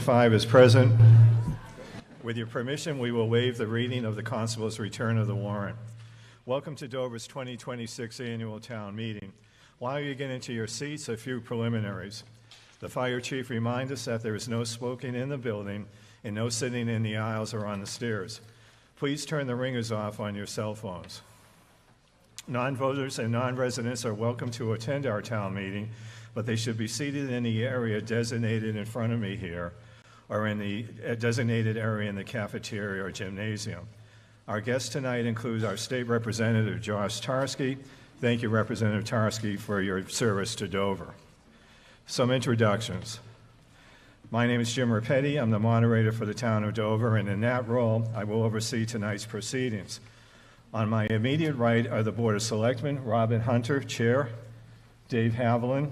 5 is present. With your permission, we will waive the reading of the constable's return of the warrant. Welcome to Dover's 2026 Annual Town Meeting. While you get into your seats, a few preliminaries. The fire chief reminds us that there is no smoking in the building and no sitting in the aisles or on the stairs. Please turn the ringers off on your cell phones. Non-voters and non-residents are welcome to attend our town meeting, but they should be seated in the area designated in front of me here, or in the designated area in the cafeteria or gymnasium. Our guest tonight includes our State Representative, Josh Tarski. Thank you, Representative Tarski, for your service to Dover. Some introductions. My name is Jim Rapetti. I'm the moderator for the town of Dover, and in that role, I will oversee tonight's proceedings. On my immediate right are the Board of Selectmen, Robin Hunter, Chair, Dave Haviland,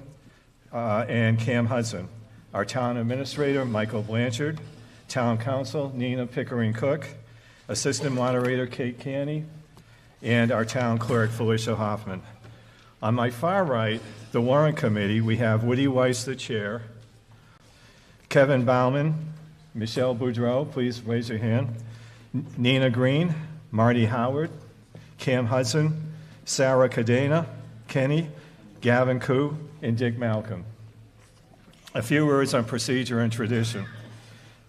and Cam Hudson. Our town administrator, Michael Blanchard, town council, Nina Pickering-Cook, assistant moderator, Kate Canny, and our town clerk, Felicia Hoffman. On my far right, the warrant committee, we have Woody Weiss, the chair, Kevin Bauman, Michelle Boudreau, please raise your hand, Nina Green, Marty Howard, Cam Hudson, Sarah Cadena, Kenny, Gavin Koo, and Dick Malcolm. A few words on procedure and tradition.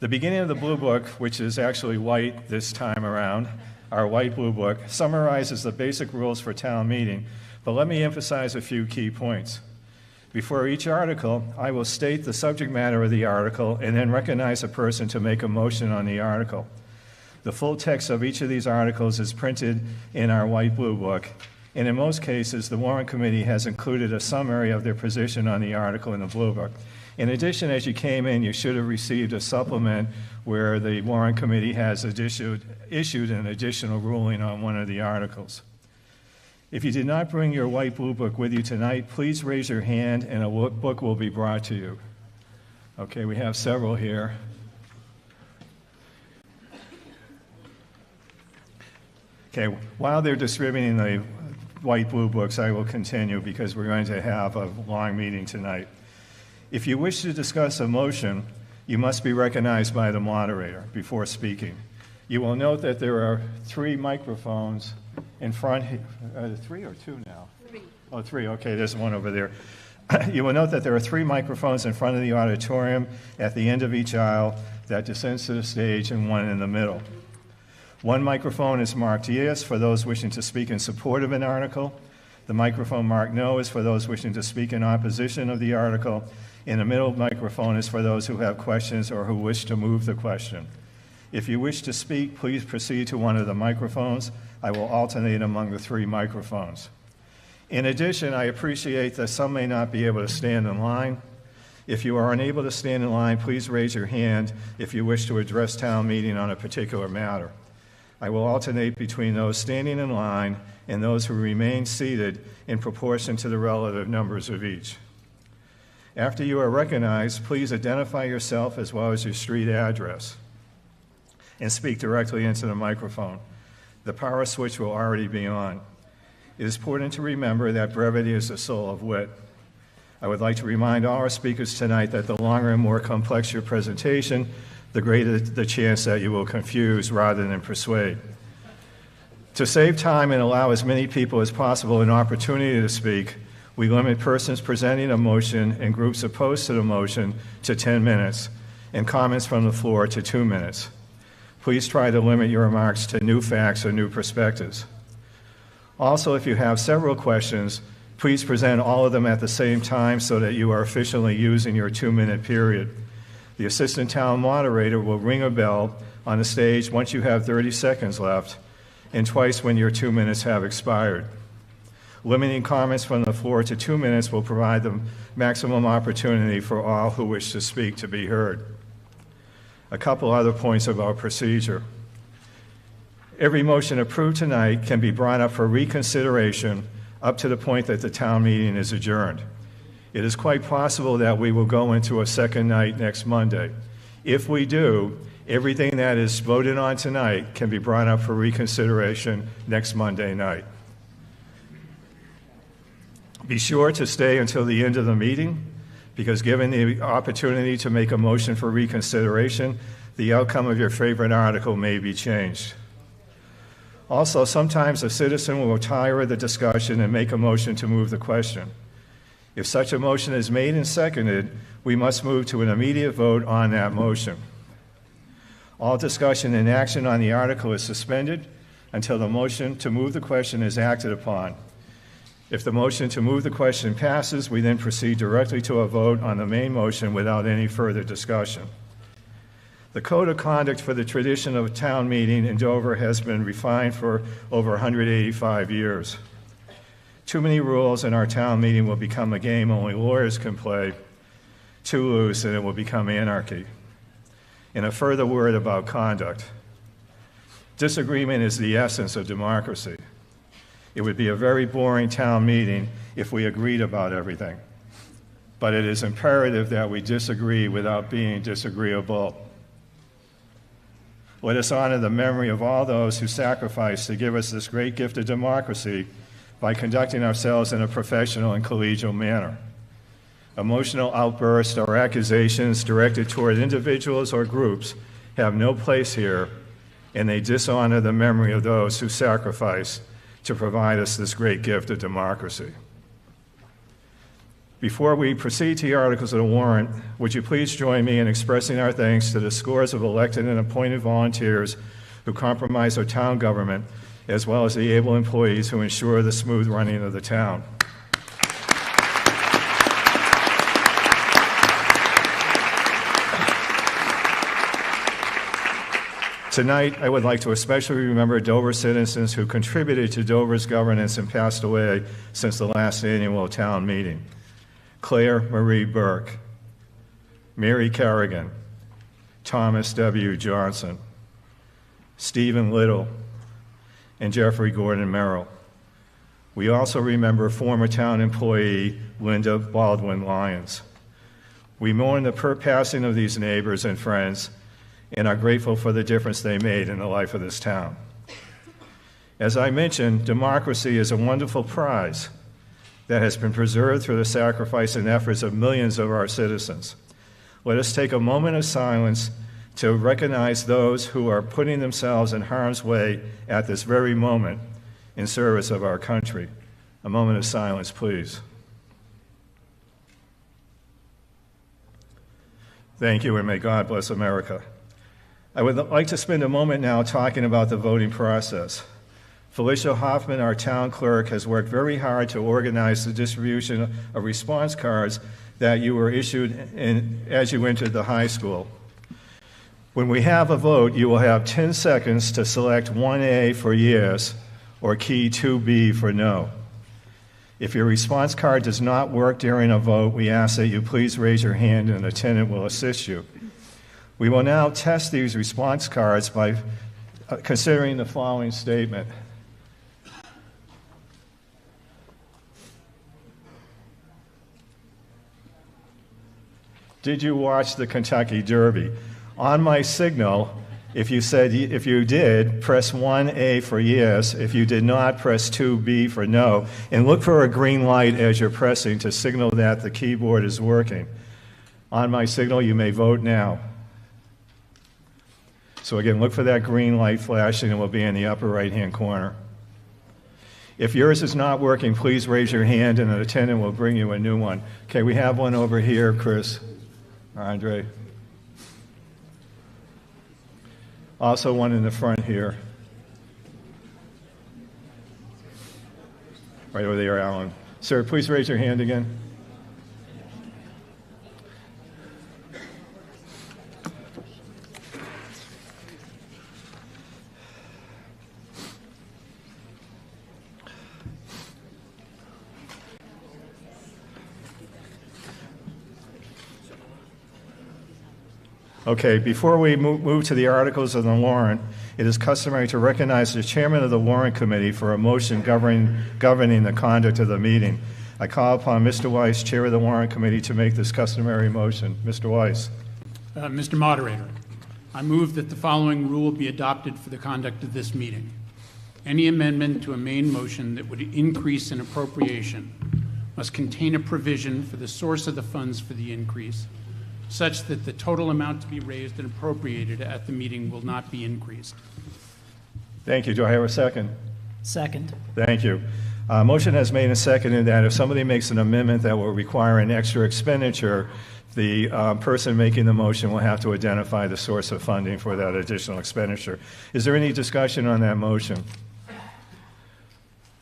The beginning of the Blue Book, which is actually white this time around, our white Blue Book, summarizes the basic rules for town meeting, but let me emphasize a few key points. Before each article, I will state the subject matter of the article and then recognize a person to make a motion on the article. The full text of each of these articles is printed in our white Blue Book, and in most cases, the warrant committee has included a summary of their position on the article in the Blue Book. In addition, as you came in, you should have received a supplement where the warrant committee has issued an additional ruling on one of the articles. If you did not bring your white Blue Book with you tonight, please raise your hand and a book will be brought to you. Okay, we have several here. Okay, while they're distributing the white Blue Books, I will continue because we're going to have a long meeting tonight. If you wish to discuss a motion, you must be recognized by the moderator before speaking. You will note that there are 3 microphones in front. 3 or 2 now? 3. Oh, 3. Okay, there's one over there. You will note that there are 3 microphones in front of the auditorium at the end of each aisle that descends to the stage and one in the middle. One microphone is marked yes for those wishing to speak in support of an article. The microphone marked no is for those wishing to speak in opposition of the article. And the middle microphone is for those who have questions or who wish to move the question. If you wish to speak, please proceed to one of the microphones. I will alternate among the 3 microphones. In addition, I appreciate that some may not be able to stand in line. If you are unable to stand in line, please raise your hand if you wish to address town meeting on a particular matter. I will alternate between those standing in line and those who remain seated in proportion to the relative numbers of each. After you are recognized, please identify yourself as well as your street address and speak directly into the microphone. The power switch will already be on. It is important to remember that brevity is the soul of wit. I would like to remind all our speakers tonight that the longer and more complex your presentation, the greater the chance that you will confuse rather than persuade. To save time and allow as many people as possible an opportunity to speak, we limit persons presenting a motion and groups opposed to the motion to 10 minutes and comments from the floor to 2 minutes. Please try to limit your remarks to new facts or new perspectives. Also, if you have several questions, please present all of them at the same time so that you are efficiently using your 2-minute period. The assistant town moderator will ring a bell on the stage once you have 30 seconds left and twice when your 2 minutes have expired. Limiting comments from the floor to 2 minutes will provide the maximum opportunity for all who wish to speak to be heard. A couple other points about procedure. Every motion approved tonight can be brought up for reconsideration up to the point that the town meeting is adjourned. It is quite possible that we will go into a second night next Monday. If we do, everything that is voted on tonight can be brought up for reconsideration next Monday night. Be sure to stay until the end of the meeting. because given the opportunity to make a motion for reconsideration, the outcome of your favorite article may be changed. Also, sometimes a citizen will tire of the discussion and make a motion to move the question. If such a motion is made and seconded, we must move to an immediate vote on that motion. All discussion and action on the article is suspended until the motion to move the question is acted upon. If the motion to move the question passes, we then proceed directly to a vote on the main motion without any further discussion. The code of conduct for the tradition of a town meeting in Dover has been refined for over 185 years. Too many rules in our town meeting will become a game only lawyers can play. Too loose, and it will become anarchy. And a further word about conduct. Disagreement is the essence of democracy. It would be a very boring town meeting if we agreed about everything. But it is imperative that we disagree without being disagreeable. Let us honor the memory of all those who sacrificed to give us this great gift of democracy by conducting ourselves in a professional and collegial manner. Emotional outbursts or accusations directed toward individuals or groups have no place here, and they dishonor the memory of those who sacrificed to provide us this great gift of democracy. Before we proceed to the articles of the warrant, would you please join me in expressing our thanks to the scores of elected and appointed volunteers who compromise our town government, as well as the able employees who ensure the smooth running of the town. Tonight, I would like to especially remember Dover citizens who contributed to Dover's governance and passed away since the last annual town meeting. Claire Marie Burke, Mary Carrigan, Thomas W. Johnson, Stephen Little, and Jeffrey Gordon Merrill. We also remember former town employee Linda Baldwin Lyons. We mourn the passing of these neighbors and friends and are grateful for the difference they made in the life of this town. As I mentioned, democracy is a wonderful prize that has been preserved through the sacrifice and efforts of millions of our citizens. Let us take a moment of silence to recognize those who are putting themselves in harm's way at this very moment in service of our country. A moment of silence, please. Thank you, and may God bless America. I would like to spend a moment now talking about the voting process. Felicia Hoffman, our town clerk, has worked very hard to organize the distribution of response cards that you were issued as you entered the high school. When we have a vote, you will have 10 seconds to select 1A for yes or key 2B for no. If your response card does not work during a vote, we ask that you please raise your hand and an attendant will assist you. We will now test these response cards by considering the following statement. Did you watch the Kentucky Derby? On my signal, if you did, press 1A for yes. If you did not, press 2B for no. And look for a green light as you're pressing to signal that the keyboard is working. On my signal, you may vote now. So again, look for that green light flashing. It will be in the upper right-hand corner. If yours is not working, please raise your hand and an attendant will bring you a new one. Okay, we have one over here, Chris. Andre. Also one in the front here. Right over there, Alan. Sir, please raise your hand again. Okay, before we move to the articles of the warrant, it is customary to recognize the chairman of the warrant committee for a motion governing the conduct of the meeting. I call upon Mr. Weiss, chair of the warrant committee, to make this customary motion. Mr. Weiss. Mr. Moderator, I move that the following rule be adopted for the conduct of this meeting. Any amendment to a main motion that would increase an appropriation must contain a provision for the source of the funds for the increase, such that the total amount to be raised and appropriated at the meeting will not be increased. Thank you. Do I have a second? Second. Thank you. Motion has made and seconded that if somebody makes an amendment that will require an extra expenditure, the person making the motion will have to identify the source of funding for that additional expenditure. Is there any discussion on that motion?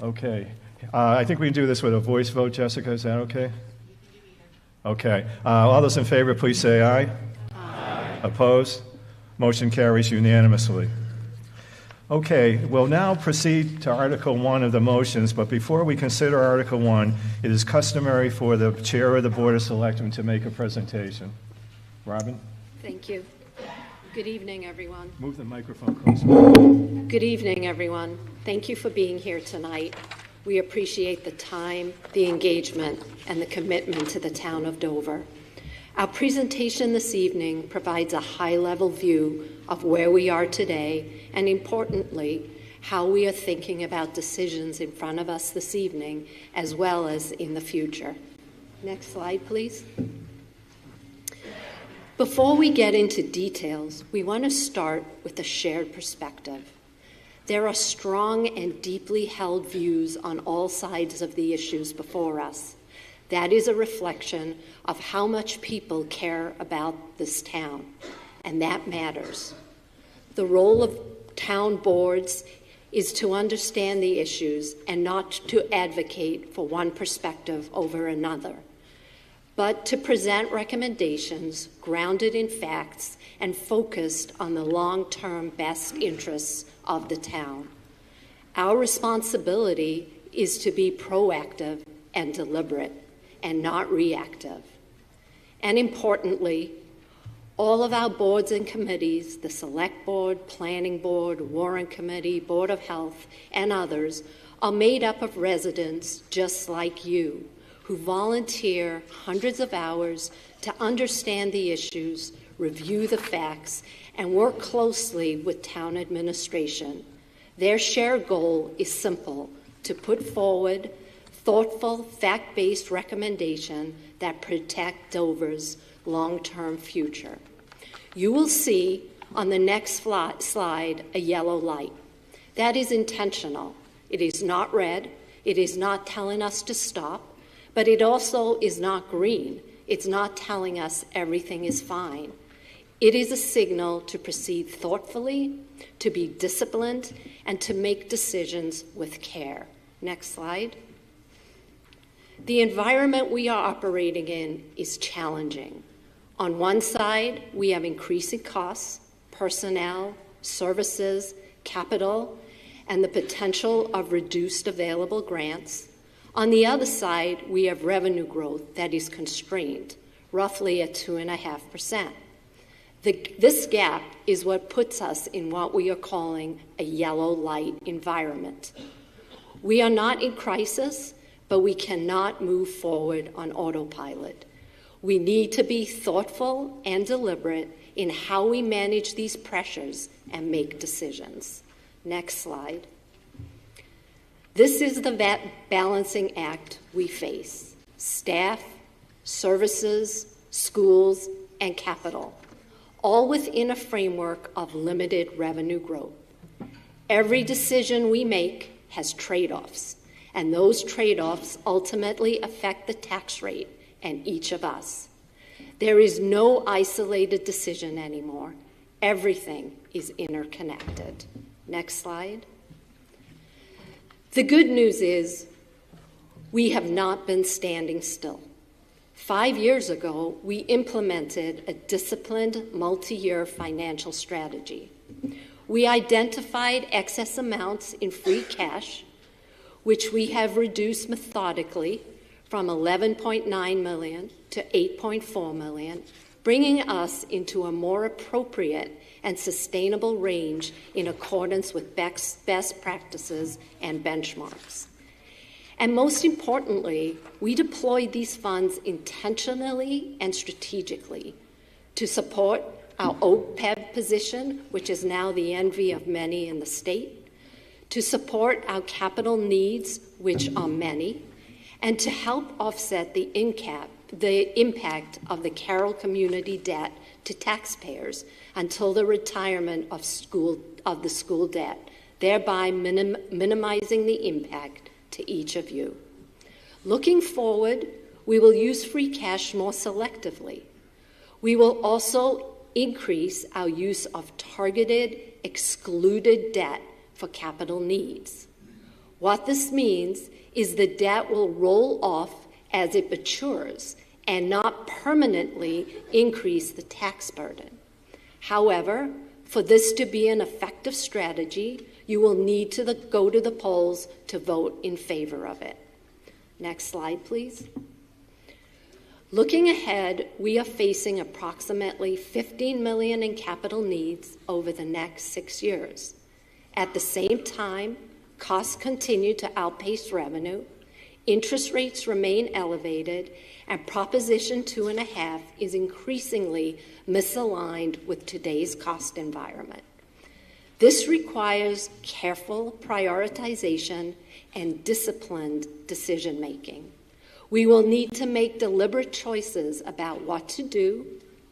Okay. I think we can do this with a voice vote, Jessica. Is that okay? Okay. All those in favor, please say aye. Aye. Opposed? Motion carries unanimously. Okay, we'll now proceed to Article 1 of the motions, but before we consider Article 1, it is customary for the Chair of the Board of Selectmen to make a presentation. Robin? Thank you. Good evening, everyone. Move the microphone closer. Good evening, everyone. Thank you for being here tonight. We appreciate the time, the engagement, and the commitment to the town of Dover. Our presentation this evening provides a high-level view of where we are today and, importantly, how we are thinking about decisions in front of us this evening as well as in the future. Next slide, please. Before we get into details, we want to start with a shared perspective. There are strong and deeply held views on all sides of the issues before us. That is a reflection of how much people care about this town, and that matters. The role of town boards is to understand the issues and not to advocate for one perspective over another, but to present recommendations grounded in facts and focused on the long-term best interests of the town. Our responsibility is to be proactive and deliberate and not reactive. And importantly, all of our boards and committees, the Select Board, Planning Board, Warrant Committee, Board of Health, and others, are made up of residents just like you, who volunteer hundreds of hours to understand the issues, review the facts, and work closely with town administration. Their shared goal is simple: to put forward thoughtful, fact-based recommendation that protect Dover's long-term future. You will see on the next slide a yellow light. That is intentional. It is not red. It is not telling us to stop, but it also is not green. It's not telling us everything is fine. It is a signal to proceed thoughtfully, to be disciplined, and to make decisions with care. Next slide. The environment we are operating in is challenging. On one side, we have increasing costs, personnel, services, capital, and the potential of reduced available grants. On the other side, we have revenue growth that is constrained, roughly at 2.5%. This gap is what puts us in what we are calling a yellow light environment. We are not in crisis, but we cannot move forward on autopilot. We need to be thoughtful and deliberate in how we manage these pressures and make decisions. Next slide. This is the balancing act we face: staff, services, schools, and capital, all within a framework of limited revenue growth. Every decision we make has trade-offs, and those trade-offs ultimately affect the tax rate and each of us. There is no isolated decision anymore. Everything is interconnected. Next slide. The good news is we have not been standing still. 5 years ago, we implemented a disciplined multi-year financial strategy. We identified excess amounts in free cash, which we have reduced methodically from $11.9 million to $8.4 million, bringing us into a more appropriate and sustainable range in accordance with best practices and benchmarks. And most importantly, we deployed these funds intentionally and strategically to support our OPEB position, which is now the envy of many in the state, to support our capital needs, which are many, and to help offset the impact of the Carroll community debt to taxpayers until the retirement of the school debt, thereby minimizing the impact to each of you. Looking forward, we will use free cash more selectively. We will also increase our use of targeted, excluded debt for capital needs. What this means is the debt will roll off as it matures and not permanently increase the tax burden. However, for this to be an effective strategy, you will need to go to the polls to vote in favor of it. Next slide, please. Looking ahead, we are facing approximately $15 million in capital needs over the next 6 years. At the same time, costs continue to outpace revenue, interest rates remain elevated, and Proposition 2.5 is increasingly misaligned with today's cost environment. This requires careful prioritization and disciplined decision-making. We will need to make deliberate choices about what to do,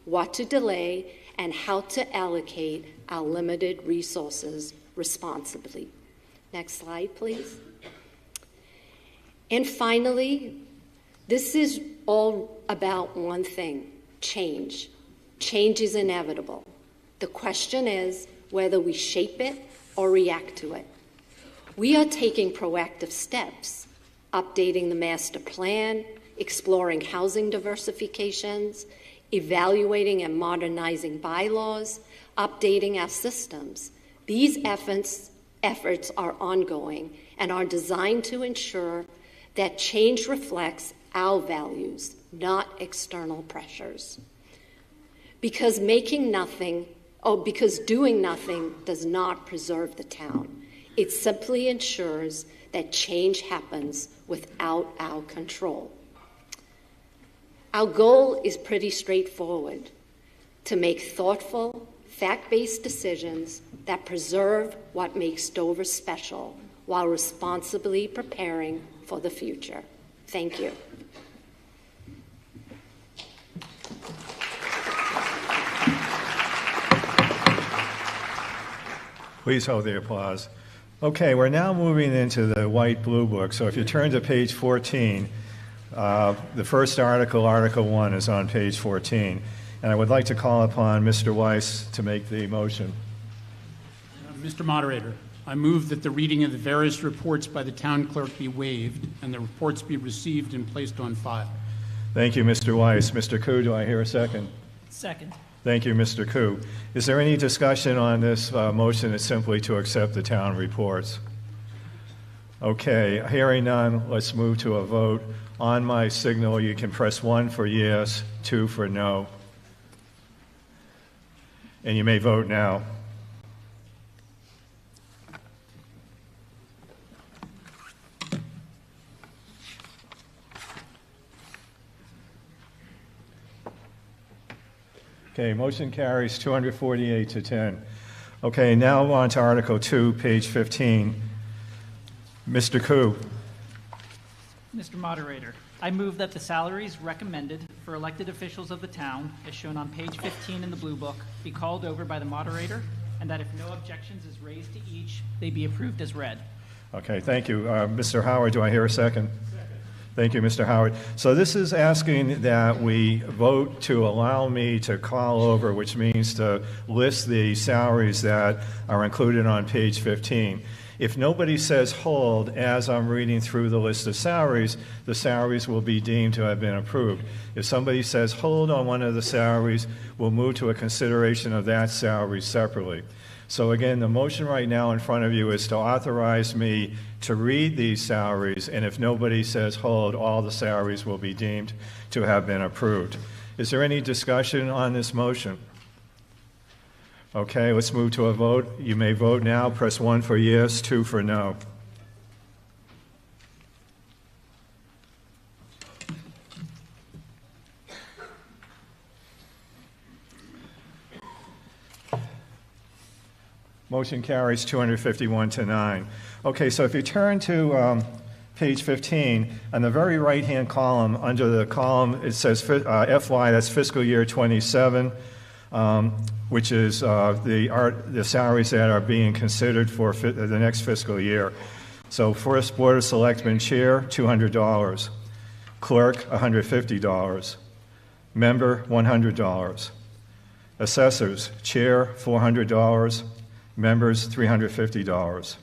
what to delay, and how to allocate our limited resources responsibly. Next slide, please. And finally, this is all about one thing: change. Change is inevitable. The question is whether we shape it or react to it. We are taking proactive steps, updating the master plan, exploring housing diversifications, evaluating and modernizing bylaws, updating our systems. These efforts are ongoing and are designed to ensure that change reflects our values, not external pressures. Because doing nothing does not preserve the town. It simply ensures that change happens without our control. Our goal is pretty straightforward: to make thoughtful, fact-based decisions that preserve what makes Dover special while responsibly preparing for the future. Thank you. Please hold the applause. Okay, we're now moving into the White Blue Book. So if you turn to page 14, the first article, Article 1, is on page 14. And I would like to call upon Mr. Weiss to make the motion. Mr. Moderator, I move that the reading of the various reports by the town clerk be waived and the reports be received and placed on file. Thank you, Mr. Weiss. Mr. Koo, do I hear a second? Second. Thank you, Mr. Koo. Is there any discussion on this motion? It's simply to accept the town reports. Okay, hearing none, let's move to a vote. On my signal, you can press 1 for yes, 2 for no. And you may vote now. Okay, motion carries 248 to 10. Okay, now on to Article 2, page 15. Mr. Koo. Mr. Moderator, I move that the salaries recommended for elected officials of the town, as shown on page 15 in the Blue Book, be called over by the moderator, and that if no objections is raised to each, they be approved as read. Okay, thank you. Mr. Howard, do I hear a second? Thank you, Mr. Howard. So this is asking that we vote to allow me to call over, which means to list the salaries that are included on page 15. If nobody says hold as I'm reading through the list of salaries, the salaries will be deemed to have been approved. If somebody says hold on one of the salaries, we'll move to a consideration of that salary separately. So again, the motion right now in front of you is to authorize me to read these salaries, and if nobody says hold, all the salaries will be deemed to have been approved. Is there any discussion on this motion? Okay, let's move to a vote. You may vote now. Press 1 for yes, 2 for no. Motion carries 251 to 9. Okay, so if you turn to page 15, on the very right-hand column, under the column, it says FY, that's fiscal year 27, which is the salaries that are being considered for the next fiscal year. So first, Board of Selectmen Chair, $200. Clerk, $150. Member, $100. Assessors, Chair, $400. Members, $350.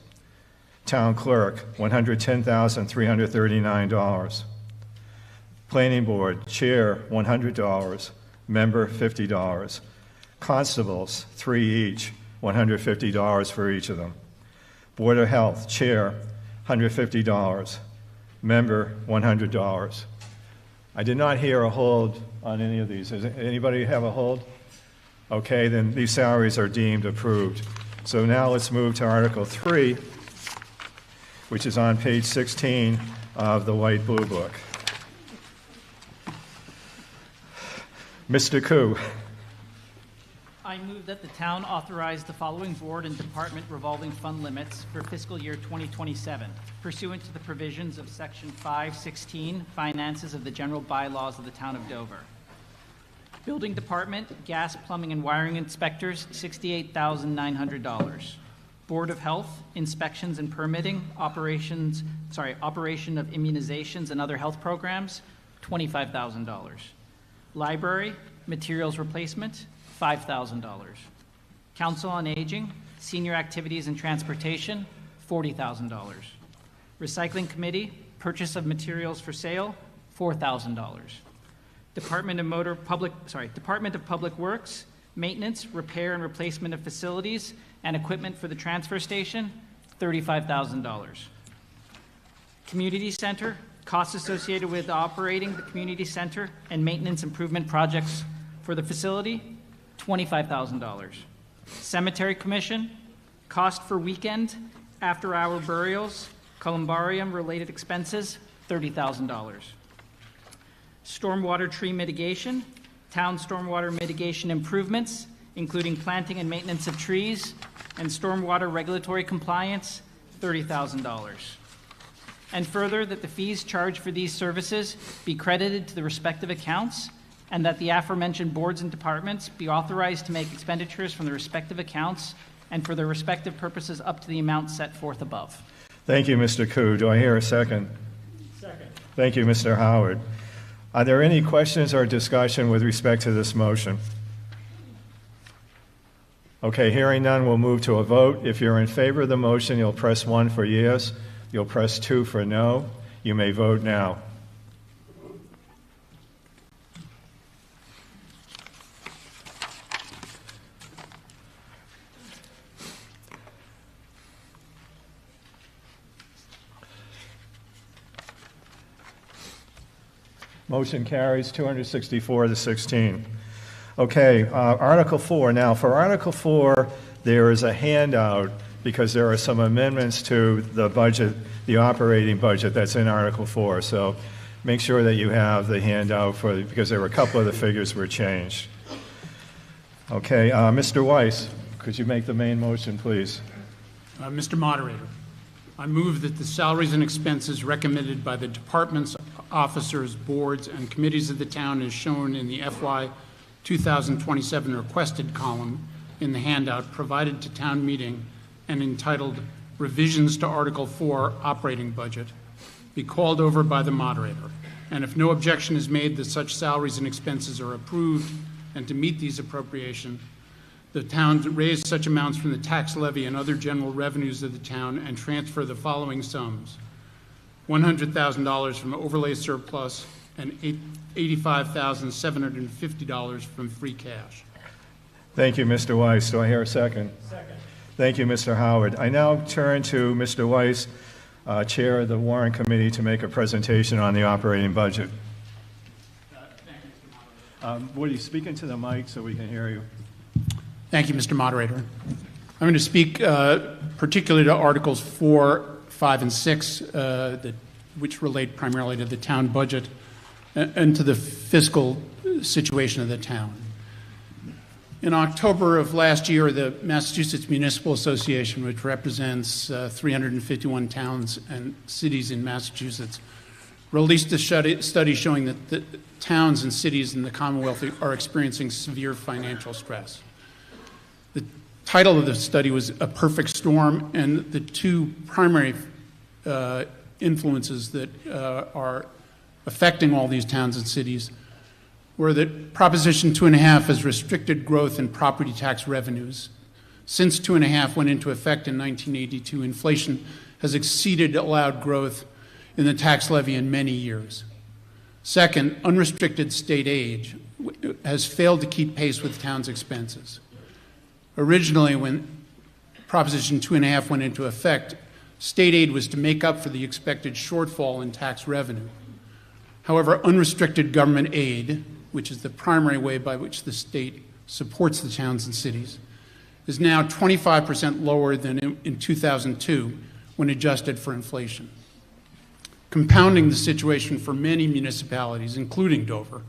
Town Clerk, $110,339. Planning Board, Chair, $100. Member, $50. Constables, 3 each, $150 for each of them. Board of Health, Chair, $150. Member, $100. I did not hear a hold on any of these. Does anybody have a hold? Okay, then these salaries are deemed approved. So now let's move to Article 3, which is on page 16 of the White Blue Book. Mr. Koo. I move that the town authorize the following board and department revolving fund limits for fiscal year 2027, pursuant to the provisions of Section 516, Finances of the General Bylaws of the Town of Dover. Building Department, gas, plumbing, and wiring inspectors, $68,900. Board of Health, inspections and permitting, operation of immunizations and other health programs, $25,000. Library, materials replacement, $5,000. Council on Aging, senior activities and transportation, $40,000. Recycling Committee, purchase of materials for sale, $4,000. Department of Public Works, maintenance, repair, and replacement of facilities and equipment for the transfer station, $35,000. Community Center, costs associated with operating the community center and maintenance improvement projects for the facility, $25,000. Cemetery Commission, cost for weekend, after-hour burials, columbarium-related expenses, $30,000. Stormwater tree mitigation, town stormwater mitigation improvements, including planting and maintenance of trees, and stormwater regulatory compliance, $30,000. And further, that the fees charged for these services be credited to the respective accounts, and that the aforementioned boards and departments be authorized to make expenditures from the respective accounts and for their respective purposes up to the amount set forth above. Thank you, Mr. Koo. Do I hear a second? Second. Thank you, Mr. Howard. Are there any questions or discussion with respect to this motion? Okay, hearing none, we'll move to a vote. If you're in favor of the motion, you'll press 1 for yes. You'll press 2 for no. You may vote now. Motion carries 264 to 16. Okay, Article 4. Now, for Article 4, there is a handout because there are some amendments to the budget, the operating budget that's in Article 4. So make sure that you have the handout because there were a couple of the figures were changed. Okay, Mr. Weiss, could you make the main motion, please? Mr. Moderator, I move that the salaries and expenses recommended by the departments, officers, boards, and committees of the town as shown in the FY 2027 requested column in the handout provided to town meeting and entitled Revisions to Article 4 Operating Budget be called over by the moderator. And if no objection is made that such salaries and expenses are approved and to meet these appropriations, the town raise such amounts from the tax levy and other general revenues of the town and transfer the following sums: $100,000 from overlay surplus and $85,750 from free cash. Thank you, Mr. Weiss. Do I hear a second? Second. Thank you, Mr. Howard. I now turn to Mr. Weiss, Chair of the Warrant Committee, to make a presentation on the operating budget. Thank you, Mr. Moderator. Would you speak into the mic so we can hear you? Thank you, Mr. Moderator. I'm going to speak particularly to Articles 4, 5, and 6, which relate primarily to the town budget and to the fiscal situation of the town. In October of last year, the Massachusetts Municipal Association, which represents 351 towns and cities in Massachusetts, released a study showing that the towns and cities in the Commonwealth are experiencing severe financial stress. The title of the study was A Perfect Storm, and the two primary influences that are affecting all these towns and cities were that Proposition 2.5 has restricted growth in property tax revenues. Since 2.5 went into effect in 1982, inflation has exceeded allowed growth in the tax levy in many years. Second, unrestricted state aid has failed to keep pace with towns' expenses. Originally, when Proposition 2.5 went into effect, state aid was to make up for the expected shortfall in tax revenue. However, unrestricted government aid, which is the primary way by which the state supports the towns and cities, is now 25% lower than in 2002 when adjusted for inflation. Compounding the situation for many municipalities, including Dover,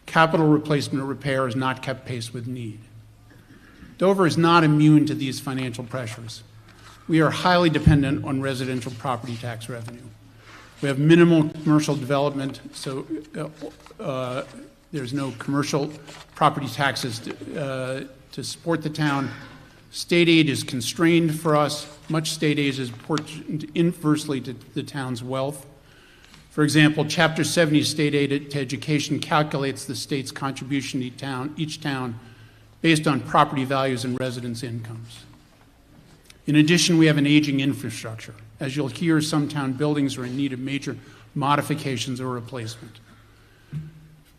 capital replacement or repair has not kept pace with need. Dover is not immune to these financial pressures. We are highly dependent on residential property tax revenue. We have minimal commercial development, so there's no commercial property taxes to support the town. State aid is constrained for us. Much state aid is proportioned inversely to the town's wealth. For example, Chapter 70 state aid to education calculates the state's contribution to each town based on property values and residents' incomes. In addition, we have an aging infrastructure. As you'll hear, some town buildings are in need of major modifications or replacement.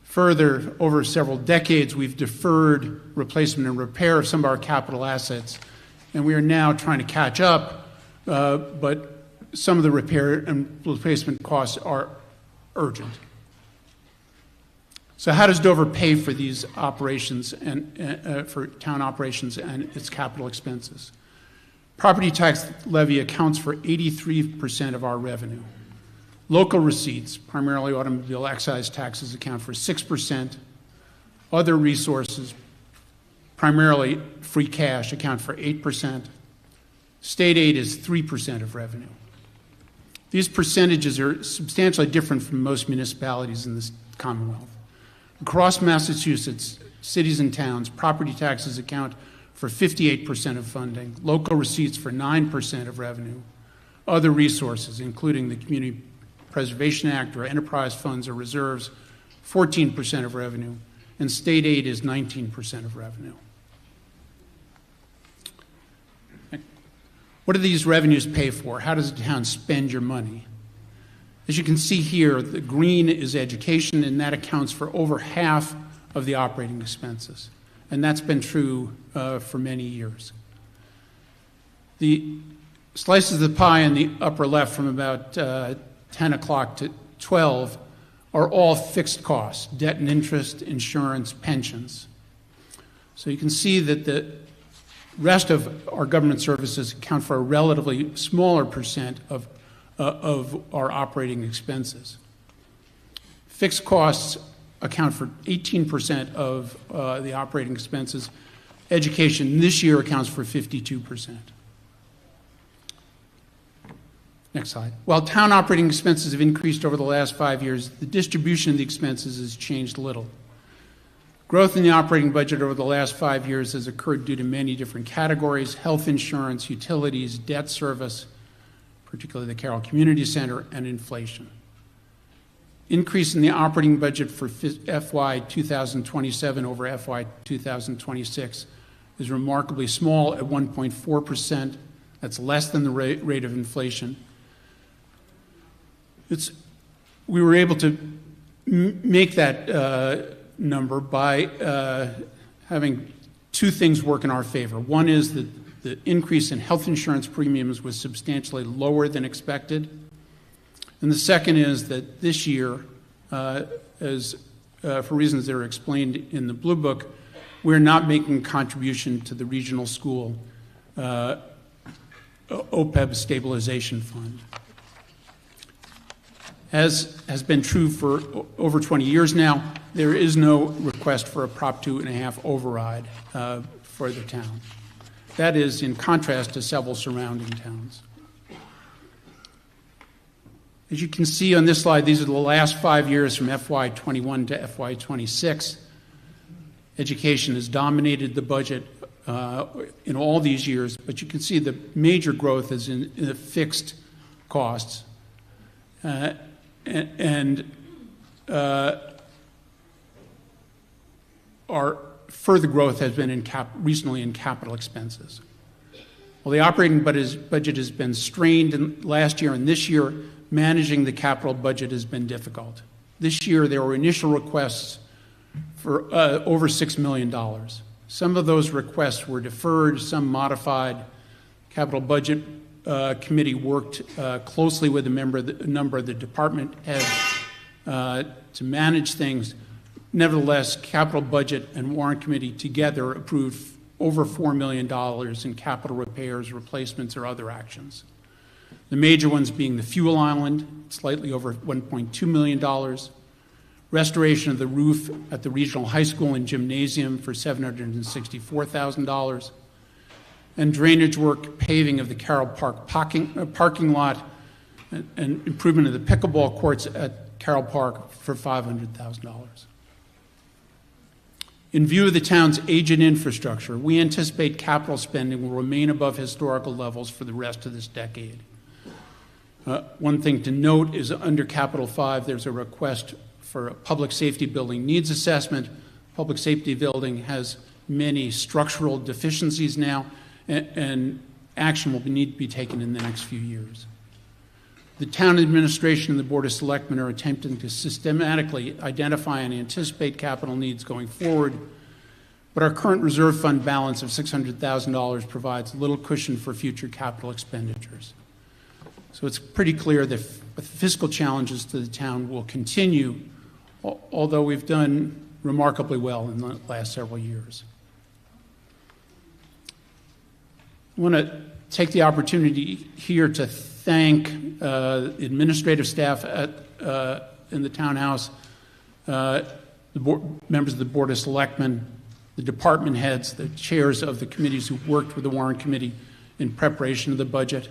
Further, over several decades, we've deferred replacement and repair of some of our capital assets, and we are now trying to catch up, but some of the repair and replacement costs are urgent. So how does Dover pay for these operations and for town operations and its capital expenses? Property tax levy accounts for 83% of our revenue. Local receipts, primarily automobile excise taxes, account for 6%. Other resources, primarily free cash, account for 8%. State aid is 3% of revenue. These percentages are substantially different from most municipalities in this Commonwealth. Across Massachusetts, cities and towns, property taxes account for 58% of funding, local receipts for 9% of revenue, other resources, including the Community Preservation Act or enterprise funds or reserves, 14% of revenue, and state aid is 19% of revenue. What do these revenues pay for? How does the town spend your money? As you can see here, the green is education, and that accounts for over half of the operating expenses. And that's been true for many years. The slices of the pie in the upper left from about 10 o'clock to 12 are all fixed costs: debt and interest, insurance, pensions. So you can see that the rest of our government services account for a relatively smaller percent of our operating expenses. Fixed costs account for 18% of the operating expenses. Education this year accounts for 52%. Next slide. While town operating expenses have increased over the last 5 years, the distribution of the expenses has changed little. Growth in the operating budget over the last 5 years has occurred due to many different categories: health insurance, utilities, debt service, particularly the Carroll Community Center, and inflation. Increase in the operating budget for FY 2027 over FY 2026 is remarkably small at 1.4%. That's less than the rate of inflation. We were able to make that number by having two things work in our favor. One is that the increase in health insurance premiums was substantially lower than expected. And the second is that this year, for reasons that are explained in the Blue Book, we're not making a contribution to the regional school OPEB stabilization fund. As has been true for over 20 years now, there is no request for a Prop 2.5 override for the town. That is in contrast to several surrounding towns. As you can see on this slide, these are the last 5 years from FY21 to FY26. Education has dominated the budget in all these years, but you can see the major growth is in the fixed costs. Our further growth has been recently in capital expenses. Well, the operating budget has been strained last year and this year. Managing the capital budget has been difficult. This year, there were initial requests for over $6 million. Some of those requests were deferred, some modified. Capital Budget Committee worked closely with a number of the department heads to manage things. Nevertheless, Capital Budget and Warrant Committee together approved over $4 million in capital repairs, replacements, or other actions. The major ones being the fuel island, slightly over $1.2 million, restoration of the roof at the regional high school and gymnasium for $764,000, and drainage work, paving of the Carroll Park parking lot, and improvement of the pickleball courts at Carroll Park for $500,000. In view of the town's aging infrastructure, we anticipate capital spending will remain above historical levels for the rest of this decade. One thing to note is under Capital 5, there's a request for a public safety building needs assessment. Public safety building has many structural deficiencies now, and action will need to be taken in the next few years. The town administration and the Board of Selectmen are attempting to systematically identify and anticipate capital needs going forward, but our current reserve fund balance of $600,000 provides little cushion for future capital expenditures. So it's pretty clear that fiscal challenges to the town will continue, although we've done remarkably well in the last several years. I want to take the opportunity here to thank administrative staff in the townhouse, members of the Board of Selectmen, the department heads, the chairs of the committees who worked with the Warrant Committee in preparation of the budget.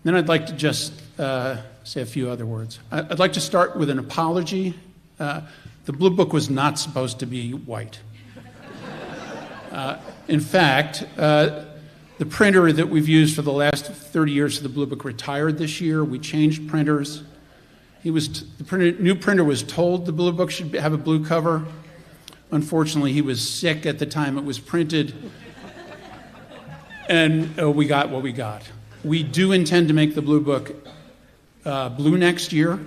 Then I'd like to just say a few other words. I'd like to start with an apology. The Blue Book was not supposed to be white. In fact, the printer that we've used for the last 30 years for the Blue Book retired this year. We changed printers. The new printer was told the Blue Book should have a blue cover. Unfortunately, he was sick at the time it was printed, and we got what we got. We do intend to make the Blue Book blue next year.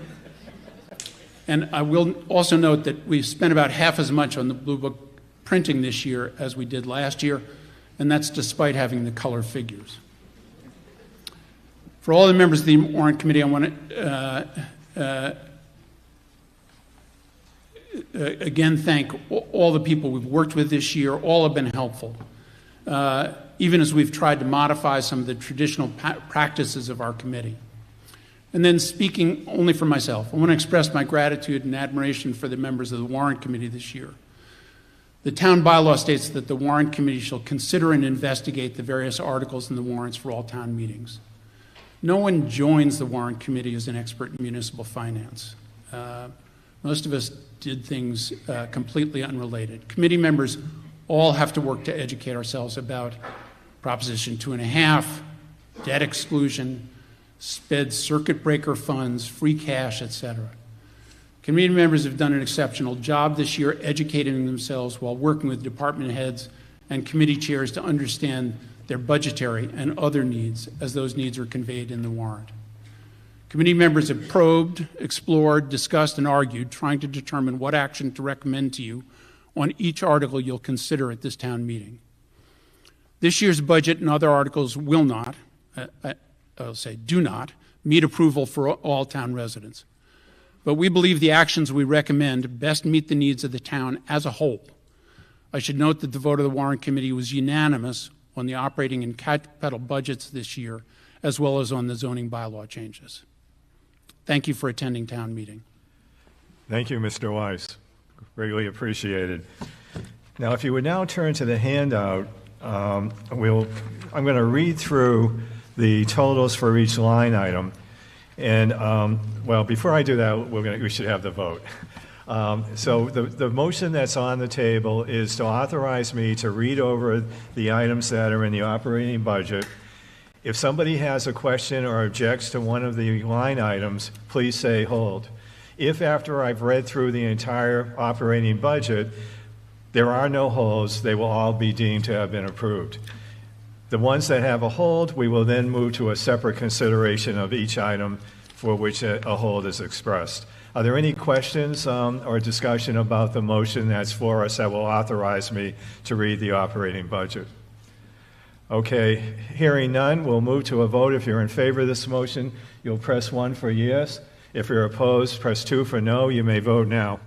And I will also note that we've spent about half as much on the Blue Book printing this year as we did last year, and that's despite having the color figures. For all the members of the Warrant Committee, I want to again thank all the people we've worked with this year. All have been helpful. Even as we've tried to modify some of the traditional practices of our committee. And then speaking only for myself, I want to express my gratitude and admiration for the members of the Warrant Committee this year. The town bylaw states that the Warrant Committee shall consider and investigate the various articles in the warrants for all town meetings. No one joins the Warrant Committee as an expert in municipal finance. Most of us did things completely unrelated. Committee members all have to work to educate ourselves about Proposition 2.5, debt exclusion, SPED circuit breaker funds, free cash, etc. Committee members have done an exceptional job this year educating themselves while working with department heads and committee chairs to understand their budgetary and other needs as those needs are conveyed in the warrant. Committee members have probed, explored, discussed, and argued, trying to determine what action to recommend to you on each article you'll consider at this town meeting. This year's budget and other articles will not, I'll say do not, meet approval for all town residents. But we believe the actions we recommend best meet the needs of the town as a whole. I should note that the vote of the Warrant Committee was unanimous on the operating and capital budgets this year, as well as on the zoning bylaw changes. Thank you for attending town meeting. Thank you, Mr. Weiss. Greatly appreciated. Now, if you would now turn to the handout, I'm going to read through the totals for each line item. And, well, before I do that, we should have the vote. So the motion that's on the table is to authorize me to read over the items that are in the operating budget. If somebody has a question or objects to one of the line items, please say hold. If after I've read through the entire operating budget, there are no holds, they will all be deemed to have been approved. The ones that have a hold, we will then move to a separate consideration of each item for which a hold is expressed. Are there any questions or discussion about the motion that's for us that will authorize me to read the operating budget? Okay, hearing none, we'll move to a vote. If you're in favor of this motion, you'll press 1 for yes. If you're opposed, press 2 for no. You may vote now.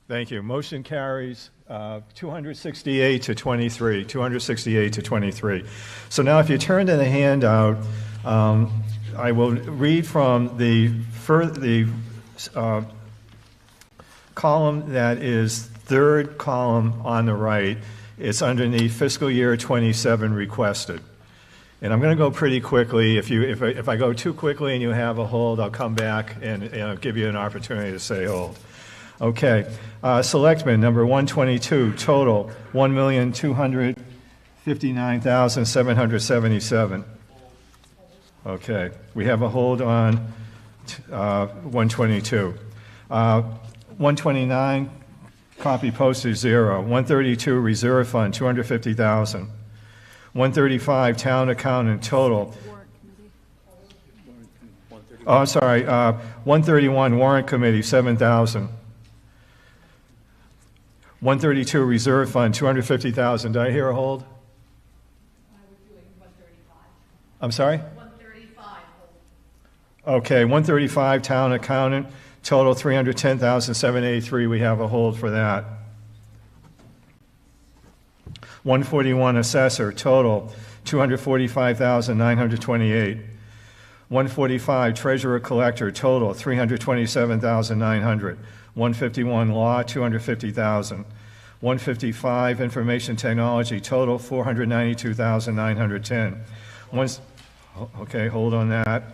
Thank you. Motion carries 268 to 23. 268 to 23. So now if you turn to the handout, I will read from the column that is third column on the right. It's underneath fiscal year 27 requested. And I'm going to go pretty quickly. If I go too quickly and you have a hold, I'll come back and give you an opportunity to say hold. Okay, Selectmen, number 122, total, $1,259,777. Okay, we have a hold on 122. 129, copy postage, 0. 132, reserve fund, $250,000. 135, town accountant, total. Oh, I'm sorry, 131, warrant committee, $7,000. 132 reserve fund, $250,000. Did I hear a hold? I was doing 135. I'm sorry? 135. Okay, 135 town accountant, total $310,783. We have a hold for that. 141 assessor, total $245,928. 145 treasurer collector, total $327,900. 151 law, $250,000. 155 information technology, total $492,910. Okay, hold on that.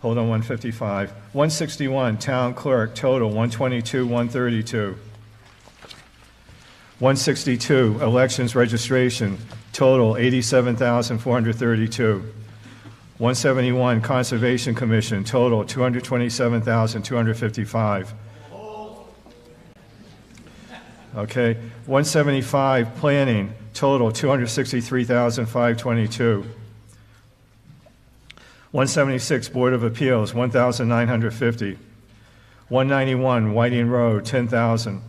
Hold on 155. 161 town clerk, total $122,132. 162 elections registration, total $87,432. 171 conservation commission, total $227,255. Okay, 175 planning, total $263,522. 176 Board of Appeals, $1,950. 191 Whiting Road, $10,000.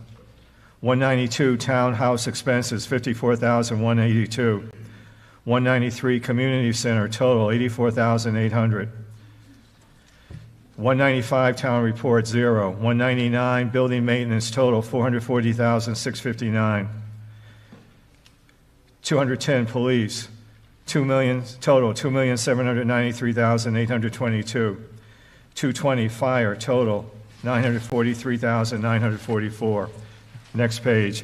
192 townhouse expenses, $54,182. 193 community center, total $84,800. 195 town report, 0. 199 building maintenance, total $440,659. 210 police, total $2,793,822. 220 fire, total $943,944. Next page.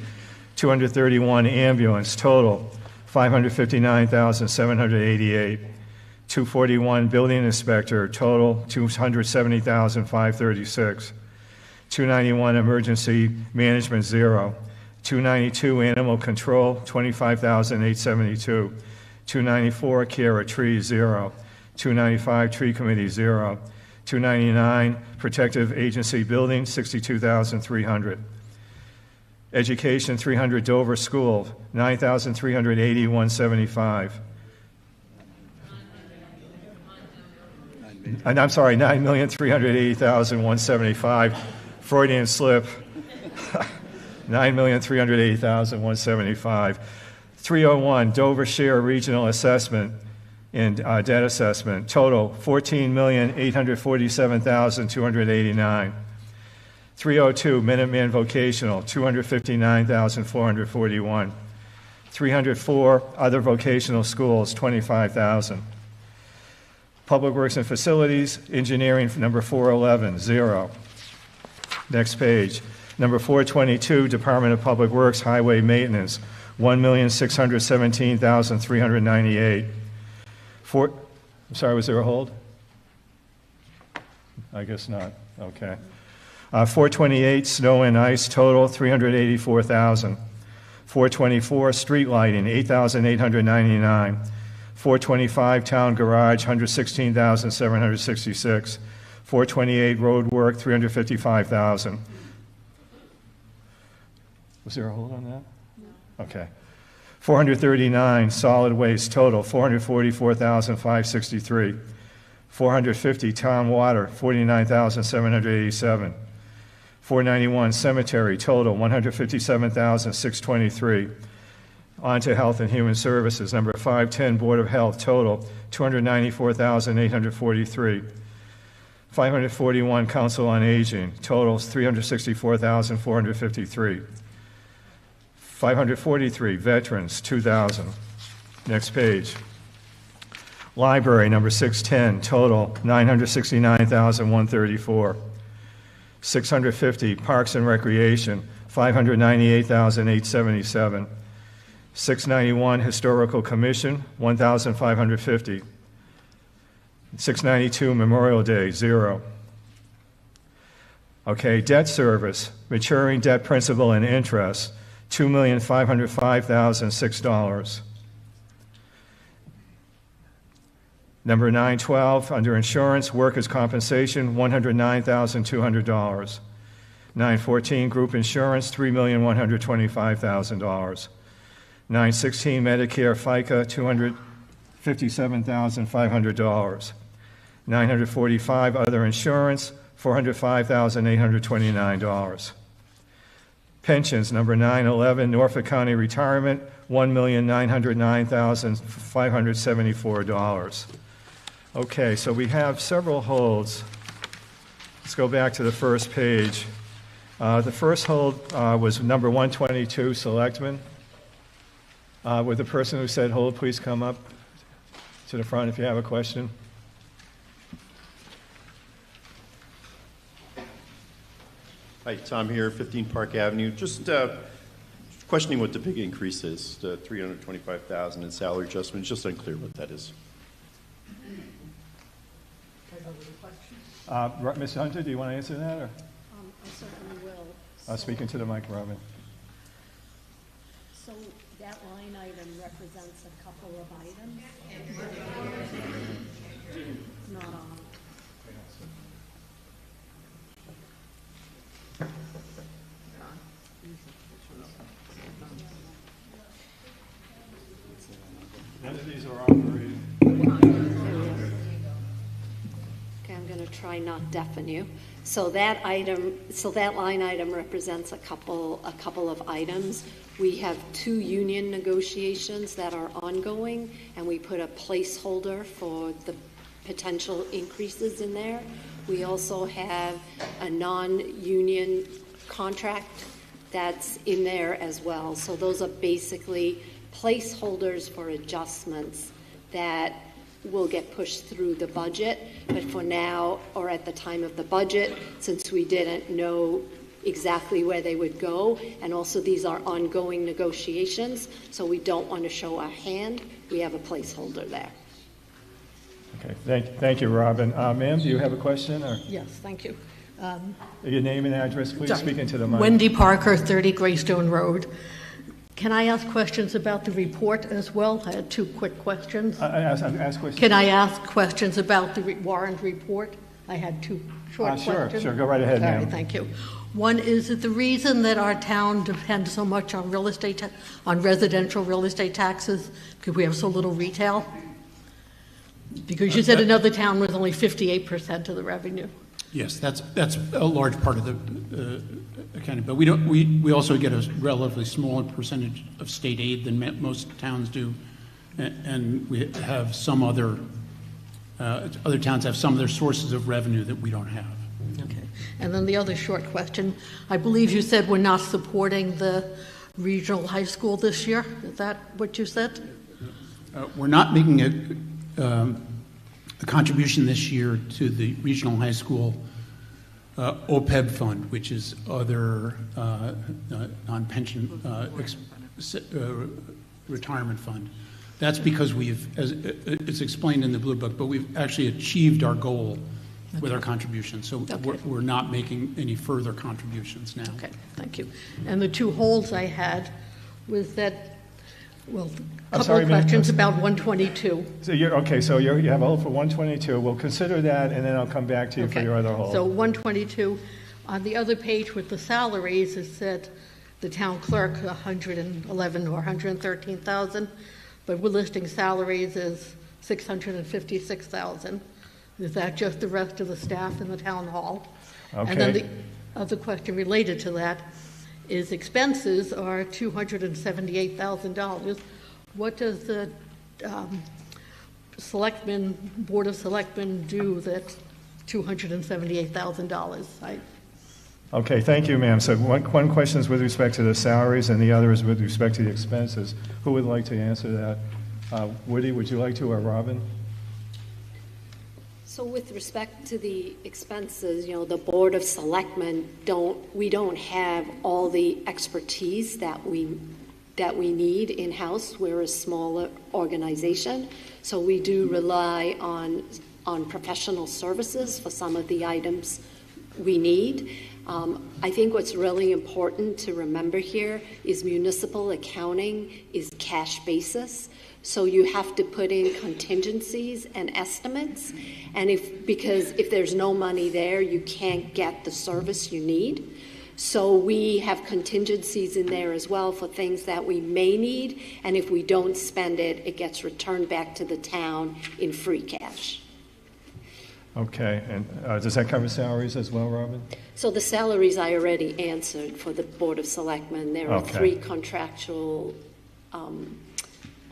231 ambulance, total $559,788. 241 building inspector, total $270,536. 291 emergency management, 0. 292 animal control, $25,872. 294 care of trees, 0. 295 tree committee, 0. 299 protective agency building, $62,300. Education, 300 Dover School, $9,380, $175. And I'm sorry, $9,380,175. Freudian slip. $9,380,175. 301 Dover Share Regional Assessment and Debt Assessment. Total $14,847,289. 302, Minuteman Vocational, $259,441. 304, other vocational schools, $25,000. Public Works and Facilities, engineering, number 411, 0. Next page. Number 422, Department of Public Works, highway maintenance, $1,617,398. I'm sorry, was there a hold? I guess not. Okay. 428, snow and ice, total $384,000. 424, street lighting, $8,899. 425, town garage, $116,766. 428, road work, $355,000. Was there a hold on that? No. Okay. 439, solid waste, total, $444,563. 450, town water, $49,787. 491, cemetery, total, $157,623. On to Health and Human Services, number 510, Board of Health, total, $294,843. 541, Council on Aging, totals $364,453. 543, Veterans, $2,000. Next page. Library, number 610, total $969,134. 650, Parks and Recreation, $598,877. 691, Historical Commission, $1,550. 692, Memorial Day, 0. Okay, debt service, maturing debt principal and interest, $2,505,006. Number 912, under insurance, workers' compensation, $109,200. 914, group insurance, $3,125,000. 916, Medicare FICA, $257,500. 945, other insurance, $405,829. Pensions, number 911, Norfolk County Retirement, $1,909,574. Okay, so we have several holds. Let's go back to the first page. The first hold was number 122, Selectmen. Would the person who said hold please come up to the front if you have a question? Hi, Tom here, 15 Park Avenue. Just questioning what the big increase is, the $325,000 in salary adjustment. Just unclear what that is. Ms. Hunter, do you want to answer that? Or? I certainly will. Speaking to the mic, Robin. So that line item represents a couple of items. Not all. None of these are operating. Okay, I'm going to try not deafen you. So that line item represents a couple of items. We have 2 union negotiations that are ongoing, and we put a placeholder for the potential increases in there. We also have a non-union contract that's in there as well. So those are basically placeholders for adjustments that will get pushed through the budget. But for now, or at the time of the budget, since we didn't know exactly where they would go, and also these are ongoing negotiations, so we don't want to show our hand, we have a placeholder there. Okay, thank you, Robin. Ma'am, do you have a question? Or Yes, thank you. your name and address, please, Sorry. speak into the mic. Wendy Parker, 30 Greystone Road. Can I ask questions about the report as well? I had 2 quick questions. Ask questions. Can I ask questions about the Warren report? I had 2 short questions. Sure, go right ahead, All ma'am. right, thank you. One is that the reason that our town depends so much on on residential real estate taxes, because we have so little retail? Because you said another town was only 58% of the revenue. Yes, that's a large part of the accounting, but we also get a relatively smaller percentage of state aid than most towns do, and we have some other towns have some of their sources of revenue that we don't have. Okay. And then the other short question, I believe you said we're not supporting the regional high school this year. Is that what you said? We're not making a contribution this year to the regional high school OPEB fund, which is other non-pension retirement fund. That's because it's explained in the Blue Book, but we've actually achieved our goal with our contribution. So we're not making any further contributions now. Okay, thank you. And the two holds I had was that, well, a couple sorry, of ma'am. questions about 122. So you have a hold for 122. We'll consider that, and then I'll come back to you for Okay. your other hold. So 122, on the other page with the salaries, it said the town clerk, 111 or 113,000, but we're listing salaries as 656,000. Is that just the rest of the staff in the town hall? And then Okay. the other question related to that is expenses are $278,000. What does the Board of Selectmen do that's $278,000? Okay, thank you, ma'am. So one question is with respect to the salaries, and the other is with respect to the expenses. Who would like to answer that? Woody, would you like to, or Robin? So with respect to the expenses, the Board of Selectmen we don't have all the expertise that we need in-house. We're a smaller organization, so we do rely on professional services for some of the items we need. I think what's really important to remember here is municipal accounting is cash basis. So you have to put in contingencies and estimates, and because if there's no money there, you can't get the service you need. So we have contingencies in there as well for things that we may need, and if we don't spend it, it gets returned back to the town in free cash. Okay, and does that cover salaries as well, Robin? So the salaries I already answered for the Board of Selectmen. There are Okay. 3 contractual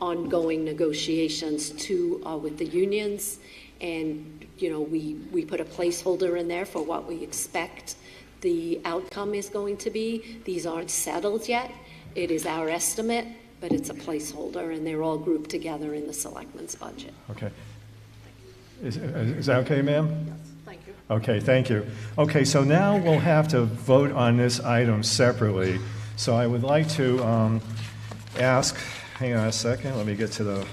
ongoing negotiations, 2 are with the unions, and we put a placeholder in there for what we expect the outcome is going to be. These aren't settled yet. It is our estimate, but it's a placeholder, and they're all grouped together in the Selectmen's budget. Okay. Is that okay, ma'am? Yes, thank you. Okay, thank you. Okay, so now we'll have to vote on this item separately. So I would like to ask, hang on a second, let me get to the,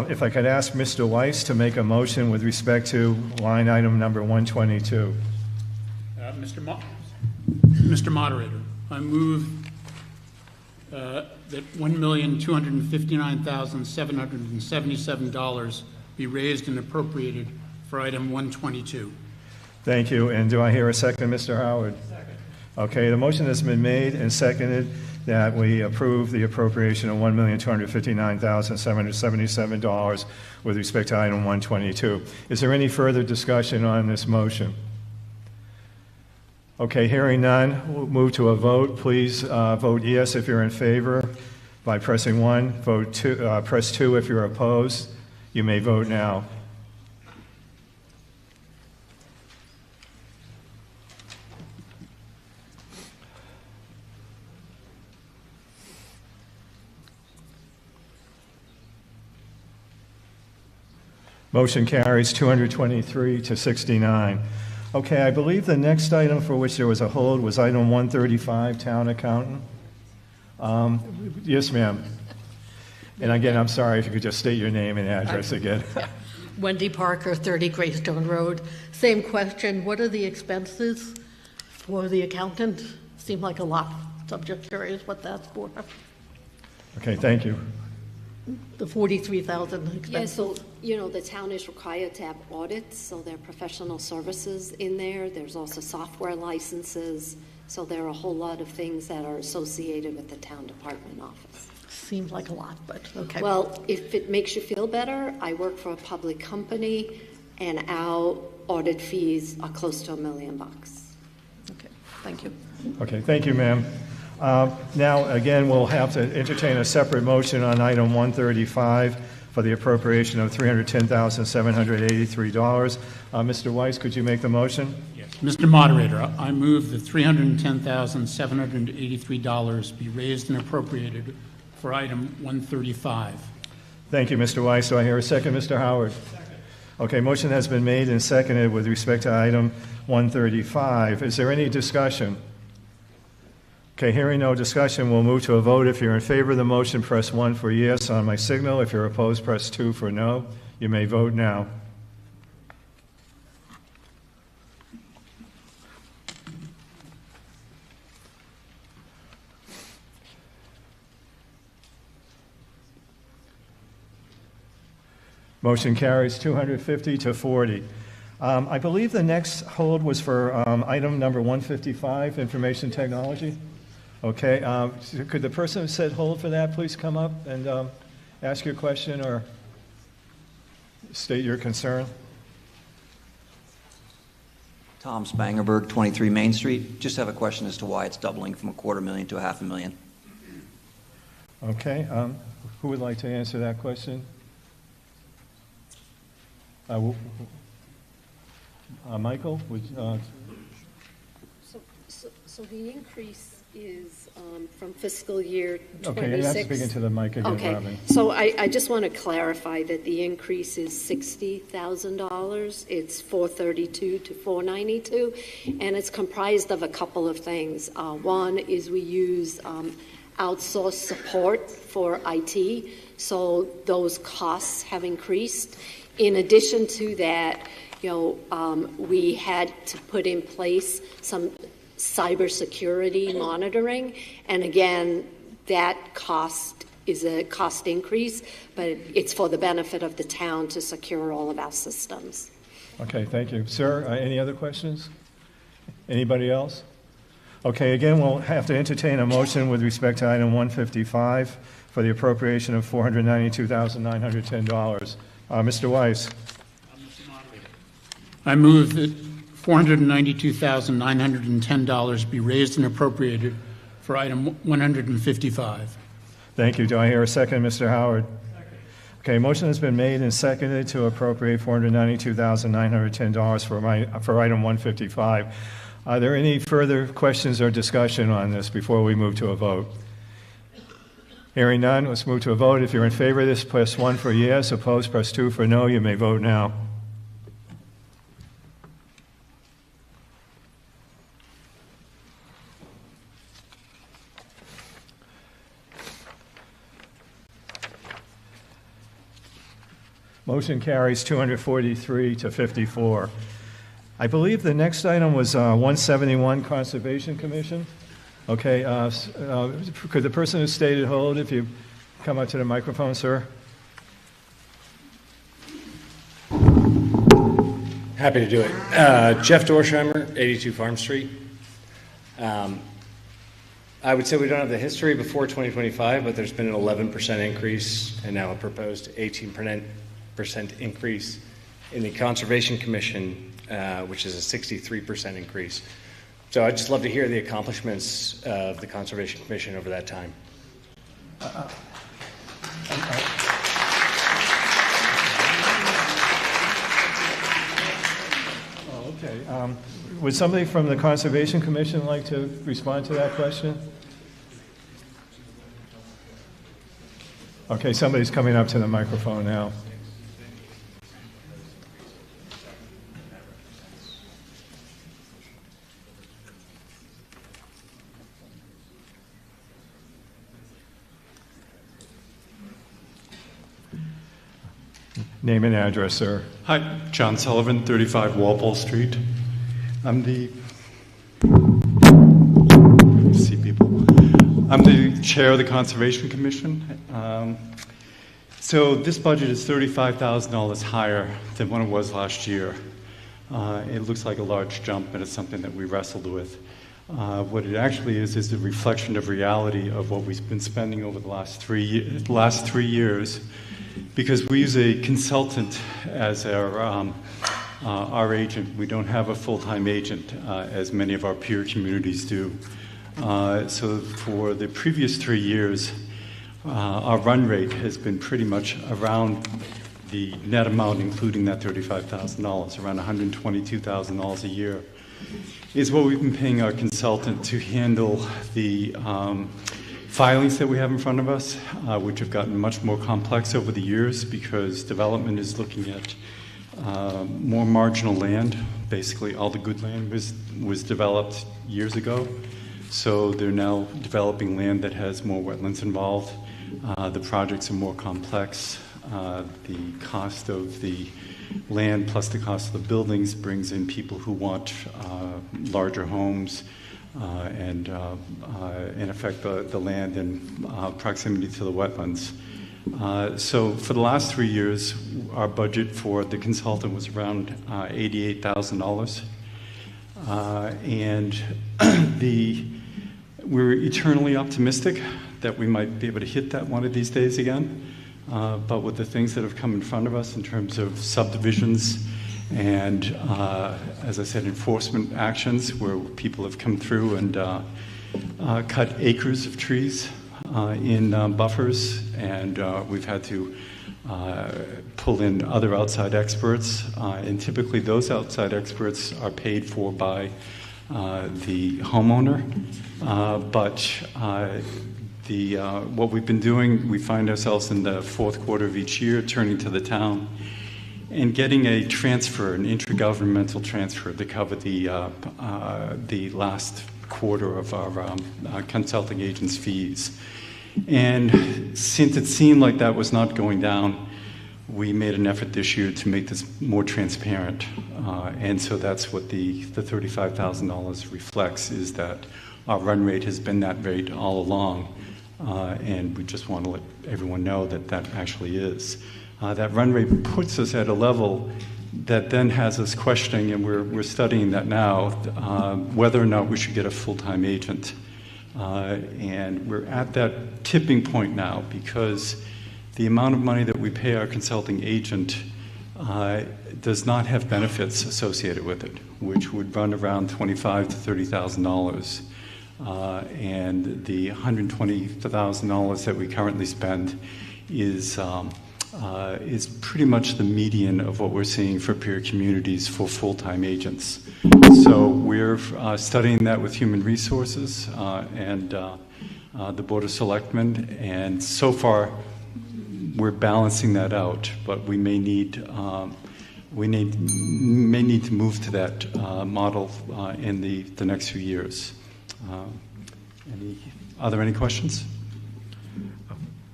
if I could ask Mr. Weiss to make a motion with respect to line item number 122. Mr. Moderator, I move that $1,259,777 be raised and appropriated for item 122. Thank you, and do I hear a second, Mr. Howard? Second. Okay, the motion has been made and seconded that we approve the appropriation of $1,259,777 with respect to item 122. Is there any further discussion on this motion? Okay, hearing none, we'll move to a vote. Please vote yes if you're in favor by pressing 1. Press 2 if you're opposed. You may vote now. Motion carries 223 to 69. Okay, I believe the next item for which there was a hold was item 135, Town Accountant. Yes, ma'am. And again, I'm sorry if you could just state your name and address again. Wendy Parker, 30 Greystone Road. Same question, what are the expenses for the accountant? Seemed like a lot, so I'm just curious what that's for. Okay, thank you. The 43,000 Yeah, expenses. so, the town is required to have audits, so there are professional services in there. There's also software licenses, so there are a whole lot of things that are associated with the town department office. Seems like a lot, but okay. Well, if it makes you feel better, I work for a public company, and our audit fees are close to $1 million. Okay, thank you. Okay, thank you, ma'am. Now, again, we'll have to entertain a separate motion on item 135 for the appropriation of $310,783. Mr. Weiss, could you make the motion? Yes. Mr. Moderator, I move that $310,783 be raised and appropriated for item 135. Thank you, Mr. Weiss. Do I hear a second, Mr. Howard? Second. Okay, motion has been made and seconded with respect to item 135. Is there any discussion? Okay, hearing no discussion, we'll move to a vote. If you're in favor of the motion, press 1 for yes on my signal. If you're opposed, press 2 for no. You may vote now. Motion carries 250 to 40. I believe the next hold was for item number 155, information technology. Okay, could the person who said hold for that please come up and ask your question or state your concern? Tom Spangerberg, 23 Main Street. Just have a question as to why it's doubling from $250,000 to $500,000. Okay, who would like to answer that question? Michael, So the increase is from fiscal year 26? Okay, you have to speak into the mic again, Okay, Robin. so I just want to clarify that the increase is $60,000. It's 432 to 492, and it's comprised of a couple of things. One is we use outsourced support for IT, so those costs have increased. In addition to that, we had to put in place some cybersecurity monitoring, and again, that cost is a cost increase, but it's for the benefit of the town to secure all of our systems. Okay, thank you. Sir, any other questions? Anybody else? Okay, again, we'll have to entertain a motion with respect to item 155 for the appropriation of $492,910. Mr. Weiss. I move that $492,910 be raised and appropriated for item 155. Thank you. Do I hear a second, Mr. Howard? Second. Okay, motion has been made and seconded to appropriate $492,910 for item 155. Are there any further questions or discussion on this before we move to a vote? Hearing none, let's move to a vote. If you're in favor of this, press 1 for yes. Opposed, press 2 for no. You may vote now. Motion carries 243 to 54. I believe the next item was 171 Conservation Commission. Okay, could the person who stated hold, if you come up to the microphone, sir? Happy to do it. Jeff Dorsheimer, 82 Farm Street. I would say we don't have the history before 2025, but there's been an 11% increase and now a proposed 18% increase in the Conservation Commission, which is a 63% increase. So I'd just love to hear the accomplishments of the Conservation Commission over that time. Okay. Would somebody from the Conservation Commission like to respond to that question? Okay, somebody's coming up to the microphone now. Name and address, sir. Hi, John Sullivan, 35 Walpole Street. I'm the chair of the Conservation Commission. So this budget is $35,000 higher than what it was last year. It looks like a large jump, and it's something that we wrestled with. What it actually is a reflection of reality of what we've been spending over the last 3 years. Because we use a consultant as our agent. We don't have a full-time agent, as many of our peer communities do. So for the previous 3 years, our run rate has been pretty much around the net amount, including that $35,000, around $122,000 a year, is what we've been paying our consultant to handle the filings that we have in front of us, which have gotten much more complex over the years because development is looking at more marginal land. Basically, all the good land was developed years ago. So they're now developing land that has more wetlands involved. The projects are more complex. The cost of the land plus the cost of the buildings brings in people who want larger homes and in effect the land in proximity to the wetlands. So for the last 3 years, our budget for the consultant was around $88,000. And we're eternally optimistic that we might be able to hit that one of these days again. But with the things that have come in front of us in terms of subdivisions and, as I said, enforcement actions where people have come through and cut acres of trees in buffers, and we've had to pull in other outside experts, and typically those outside experts are paid for by the homeowner, but what we've been doing, we find ourselves in the fourth quarter of each year turning to the town and getting a transfer, an intergovernmental transfer to cover the last quarter of our consulting agents' fees. And since it seemed like that was not going down, we made an effort this year to make this more transparent. And so that's what the $35,000 reflects, is that our run rate has been that rate all along. And we just want to let everyone know that that actually is. That run rate puts us at a level that then has us questioning, and we're studying that now, whether or not we should get a full-time agent. And we're at that tipping point now because the amount of money that we pay our consulting agent does not have benefits associated with it, which would run around $25,000 to $30,000. And the $120,000 that we currently spend is pretty much the median of what we're seeing for peer communities for full-time agents. So we're studying that with Human Resources and the Board of Selectmen, and so far we're balancing that out, but we may need to move to that model in the next few years. Are there any questions?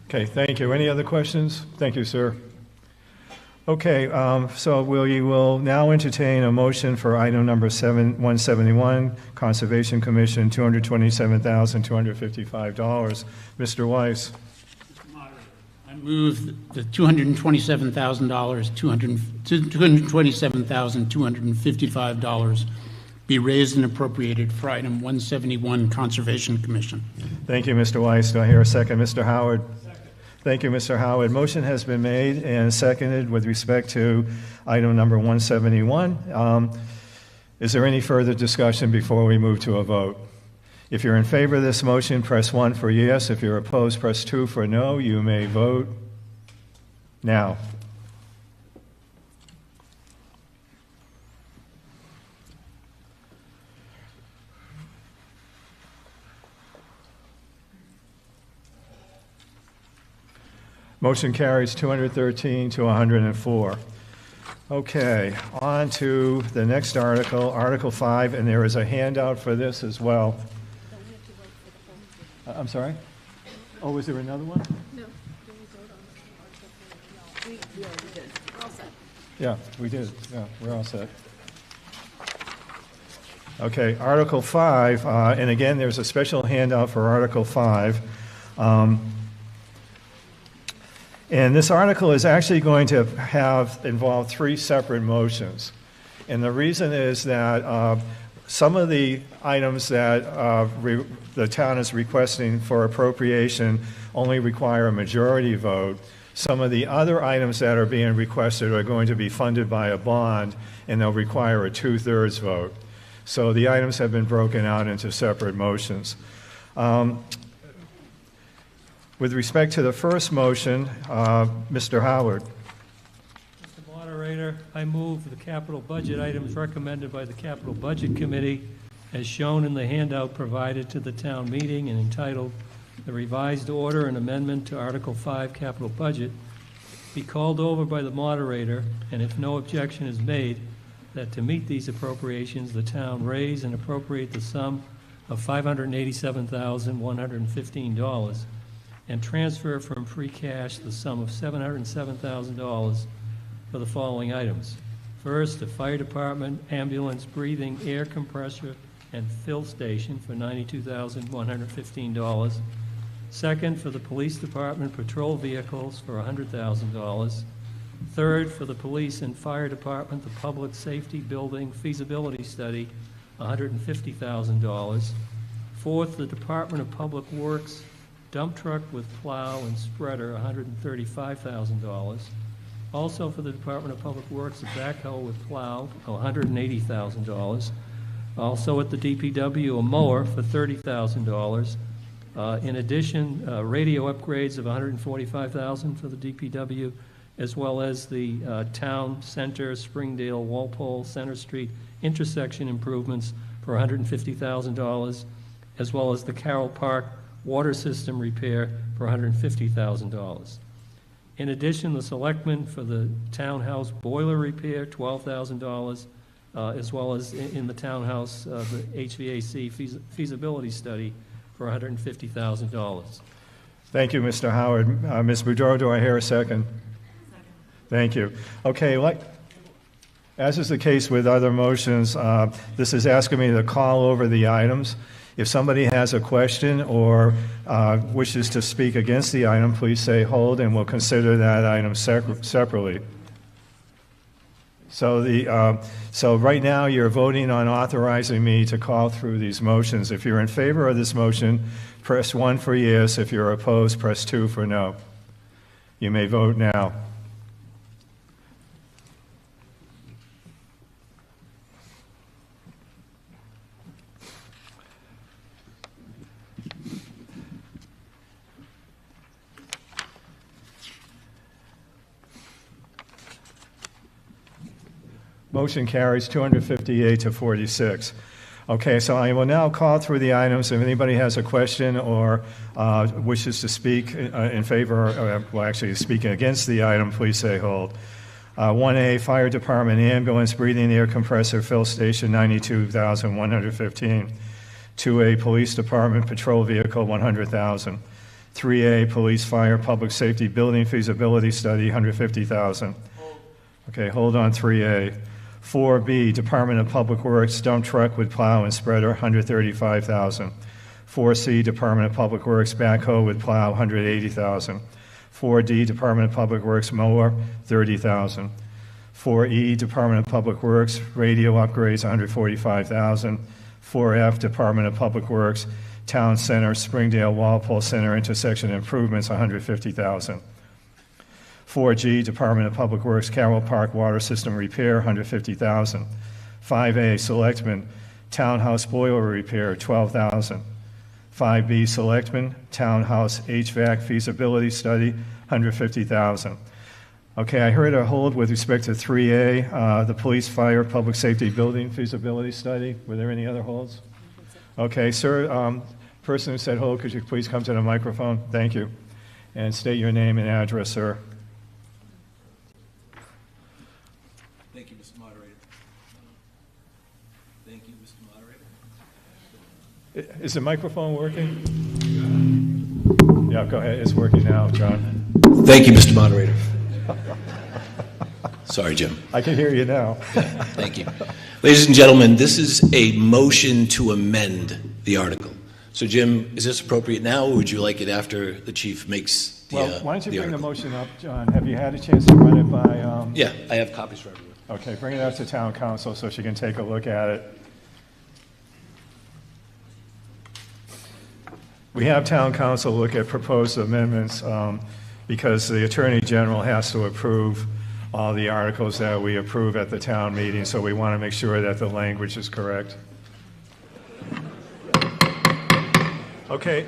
Okay, thank you. Any other questions? Thank you, sir. Okay, so we will now entertain a motion for item number 171, Conservation Commission, $227,255. Mr. Weiss. Mr. Moderator, I move the $227,255 be raised and appropriated for item 171, Conservation Commission. Thank you, Mr. Weiss. Do I hear a second? Mr. Howard. Thank you, Mr. Howard. Motion has been made and seconded with respect to item number 171. Is there any further discussion before we move to a vote? If you're in favor of this motion, press 1 for yes. If you're opposed, press 2 for no. You may vote now. Motion carries 213 to 104. Okay, on to the next article, Article 5, and there is a handout for this as well. I'm sorry? Oh, is there another one? No. We already did. All set. Yeah, we did. Yeah, we're all set. Okay, Article 5, and again, there's a special handout for Article 5. And this article is actually going to involve 3 separate motions. And the reason is that some of the items that the town is requesting for appropriation only require a majority vote. Some of the other items that are being requested are going to be funded by a bond, and they'll require a 2/3 vote. So the items have been broken out into separate motions. With respect to the first motion, Mr. Howard. Mr. Moderator, I move the capital budget items recommended by the Capital Budget Committee as shown in the handout provided to the town meeting and entitled "The Revised Order and Amendment to Article 5 Capital Budget" be called over by the moderator, and if no objection is made, that to meet these appropriations, the town raise and appropriate the sum of $587,115 and transfer from free cash the sum of $707,000 for the following items. First, the fire department ambulance breathing air compressor and fill station for $92,115. Second, for the police department patrol vehicles for $100,000. Third, for the police and fire department, the public safety building feasibility study, $150,000. Fourth, the Department of Public Works dump truck with plow and spreader, $135,000. Also for the Department of Public Works, a backhoe with plow, $180,000. Also at the DPW, a mower for $30,000. In addition, radio upgrades of $145,000 for the DPW, as well as the town center, Springdale, Walpole, Center Street intersection improvements for $150,000, as well as the Carroll Park water system repair for $150,000. In addition, the selectmen for the townhouse boiler repair, $12,000, as well as in the townhouse, the HVAC feasibility study for $150,000. Thank you, Mr. Howard. Ms. Boudreau, do I hear a second? Thank you. Okay, as is the case with other motions, this is asking me to call over the items. If somebody has a question or wishes to speak against the item, please say hold, and we'll consider that item separately. So right now, you're voting on authorizing me to call through these motions. If you're in favor of this motion, press 1 for yes. If you're opposed, press 2 for no. You may vote now. Motion carries 258 to 46. Okay, so I will now call through the items. If anybody has a question or wishes to speak in favor, well, actually speaking against the item, please say hold. 1A, Fire Department Ambulance Breathing Air Compressor Fill Station, $92,115. 2A, Police Department Patrol Vehicle, $100,000. 3A, Police Fire Public Safety Building Feasibility Study, $150,000. Okay, hold on 3A. 4B, Department of Public Works dump truck with plow and spreader, $135,000. 4C, Department of Public Works backhoe with plow, $180,000. 4D, Department of Public Works mower, $30,000. 4E, Department of Public Works radio upgrades, $145,000. 4F, Department of Public Works Town Center, Springdale, Walpole Center intersection improvements, $150,000. 4G, Department of Public Works Carroll Park water system repair, $150,000. 5A, Selectmen Townhouse boiler repair, $12,000. 5B, Selectmen Townhouse HVAC feasibility study, $150,000. Okay, I heard a hold with respect to 3A, the Police Fire Public Safety Building feasibility study. Were there any other holds? Okay, sir, person who said hold, could you please come to the microphone? Thank you. And state your name and address, sir. Thank you, Mr. Moderator. Thank you, Mr. Moderator. Is the microphone working? Yeah, go ahead. It's working now, John. Thank you, Mr. Moderator. Sorry, Jim. I can hear you now. Thank you. Ladies and gentlemen, this is a motion to amend the article. So, Jim, is this appropriate now, or would you like it after the chief makes the Well, why don't you bring article? the motion up, John? Have you had a chance to run it by... Yeah, I have copies for everyone. Okay, bring it up to town council so she can take a look at it. We have town council look at proposed amendments because the Attorney General has to approve all the articles that we approve at the town meeting, so we want to make sure that the language is correct. Okay,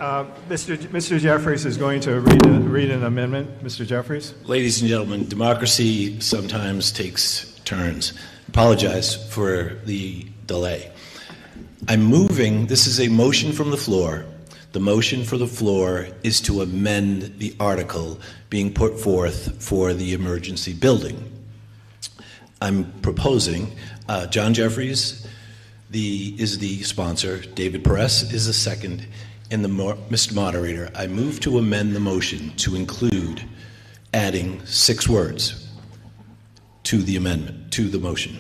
Mr. Jeffries is going to read an amendment. Mr. Jeffries? Ladies and gentlemen, democracy sometimes takes turns. Apologize for the delay. I'm moving, this is a motion from the floor. The motion for the floor is to amend the article being put forth for the emergency building. I'm proposing, John Jeffries is the sponsor, David Perez is the second, and Mr. Moderator, I move to amend the motion to include adding 6 words to the amendment, to the motion.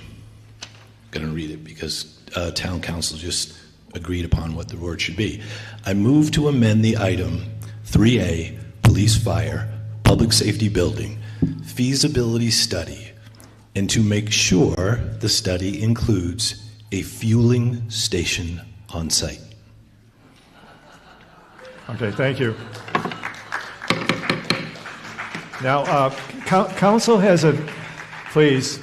I'm going to read it because town council just agreed upon what the word should be. I move to amend the item 3A, police fire, public safety building, feasibility study, and to make sure the study includes a fueling station on site. Okay, thank you. Now, council has please,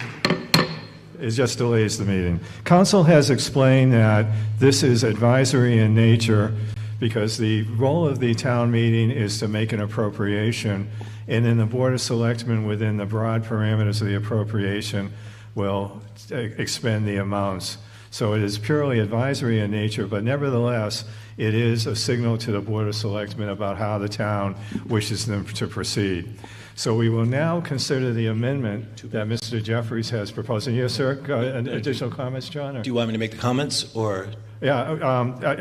it just delays the meeting. Council has explained that this is advisory in nature because the role of the town meeting is to make an appropriation, and then the Board of Selectmen, within the broad parameters of the appropriation, will expend the amounts. So it is purely advisory in nature, but nevertheless, it is a signal to the Board of Selectmen about how the town wishes them to proceed. So we will now consider the amendment that Mr. Jeffries has proposed. And yes, sir, additional comments, John? Or? Do you want me to make the comments, or? Yeah,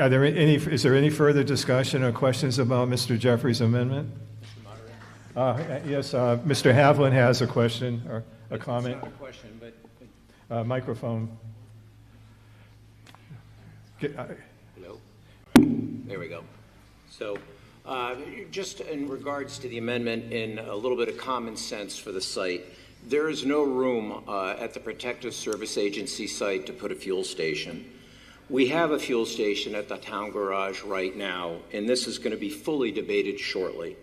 is there any further discussion or questions about Mr. Jeffries' amendment? Yes, Mr. Havlin has a question or a comment. It's not a question, but... Microphone. Hello? There we go. So, just in regards to the amendment, in a little bit of common sense for the site, there is no room at the Protective Service Agency site to put a fuel station. We have a fuel station at the town garage right now, and this is going to be fully debated shortly.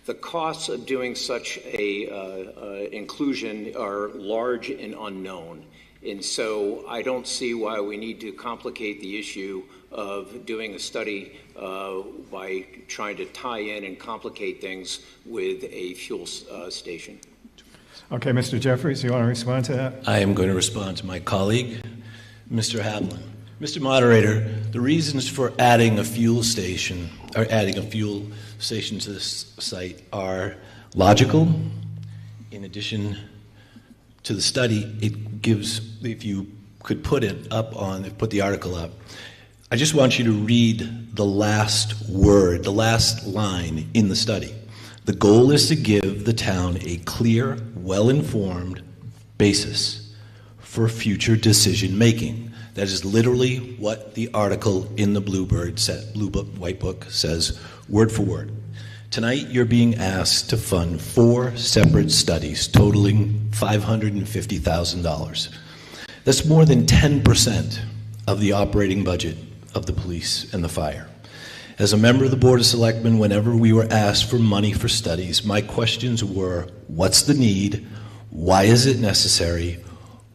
The costs of doing such a inclusion are large and unknown. And so I don't see why we need to complicate the issue of doing a study by trying to tie in and complicate things with a fuel station. Okay, Mr. Jeffries, you want to respond to that? I am going to respond to my colleague, Mr. Havlin. Mr. Moderator, the reasons for adding a fuel station to this site are logical. In addition to the study, it gives, if you could put the article up, I just want you to read the last word, the last line in the study. The goal is to give the town a clear, well-informed basis for future decision-making. That is literally what the article in the White Book says, word for word. Tonight, you're being asked to fund 4 separate studies totaling $550,000. That's more than 10% of the operating budget of the police and the fire. As a member of the Board of Selectmen, whenever we were asked for money for studies, my questions were, what's the need? Why is it necessary?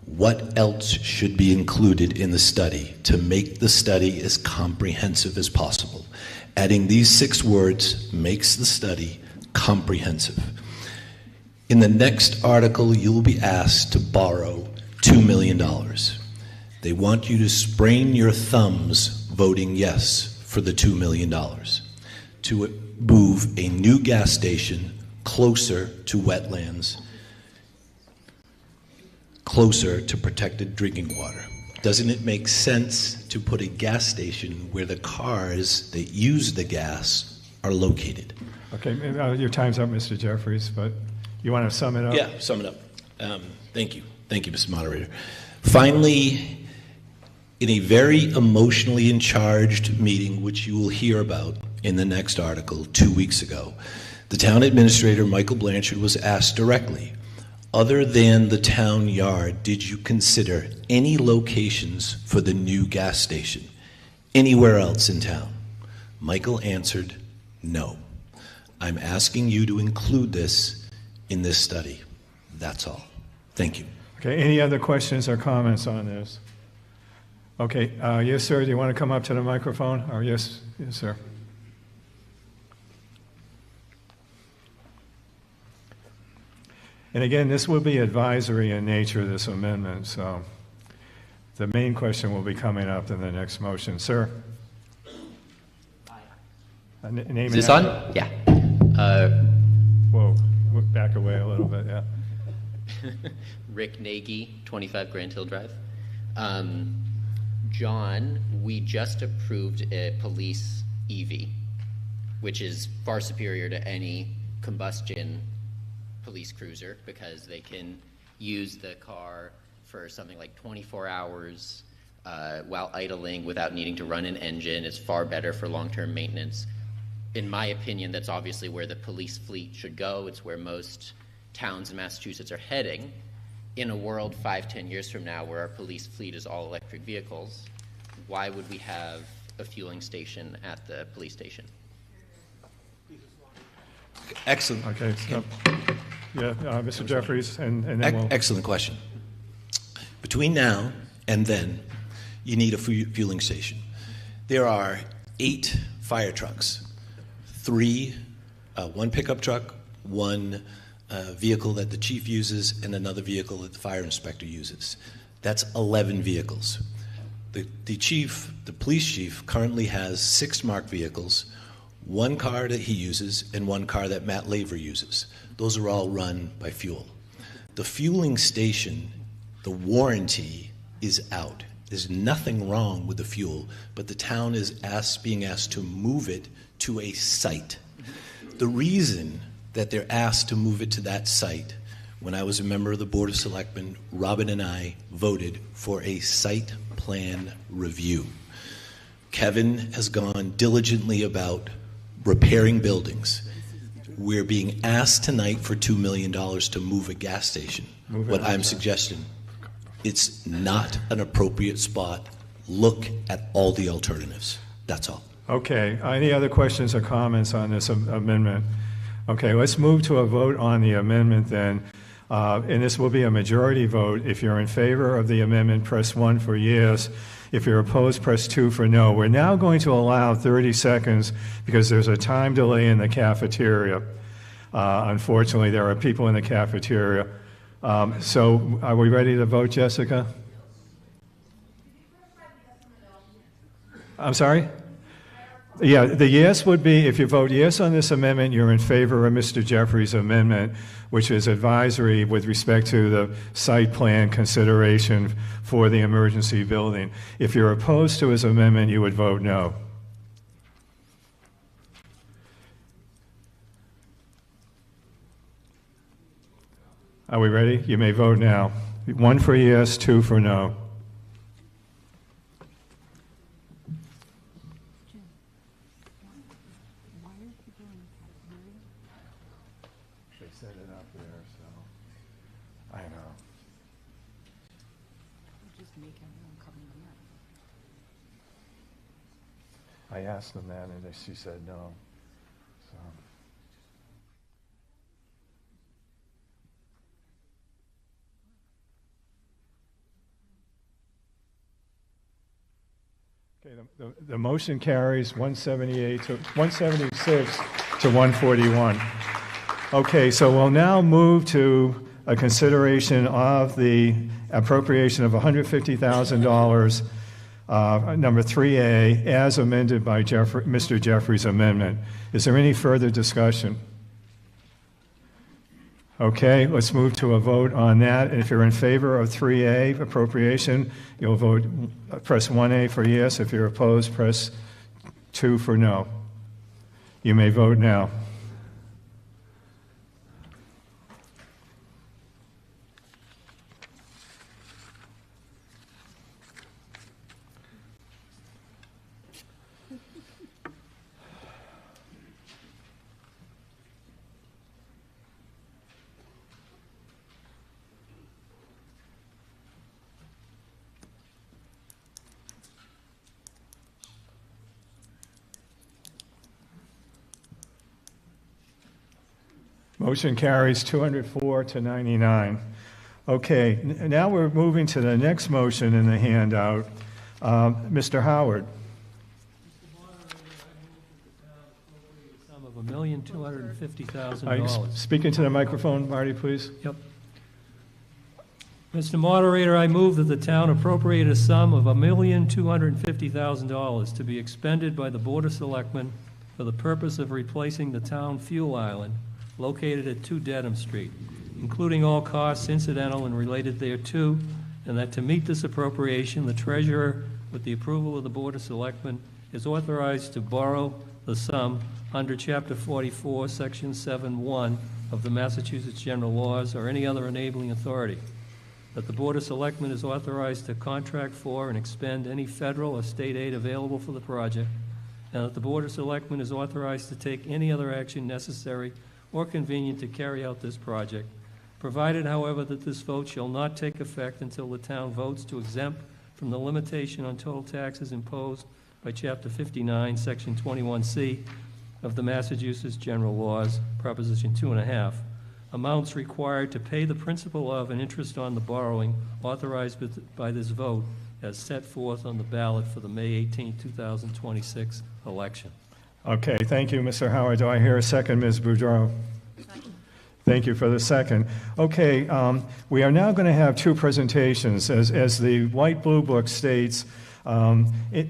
What else should be included in the study to make the study as comprehensive as possible? Adding these 6 words makes the study comprehensive. In the next article, you'll be asked to borrow $2 million. They want you to sprain your thumbs voting yes for the $2 million to move a new gas station closer to wetlands, closer to protected drinking water. Doesn't it make sense to put a gas station where the cars that use the gas are located? Okay, your time's up, Mr. Jeffries, but you want to sum it up? Yeah, sum it up. Thank you. Thank you, Mr. Moderator. Finally, in a very emotionally charged meeting, which you will hear about in the next article 2 weeks ago, the town administrator, Michael Blanchard, was asked directly, other than the town yard, did you consider any locations for the new gas station anywhere else in town? Michael answered, no. I'm asking you to include this in this study. That's all. Thank you. Okay, any other questions or comments on this? Okay, yes, sir, do you want to come up to the microphone? Or yes, sir. And again, this will be advisory in nature, this amendment, so the main question will be coming up in the next motion. Sir? Name Is and this address. on? Yeah. Whoa, back away a little bit, yeah. Rick Nagy, 25 Grand Hill Drive. John, we just approved a police EV, which is far superior to any combustion police cruiser because they can use the car for something like 24 hours while idling without needing to run an engine. It's far better for long-term maintenance. In my opinion, that's obviously where the police fleet should go. It's where most towns in Massachusetts are heading. In a world 5-10 years from now where our police fleet is all electric vehicles, why would we have a fueling station at the police station? Excellent. Okay, so, yeah, Mr. Jeffries, and then we'll... Excellent question. Between now and then, you need a fueling station. There are 8 fire trucks, 3, one pickup truck, one vehicle that the chief uses, and another vehicle that the fire inspector uses. That's 11 vehicles. The police chief, currently has 6 marked vehicles, 1 car that he uses, and 1 car that Matt Laver uses. Those are all run by fuel. The fueling station, the warranty is out. There's nothing wrong with the fuel, but the town is being asked to move it to a site. The reason that they're asked to move it to that site, when I was a member of the Board of Selectmen, Robin and I voted for a site plan review. Kevin has gone diligently about repairing buildings. We're being asked tonight for $2 million to move a gas station. What I'm suggesting, it's not an appropriate spot. Look at all the alternatives. That's all. Okay, any other questions or comments on this amendment? Okay, let's move to a vote on the amendment then. And this will be a majority vote. If you're in favor of the amendment, press 1 for yes. If you're opposed, press 2 for no. We're now going to allow 30 seconds because there's a time delay in the cafeteria. Unfortunately, there are people in the cafeteria. So are we ready to vote, Jessica? I'm sorry? Yeah, the yes would be, if you vote yes on this amendment, you're in favor of Mr. Jeffries' amendment, which is advisory with respect to the site plan consideration for the emergency building. If you're opposed to his amendment, you would vote no. Are we ready? You may vote now. 1 for yes, 2 for no. They set it up there, so I know. Just make everyone come in. I asked them that, and she said no. So. Okay, the motion carries 176 to 141. Okay, so we'll now move to a consideration of the appropriation of $150,000, number 3A, as amended by Mr. Jeffries' amendment. Is there any further discussion? Okay, let's move to a vote on that. And if you're in favor of 3A appropriation, you'll vote, press 1A for yes. If you're opposed, press 2 for no. You may vote now. Motion carries 204 to 99. Okay, now we're moving to the next motion in the handout. Mr. Howard. Sum of of $1,250,000. Are you speaking to the microphone, Marty, please? Yep. Mr. Moderator, I move that the town appropriate a sum of $1,250,000 to be expended by the Board of Selectmen for the purpose of replacing the town fuel island located at 2 Dedham Street, including all costs incidental and related thereto, and that to meet this appropriation, the treasurer, with the approval of the Board of Selectmen, is authorized to borrow the sum under Chapter 44, Section 7.1 of the Massachusetts General Laws or any other enabling authority. That the Board of Selectmen is authorized to contract for and expend any federal or state aid available for the project, and that the Board of Selectmen is authorized to take any other action necessary or convenient to carry out this project, provided, however, that this vote shall not take effect until the town votes to exempt from the limitation on total taxes imposed by Chapter 59, Section 21C of the Massachusetts General Laws, Proposition 2.5, amounts required to pay the principal of and interest on the borrowing authorized by this vote as set forth on the ballot for the May 18, 2026 election. Okay, thank you, Mr. Howard. Do I hear a second, Ms. Boudreau? Thank you for the second. Okay, we are now going to have 2 presentations. As the White Blue Book states,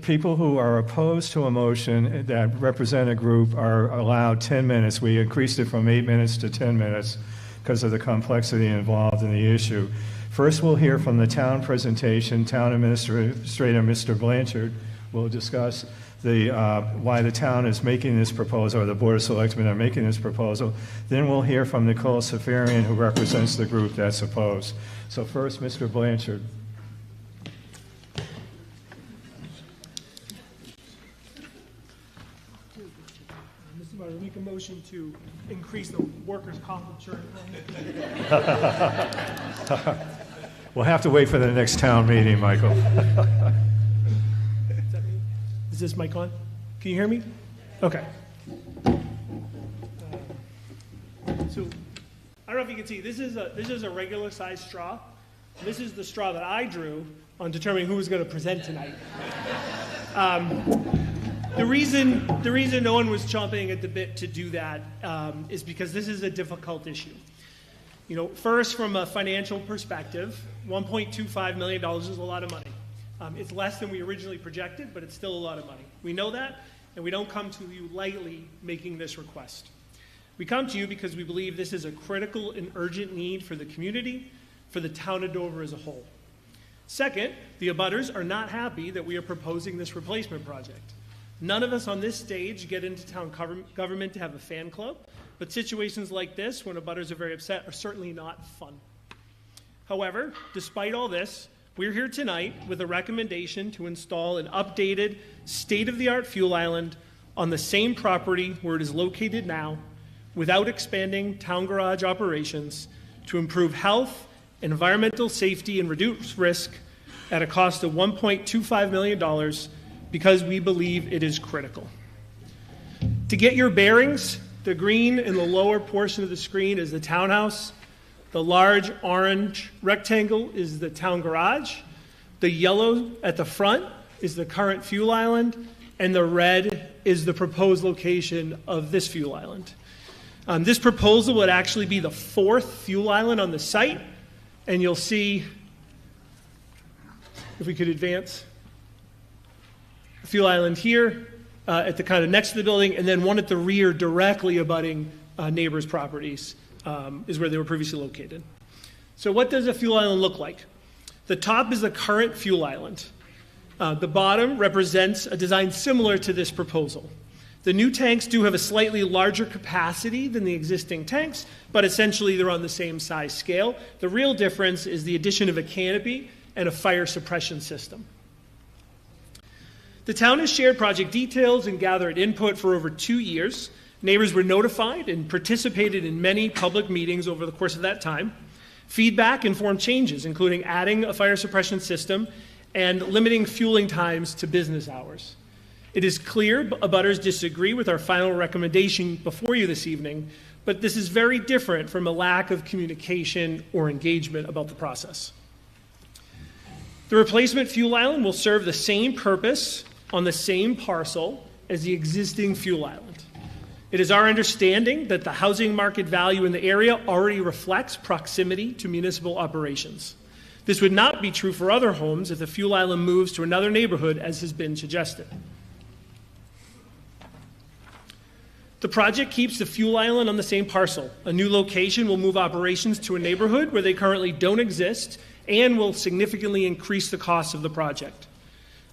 people who are opposed to a motion that represent a group are allowed 10 minutes. We increased it from 8 minutes to 10 minutes because of the complexity involved in the issue. First, we'll hear from the town presentation. Town Administrator Mr. Blanchard will discuss why the town is making this proposal, or the Board of Selectmen are making this proposal. Then we'll hear from Nicole Safarian, who represents the group that's opposed. So first, Mr. Blanchard. Mr. Mayor, make a motion to increase the workers' comp insurance. We'll have to wait for the next town meeting, Michael. Is this mic on? Can you hear me? Okay. So I don't know if you can see, this is a regular size straw. This is the straw that I drew on determining who was going to present tonight. The reason no one was chomping at the bit to do that is because this is a difficult issue. You know, first, from a financial perspective, $1.25 million is a lot of money. It's less than we originally projected, but it's still a lot of money. We know that, and we don't come to you lightly making this request. We come to you because we believe this is a critical and urgent need for the community, for the town of Dover as a whole. Second, the abutters are not happy that we are proposing this replacement project. None of us on this stage get into town government to have a fan club, but situations like this, when abutters are very upset, are certainly not fun. However, despite all this, we're here tonight with a recommendation to install an updated, state-of-the-art fuel island on the same property where it is located now, without expanding town garage operations, to improve health, environmental safety, and reduce risk at a cost of $1.25 million because we believe it is critical. To get your bearings, the green in the lower portion of the screen is the townhouse. The large orange rectangle is the town garage. The yellow at the front is the current fuel island, and the red is the proposed location of this fuel island. This proposal would actually be the 4th fuel island on the site, and you'll see, if we could advance, a fuel island here at the kind of next to the building, and then one at the rear directly abutting neighbors' properties. Is where they were previously located. So what does a fuel island look like? The top is the current fuel island. The bottom represents a design similar to this proposal. The new tanks do have a slightly larger capacity than the existing tanks, but essentially they're on the same size scale. The real difference is the addition of a canopy and a fire suppression system. The town has shared project details and gathered input for over 2 years. Neighbors were notified and participated in many public meetings over the course of that time. Feedback informed changes, including adding a fire suppression system and limiting fueling times to business hours. It is clear abutters disagree with our final recommendation before you this evening, but this is very different from a lack of communication or engagement about the process. The replacement fuel island will serve the same purpose on the same parcel as the existing fuel island. It is our understanding that the housing market value in the area already reflects proximity to municipal operations. This would not be true for other homes if the fuel island moves to another neighborhood, as has been suggested. The project keeps the fuel island on the same parcel. A new location will move operations to a neighborhood where they currently don't exist and will significantly increase the cost of the project.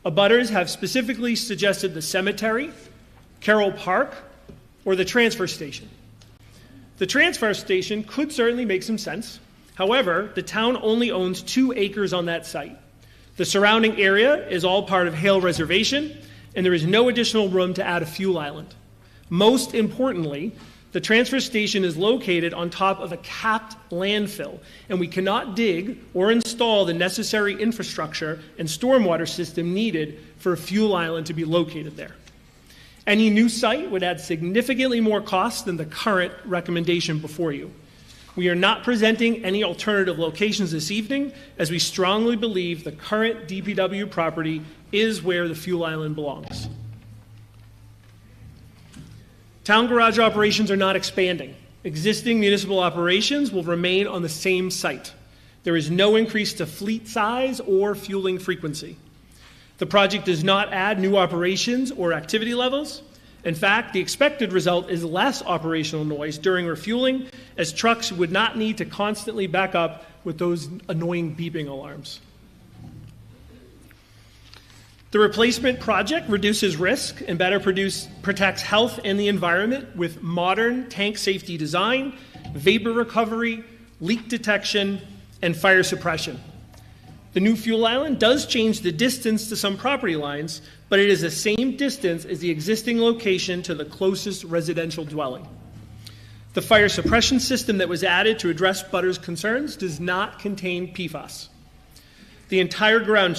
Abutters have specifically suggested the cemetery, Carroll Park, or the transfer station. The transfer station could certainly make some sense. However, the town only owns 2 acres on that site. The surrounding area is all part of Hale Reservation, and there is no additional room to add a fuel island. Most importantly, the transfer station is located on top of a capped landfill, and we cannot dig or install the necessary infrastructure and stormwater system needed for a fuel island to be located there. Any new site would add significantly more cost than the current recommendation before you. We are not presenting any alternative locations this evening, as we strongly believe the current DPW property is where the fuel island belongs. Town garage operations are not expanding. Existing municipal operations will remain on the same site. There is no increase to fleet size or fueling frequency. The project does not add new operations or activity levels. In fact, the expected result is less operational noise during refueling, as trucks would not need to constantly back up with those annoying beeping alarms. The replacement project reduces risk and better protects health and the environment with modern tank safety design, vapor recovery, leak detection, and fire suppression. The new fuel island does change the distance to some property lines, but it is the same distance as the existing location to the closest residential dwelling. The fire suppression system that was added to address Butters' concerns does not contain PFAS. The entire town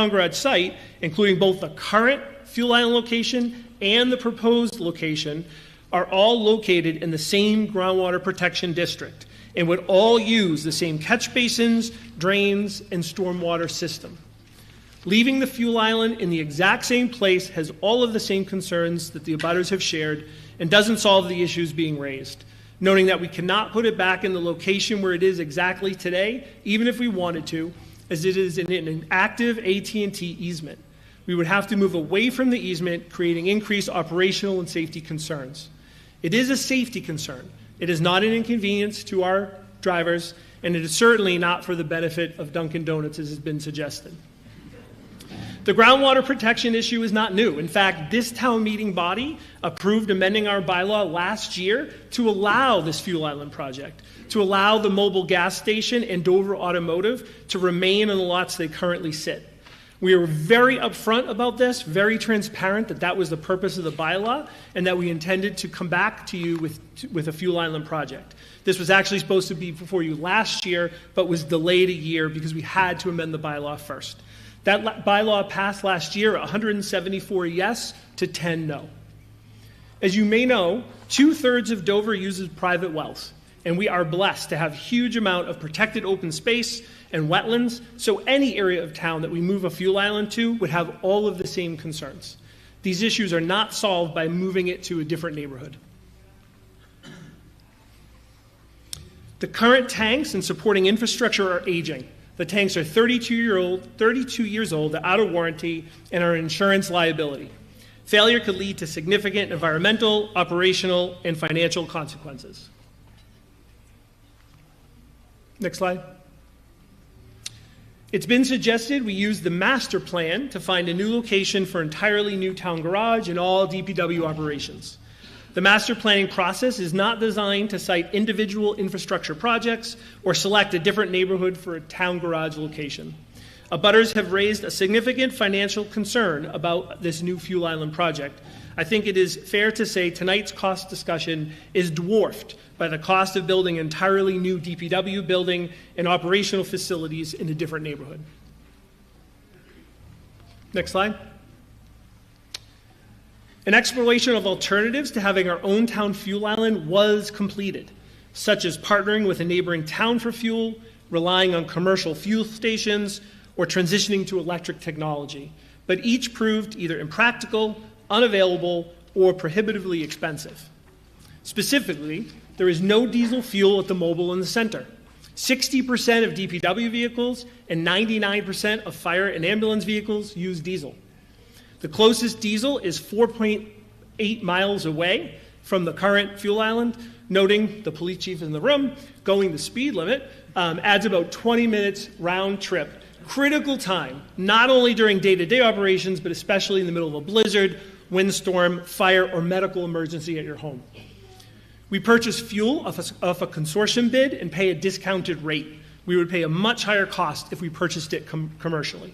garage site, including both the current fuel island location and the proposed location, are all located in the same groundwater protection district and would all use the same catch basins, drains, and stormwater system. Leaving the fuel island in the exact same place has all of the same concerns that the abutters have shared and doesn't solve the issues being raised, noting that we cannot put it back in the location where it is exactly today, even if we wanted to, as it is in an active AT&T easement. We would have to move away from the easement, creating increased operational and safety concerns. It is a safety concern. It is not an inconvenience to our drivers, and it is certainly not for the benefit of Dunkin' Donuts, as has been suggested. The groundwater protection issue is not new. In fact, this town meeting body approved amending our bylaw last year to allow this fuel island project, to allow the mobile gas station and Dover Automotive to remain on the lots they currently sit. We are very upfront about this, very transparent that that was the purpose of the bylaw, and that we intended to come back to you with a fuel island project. This was actually supposed to be before you last year, but was delayed a year because we had to amend the bylaw first. That bylaw passed last year, 174 yes to 10 no. As you may know, 2/3 of Dover uses private wells, and we are blessed to have a huge amount of protected open space and wetlands, so any area of town that we move a fuel island to would have all of the same concerns. These issues are not solved by moving it to a different neighborhood. The current tanks and supporting infrastructure are aging. The tanks are 32 years old, they're out of warranty, and are an insurance liability. Failure could lead to significant environmental, operational, and financial consequences. Next slide. It's been suggested we use the master plan to find a new location for entirely new town garage and all DPW operations. The master planning process is not designed to cite individual infrastructure projects or select a different neighborhood for a town garage location. Abutters have raised a significant financial concern about this new fuel island project. I think it is fair to say tonight's cost discussion is dwarfed by the cost of building an entirely new DPW building and operational facilities in a different neighborhood. Next slide. An exploration of alternatives to having our own town fuel island was completed, such as partnering with a neighboring town for fuel, relying on commercial fuel stations, or transitioning to electric technology. But each proved either impractical, unavailable, or prohibitively expensive. Specifically, there is no diesel fuel at the mobile in the center. 60% of DPW vehicles and 99% of fire and ambulance vehicles use diesel. The closest diesel is 4.8 miles away from the current fuel island. Noting the police chief in the room, going the speed limit adds about 20 minutes round trip. Critical time, not only during day-to-day operations, but especially in the middle of a blizzard, windstorm, fire, or medical emergency at your home. We purchase fuel off a consortium bid and pay a discounted rate. We would pay a much higher cost if we purchased it commercially.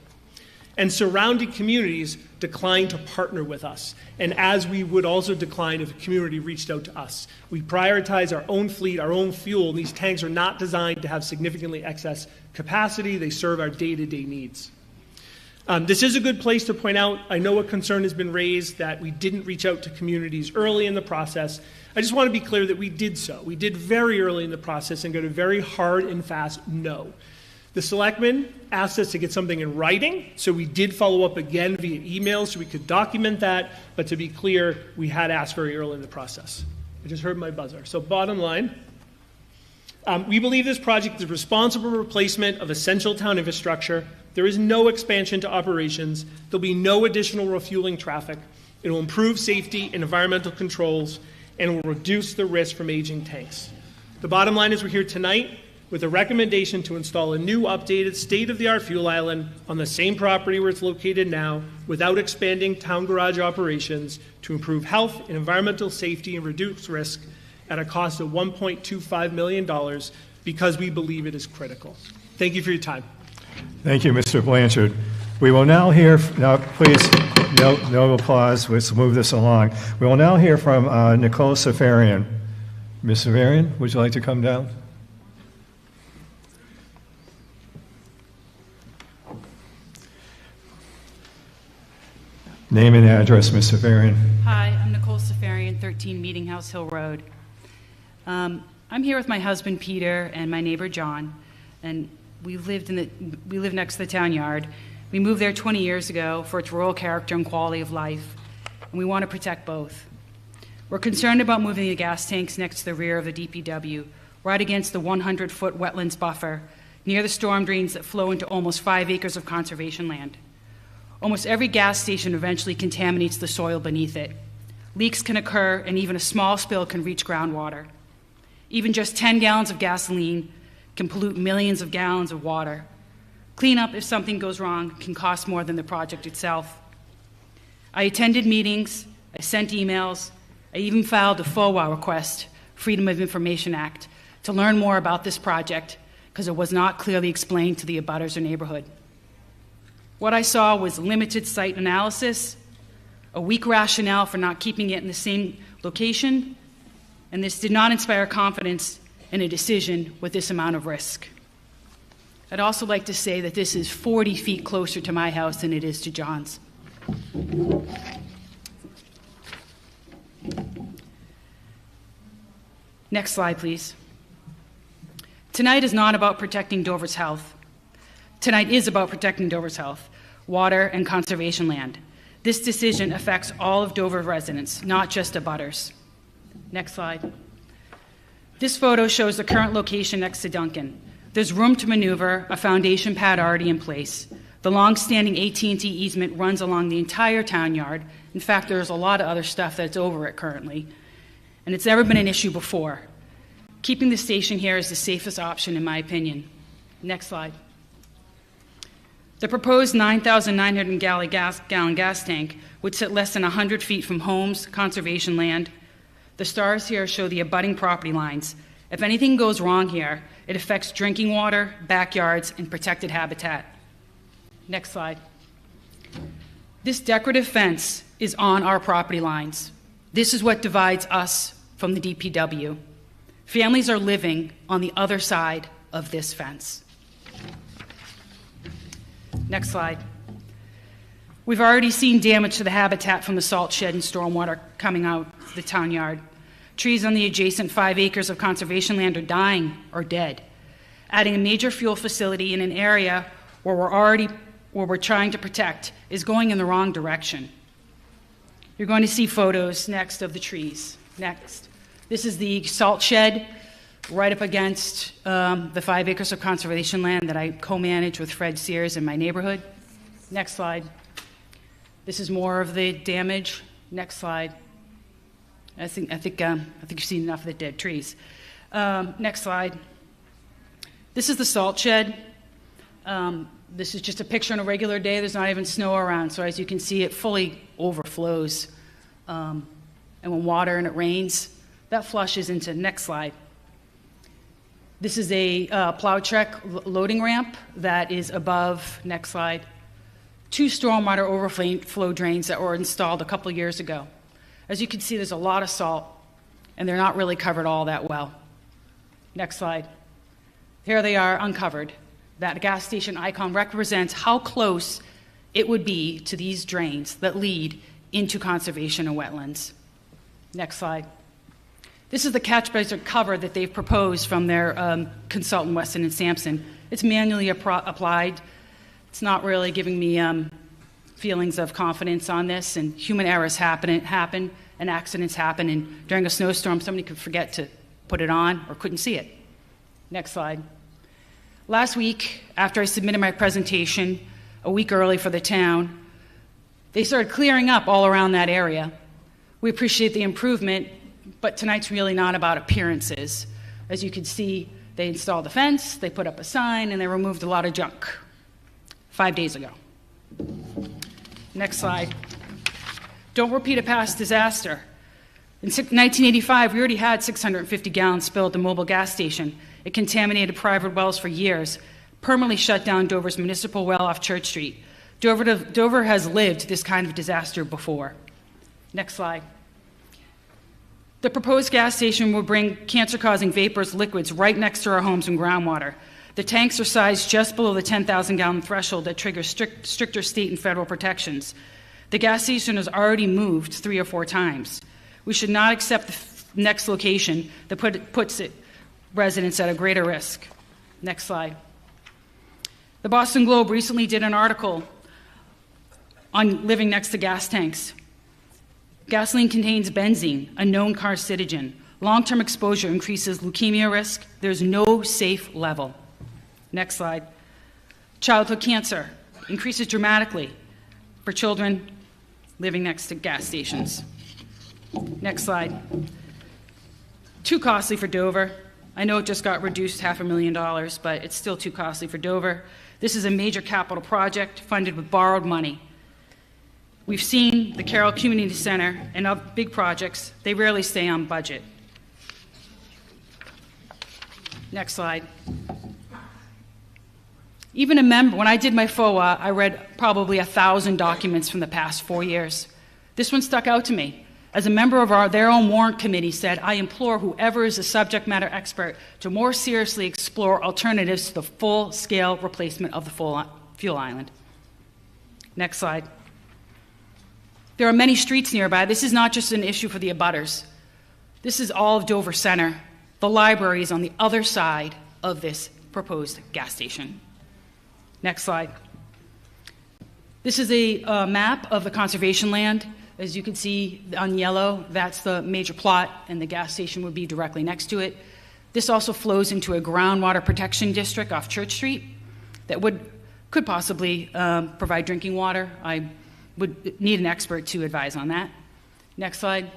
And surrounding communities decline to partner with us, and as we would also decline if a community reached out to us. We prioritize our own fleet, our own fuel, and these tanks are not designed to have significantly excess capacity. They serve our day-to-day needs. This is a good place to point out, I know a concern has been raised that we didn't reach out to communities early in the process. I just want to be clear that we did so. We did very early in the process and got a very hard and fast no. The selectmen asked us to get something in writing, so we did follow up again via email so we could document that, but to be clear, we had asked very early in the process. I just heard my buzzer. So bottom line, we believe this project is a responsible replacement of essential town infrastructure. There is no expansion to operations. There'll be no additional refueling traffic. It will improve safety and environmental controls and will reduce the risk from aging tanks. The bottom line is we're here tonight with a recommendation to install a new updated state-of-the-art fuel island on the same property where it's located now without expanding town garage operations to improve health and environmental safety and reduce risk at a cost of $1.25 million because we believe it is critical. Thank you for your time. Thank you, Mr. Blanchard. We will now hear, now please, no applause, let's move this along. We will now hear from Nicole Safarian. Ms. Safarian, would you like to come down? Name and address, Ms. Safarian. Hi, I'm Nicole Safarian, 13 Meeting House Hill Road. I'm here with my husband Peter and my neighbor John, and we live next to the town yard. We moved there 20 years ago for its rural character and quality of life, and we want to protect both. We're concerned about moving the gas tanks next to the rear of the DPW, right against the 100-foot wetlands buffer, near the storm drains that flow into almost 5 acres of conservation land. Almost every gas station eventually contaminates the soil beneath it. Leaks can occur, and even a small spill can reach groundwater. Even just 10 gallons of gasoline can pollute millions of gallons of water. Cleanup, if something goes wrong, can cost more than the project itself. I attended meetings, I sent emails, I even filed a FOIA request, Freedom of Information Act, to learn more about this project because it was not clearly explained to the abutters or neighborhood. What I saw was limited site analysis, a weak rationale for not keeping it in the same location, and this did not inspire confidence in a decision with this amount of risk. I'd also like to say that this is 40 feet closer to my house than it is to John's. Next slide, please. Tonight is not about protecting Dover's health. Tonight is about protecting Dover's health, water, and conservation land. This decision affects all of Dover residents, not just abutters. Next slide. This photo shows the current location next to Duncan. There's room to maneuver, a foundation pad already in place. The long-standing AT&T easement runs along the entire town yard. In fact, there's a lot of other stuff that's over it currently. And it's never been an issue before. Keeping the station here is the safest option, in my opinion. Next slide. The proposed 9,900 gallon gas tank would sit less than 100 feet from homes, conservation land. The stars here show the abutting property lines. If anything goes wrong here, it affects drinking water, backyards, and protected habitat. Next slide. This decorative fence is on our property lines. This is what divides us from the DPW. Families are living on the other side of this fence. Next slide. We've already seen damage to the habitat from the salt shed and stormwater coming out of the town yard. Trees on the adjacent 5 acres of conservation land are dying or dead. Adding a major fuel facility in an area where we're trying to protect is going in the wrong direction. You're going to see photos next of the trees. Next. This is the salt shed right up against the 5 acres of conservation land that I co-manage with Fred Sears in my neighborhood. Next slide. This is more of the damage. Next slide. I think you've seen enough of the dead trees. Next slide. This is the salt shed. This is just a picture on a regular day. There's not even snow around, so as you can see, it fully overflows. And when water and it rains, that flushes into, next slide. This is a plow truck loading ramp that is above, next slide, 2 stormwater overflow drains that were installed a couple years ago. As you can see, there's a lot of salt, and they're not really covered all that well. Next slide. Here they are uncovered. That gas station icon represents how close it would be to these drains that lead into conservation and wetlands. Next slide. This is the catch basin cover that they've proposed from their consultant, Weston and Sampson. It's manually applied. It's not really giving me feelings of confidence on this, and human errors happen, and accidents happen, and during a snowstorm, somebody could forget to put it on or couldn't see it. Next slide. Last week, after I submitted my presentation a week early for the town, they started clearing up all around that area. We appreciate the improvement, but tonight's really not about appearances. As you can see, they installed a fence, they put up a sign, and they removed a lot of junk 5 days ago. Next slide. Don't repeat a past disaster. In 1985, we already had 650 gallons spilled at the mobile gas station. It contaminated private wells for years, permanently shut down Dover's municipal well off Church Street. Dover has lived this kind of disaster before. Next slide. The proposed gas station will bring cancer-causing vapors, liquids, right next to our homes and groundwater. The tanks are sized just below the 10,000-gallon threshold that triggers stricter state and federal protections. The gas station has already moved 3 or 4 times. We should not accept the next location that puts residents at a greater risk. Next slide. The Boston Globe recently did an article on living next to gas tanks. Gasoline contains benzene, a known carcinogen. Long-term exposure increases leukemia risk. There's no safe level. Next slide. Childhood cancer increases dramatically for children living next to gas stations. Next slide. Too costly for Dover. I know it just got reduced $500,000, but it's still too costly for Dover. This is a major capital project funded with borrowed money. We've seen the Carroll Community Center and other big projects. They rarely stay on budget. Next slide. Even a member, when I did my FOA, I read probably 1,000 documents from the past 4 years. This one stuck out to me. As a member of their own warrant committee said, I implore whoever is a subject matter expert to more seriously explore alternatives to the full-scale replacement of the fuel island. Next slide. There are many streets nearby. This is not just an issue for the abutters. This is all of Dover Center. The library is on the other side of this proposed gas station. Next slide. This is a map of the conservation land. As you can see on yellow, that's the major plot, and the gas station would be directly next to it. This also flows into a groundwater protection district off Church Street that could possibly provide drinking water. I would need an expert to advise on that. Next slide.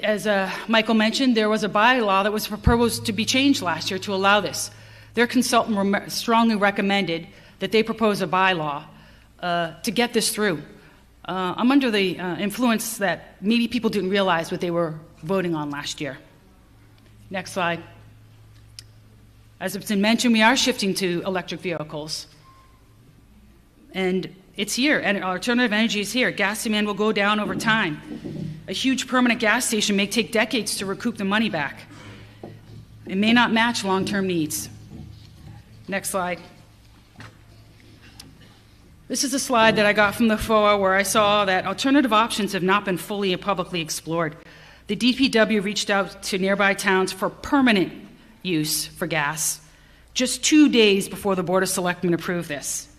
As Michael mentioned, there was a bylaw that was proposed to be changed last year to allow this. Their consultant strongly recommended that they propose a bylaw to get this through. I'm under the influence that maybe people didn't realize what they were voting on last year. Next slide. As it's been mentioned, we are shifting to electric vehicles. And it's here, and alternative energy is here. Gas demand will go down over time. A huge permanent gas station may take decades to recoup the money back. It may not match long-term needs. Next slide. This is a slide that I got from the FOA where I saw that alternative options have not been fully and publicly explored. The DPW reached out to nearby towns for permanent use for gas just 2 days before the Board of Selectmen approved this.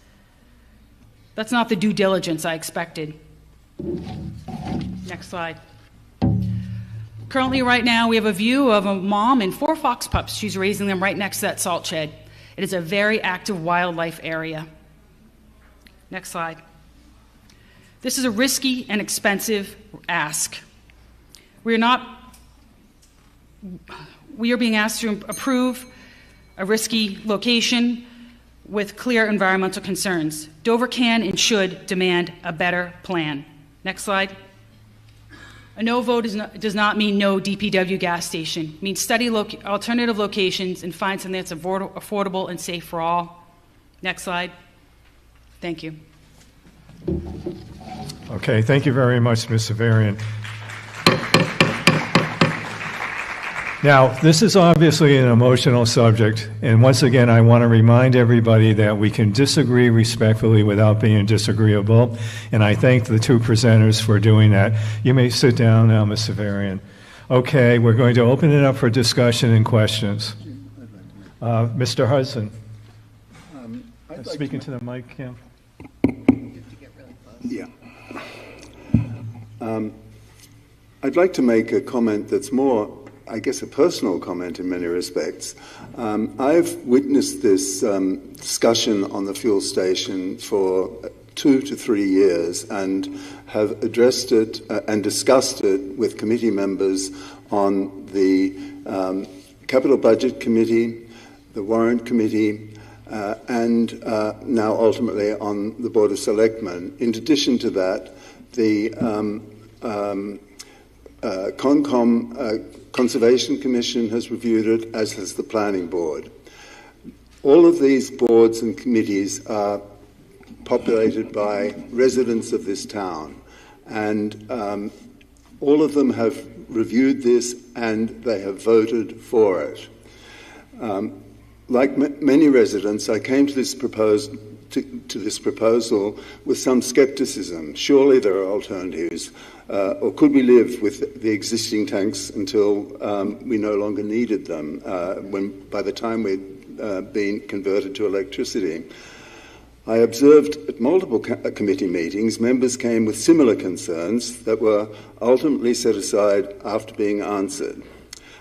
That's not the due diligence I expected. Next slide. Currently, right now, we have a view of a mom and 4 fox pups. She's raising them right next to that salt shed. It is a very active wildlife area. Next slide. This is a risky and expensive ask. We are being asked to approve a risky location with clear environmental concerns. Dover can and should demand a better plan. Next slide. A no vote does not mean no DPW gas station. It means study alternative locations and find something that's affordable and safe for all. Next slide. Thank you. Okay, thank you very much, Ms. Severian. Now, this is obviously an emotional subject, and once again, I want to remind everybody that we can disagree respectfully without being disagreeable, and I thank the 2 presenters for doing that. You may sit down now, Ms. Severian. Okay, we're going to open it up for discussion and questions. Mr. Hudson. Speaking to the mic, Kim. Yeah. I'd like to make a comment that's more, I guess, a personal comment in many respects. I've witnessed this discussion on the fuel station for 2 to 3 years and have addressed it and discussed it with committee members on the Capital Budget Committee, the Warrant Committee, and now ultimately on the Board of Selectmen. In addition to that, the Conservation Commission has reviewed it, as has the Planning Board. All of these boards and committees are populated by residents of this town, and all of them have reviewed this and they have voted for it. Like many residents, I came to this proposal with some skepticism. Surely there are alternatives, or could we live with the existing tanks until we no longer needed them, by the time we'd been converted to electricity? I observed at multiple committee meetings, members came with similar concerns that were ultimately set aside after being answered.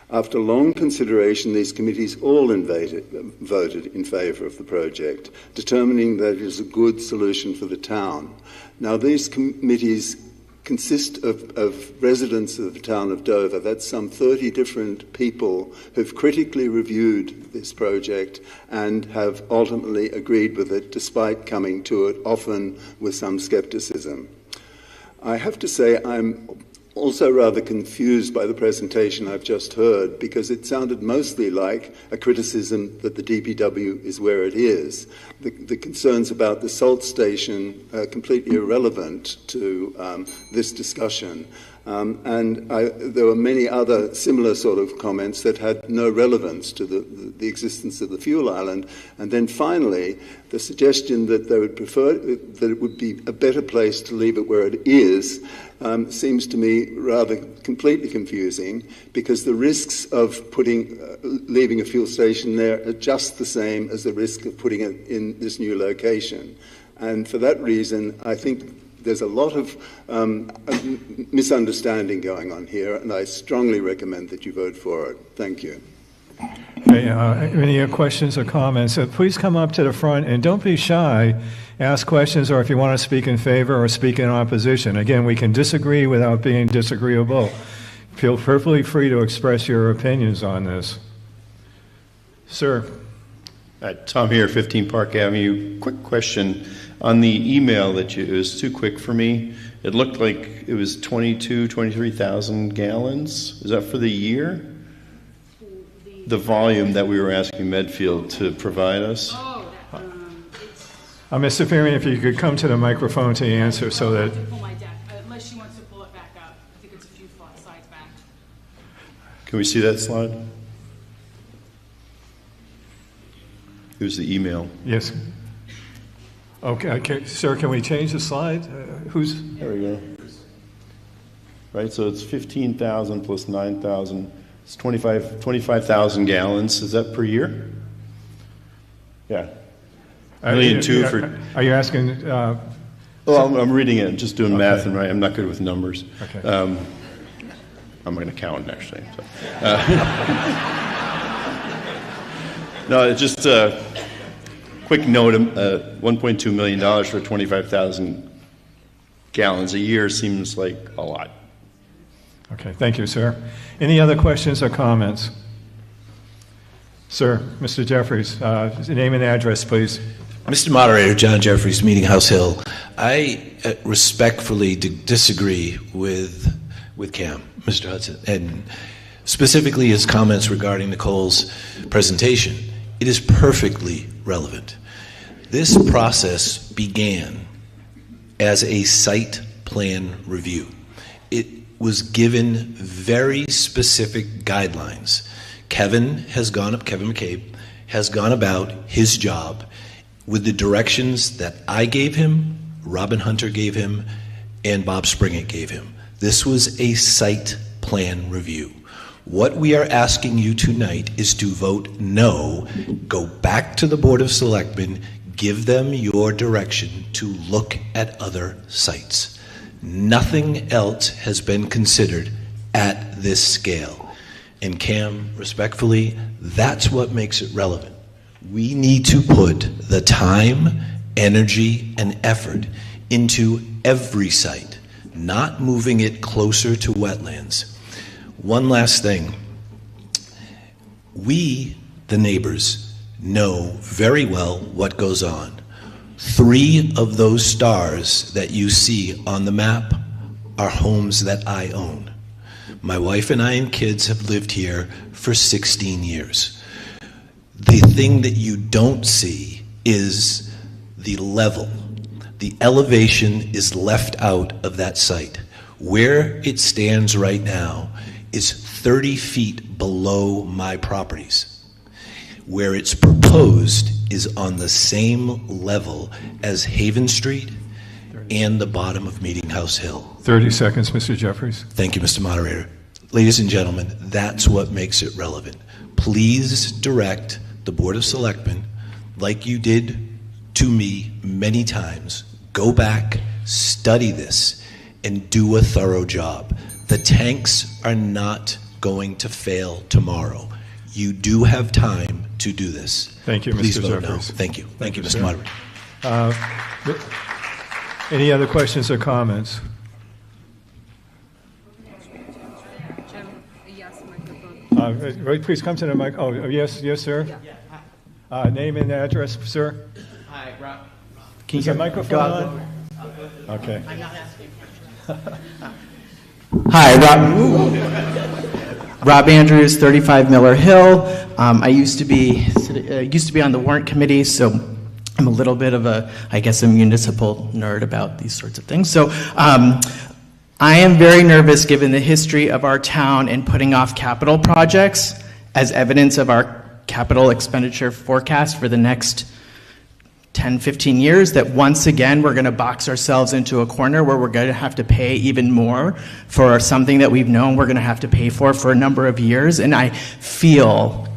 After long consideration, these committees all voted in favour of the project, determining that it is a good solution for the town. Now, these committees consist of residents of the town of Dover. That's some 30 different people who've critically reviewed this project and have ultimately agreed with it, despite coming to it often with some scepticism. I have to say I'm also rather confused by the presentation I've just heard, because it sounded mostly like a criticism that the DPW is where it is. The concerns about the salt station are completely irrelevant to this discussion. There were many other similar sort of comments that had no relevance to the existence of the fuel island. And then finally, the suggestion that they would prefer that it would be a better place to leave it where it is seems to me rather completely confusing, because the risks of leaving a fuel station there are just the same as the risk of putting it in this new location. And for that reason, I think there's a lot of misunderstanding going on here, and I strongly recommend that you vote for it. Thank you. Okay, any questions or comments? Please come up to the front and don't be shy. Ask questions, or if you want to speak in favor or speak in opposition. Again, we can disagree without being disagreeable. Feel perfectly free to express your opinions on this. Sir. Tom here, 15 Park Avenue. Quick question. On the email it was too quick for me. It looked like it was 23,000 gallons. Is that for the year? The volume that we were asking Medfield to provide us? Ms. Safarian, if you could come to the microphone to answer so that... Unless she wants to pull it back up. I think it's a few slides back. Can we see that slide? It was the email. Yes. Okay, sir, can we change the slide? There we go. Right, so it's 15,000 plus 9,000. It's 25,000 gallons. Is that per year? Yeah. Are you asking Well, I'm reading it, just doing math, and I'm not good with numbers. Okay. I'm an accountant, actually. So. No, it's just a quick note, $1.2 million for 25,000 gallons a year seems like a lot. Okay, thank you, sir. Any other questions or comments? Sir, Mr. Jeffries, name and address, please. Mr. Moderator, John Jeffries, Meeting House Hill. I respectfully disagree with Cam, Mr. Hudson, and specifically his comments regarding Nicole's presentation. It is perfectly relevant. This process began as a site plan review. It was given very specific guidelines. Kevin McCabe has gone about his job with the directions that I gave him, Robin Hunter gave him, and Bob Springett gave him. This was a site plan review. What we are asking you tonight is to vote no, go back to the Board of Selectmen, give them your direction to look at other sites. Nothing else has been considered at this scale. And Cam, respectfully, that's what makes it relevant. We need to put the time, energy, and effort into every site, not moving it closer to wetlands. One last thing. We, the neighbors, know very well what goes on. 3 of those stars that you see on the map are homes that I own. My wife and I and kids have lived here for 16 years. The thing that you don't see is the level. The elevation is left out of that site. Where it stands right now is 30 feet below my properties. Where it's proposed is on the same level as Haven Street and the bottom of Meeting House Hill. 30 seconds, Mr. Jeffries. Thank you, Mr. Moderator. Ladies and gentlemen, that's what makes it relevant. Please direct the Board of Selectmen, like you did to me many times, go back, study this, and do a thorough job. The tanks are not going to fail tomorrow. You do have time to do this. Thank you, Please Mr. vote Jeffries. no. Thank you. Thank you, Mr. sir. Moderator. Any other questions or comments? Please come to the mic. Oh, yes, sir. Name and address, sir. Hi, Rob. Is the microphone on? Okay. I'm not asking questions. Hi, Rob Andrews, 35 Miller Hill. I used to be on the warrant committee, so I'm a little bit of a municipal nerd about these sorts of things. So I am very nervous given the history of our town in putting off capital projects as evidence of our capital expenditure forecast for the next 10, 15 years, that once again we're going to box ourselves into a corner where we're going to have to pay even more for something that we've known we're going to have to pay for a number of years. And I feel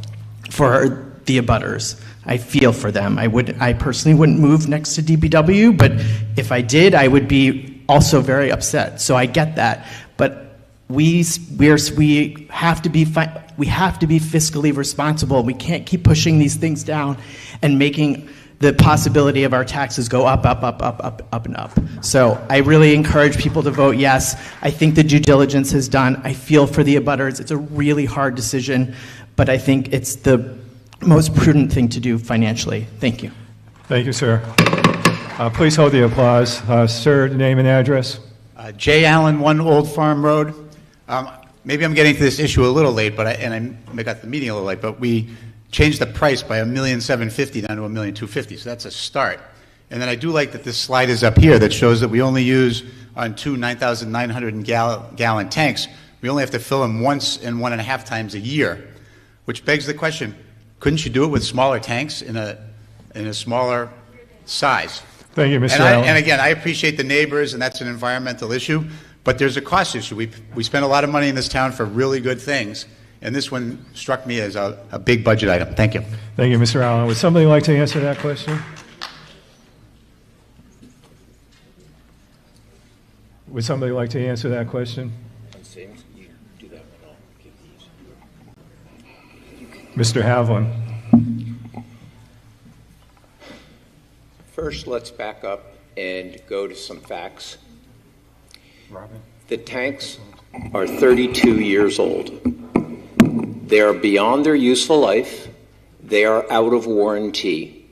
for the abutters. I feel for them. I personally wouldn't move next to DPW, but if I did, I would be also very upset. So I get that, but we have to be fiscally responsible. We can't keep pushing these things down and making the possibility of our taxes go up, and up. So I really encourage people to vote yes. I think the due diligence is done. I feel for the abutters. It's a really hard decision, but I think it's the most prudent thing to do financially. Thank you. Thank you, sir. Please hold the applause. Sir, name and address. Jay Allen, 1 Old Farm Road. Maybe I'm getting to this issue a little late, I got the meeting a little late, but we changed the price by $1,750,000 down to $1,250,000, so that's a start. And then I do like that this slide is up here that shows that we only use on 2 9,900 gallon tanks. We only have to fill them once and 1.5 times a year, which begs the question: couldn't you do it with smaller tanks in a smaller size? Thank you, Mr. Allen. And again, I appreciate the neighbors, and that's an environmental issue, but there's a cost issue. We spend a lot of money in this town for really good things, and this one struck me as a big budget item. Thank you. Thank you, Mr. Allen. Would somebody like to answer that question? Would somebody like to answer that question? You do that one, I'll give these. Mr. Havlin. First, let's back up and go to some facts. Robin? The tanks are 32 years old. They are beyond their useful life. They are out of warranty.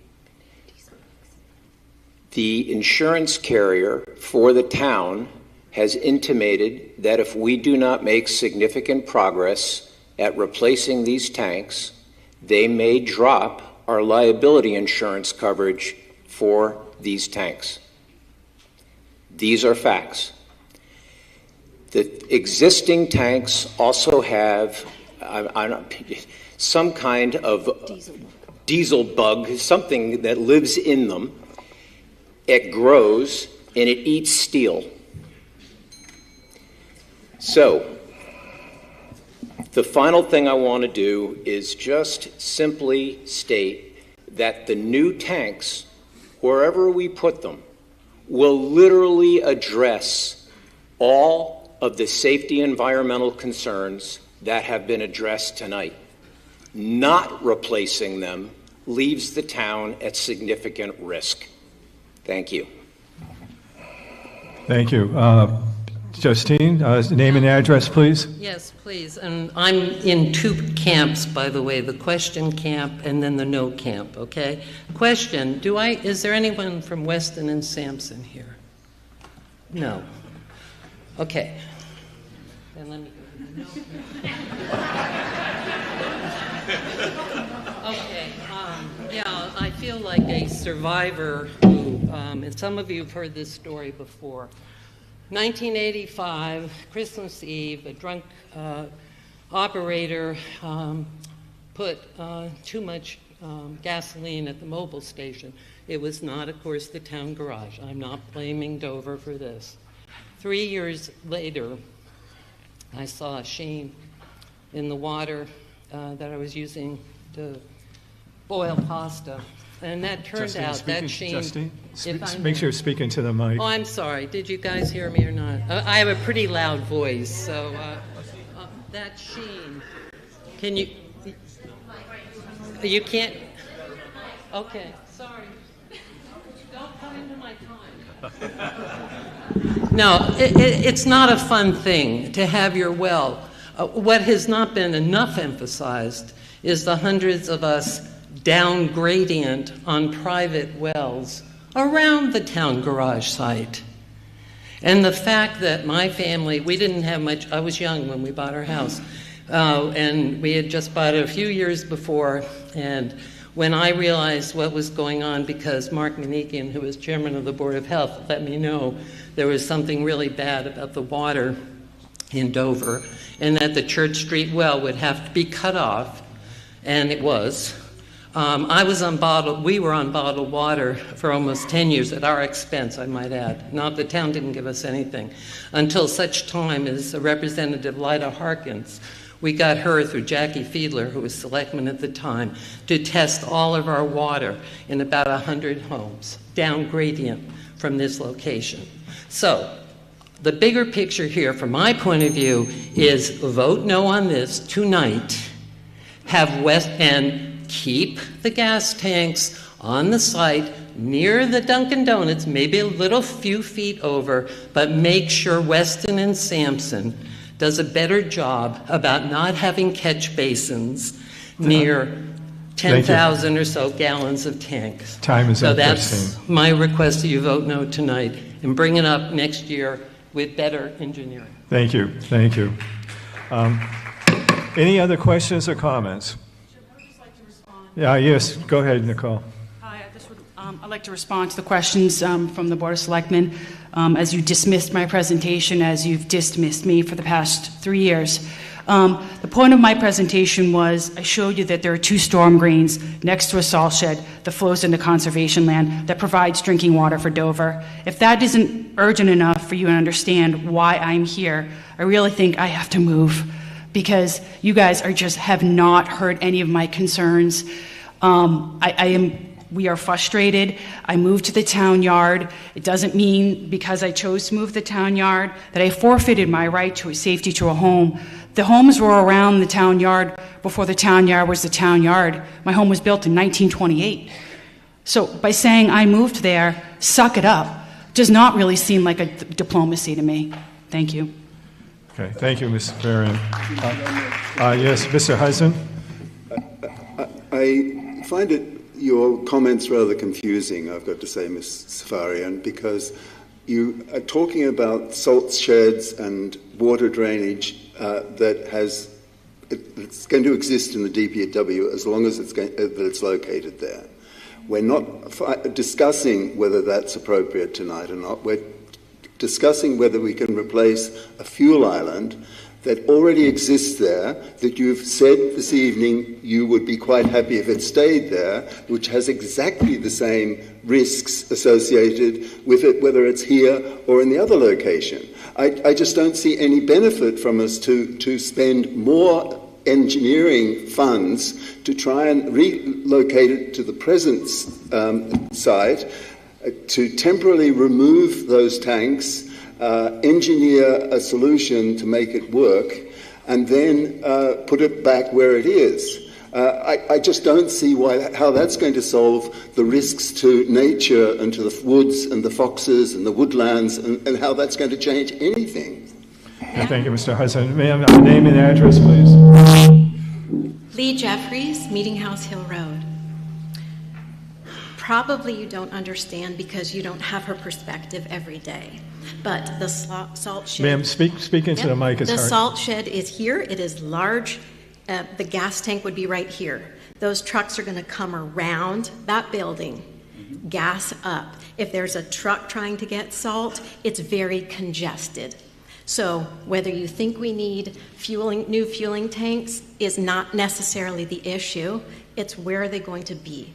The insurance carrier for the town has intimated that if we do not make significant progress at replacing these tanks, they may drop our liability insurance coverage for these tanks. These are facts. The existing tanks also have some kind of diesel bug, something that lives in them. It grows and it eats steel. So, the final thing I want to do is just simply state that the new tanks, wherever we put them, will literally address all of the safety and environmental concerns that have been addressed tonight. Not replacing them leaves the town at significant risk. Thank you. Thank you. Justine, name and address, please. Yes, please. And I'm in two camps, by the way, the question camp and then the no camp, okay? Question, is there anyone from Weston and Sampson here? No. Okay. Then let me go. Okay. Yeah, I feel like a survivor who, and some of you have heard this story before. 1985, Christmas Eve, a drunk operator put too much gasoline at the mobile station. It was not, of course, the town garage. I'm not blaming Dover for this. 3 years later, I saw a sheen in the water that I was using to boil pasta. And that turned out that sheen... Justine, make sure you're speaking to the mic. Oh, I'm sorry. Did you guys hear me or not? I have a pretty loud voice, so that sheen... Can you... You can't... Okay, sorry. Don't come into my time. No, it's not a fun thing to have your well. What has not been enough emphasized is the hundreds of us down gradient on private wells around the town garage site. And the fact that my family, we didn't have much, I was young when we bought our house, and we had just bought it a few years before, and when I realized what was going on, because Mark Manikian, who was chairman of the Board of Health, let me know there was something really bad about the water in Dover, and that the Church Street well would have to be cut off, and it was. We were on bottled water for almost 10 years at our expense, I might add. Not the town didn't give us anything. Until such time as Representative Lyda Harkins, we got her through Jackie Fiedler, who was selectman at the time, to test all of our water in about 100 homes, down gradient from this location. So, the bigger picture here, from my point of view, is vote no on this tonight, and keep the gas tanks on the site near the Dunkin' Donuts, maybe a little few feet over, but make sure Weston and Sampson does a better job about not having catch basins near 10,000 or so gallons of tanks. Time is so up, that's Justine. my request that you vote no tonight and bring it up next year with better engineering. Thank you. Thank you. Any other questions or comments? Yeah, yes, go ahead, Nicole. Hi, I'd like to respond to the questions from the Board of Selectmen. As you dismissed my presentation, as you've dismissed me for the past 3 years. The point of my presentation was I showed you that there are 2 storm drains next to a salt shed that flows into conservation land that provides drinking water for Dover. If that isn't urgent enough for you to understand why I'm here, I really think I have to move, because you guys have not heard any of my concerns. I am we are frustrated. I moved to the town yard. It doesn't mean because I chose to move the town yard that I forfeited my right to a safety to a home. The homes were around the town yard before the town yard was the town yard. My home was built in 1928. So by saying I moved there, suck it up, does not really seem like a diplomacy to me. Thank you. Okay, thank you, Ms. Varian. Yes, Mr. Heisen? I find your comments rather confusing, I've got to say, Ms. Safarian, because you are talking about salt sheds and water drainage it's going to exist in the DPW as long as it's located there. We're not discussing whether that's appropriate tonight or not. We're discussing whether we can replace a fuel island that already exists there, that you've said this evening you would be quite happy if it stayed there, which has exactly the same risks associated with it, whether it's here or in the other location. I just don't see any benefit from us to spend more engineering funds to try and relocate it to the present site, to temporarily remove those tanks, engineer a solution to make it work, and then put it back where it is. I just don't see how that's going to solve the risks to nature and to the woods and the foxes and the woodlands, and how that's going to change anything. Thank you, Mr. Hudson. Ma'am, name and address, please. Lee Jeffries, Meeting House Hill Road. Probably you don't understand because you don't have her perspective every day. But the salt shed... Ma'am, speak into the mic. The salt shed is here. It is large. The gas tank would be right here. Those trucks are going to come around that building, gas up. If there's a truck trying to get salt, it's very congested. So whether you think we need new fueling tanks is not necessarily the issue. It's where are they going to be.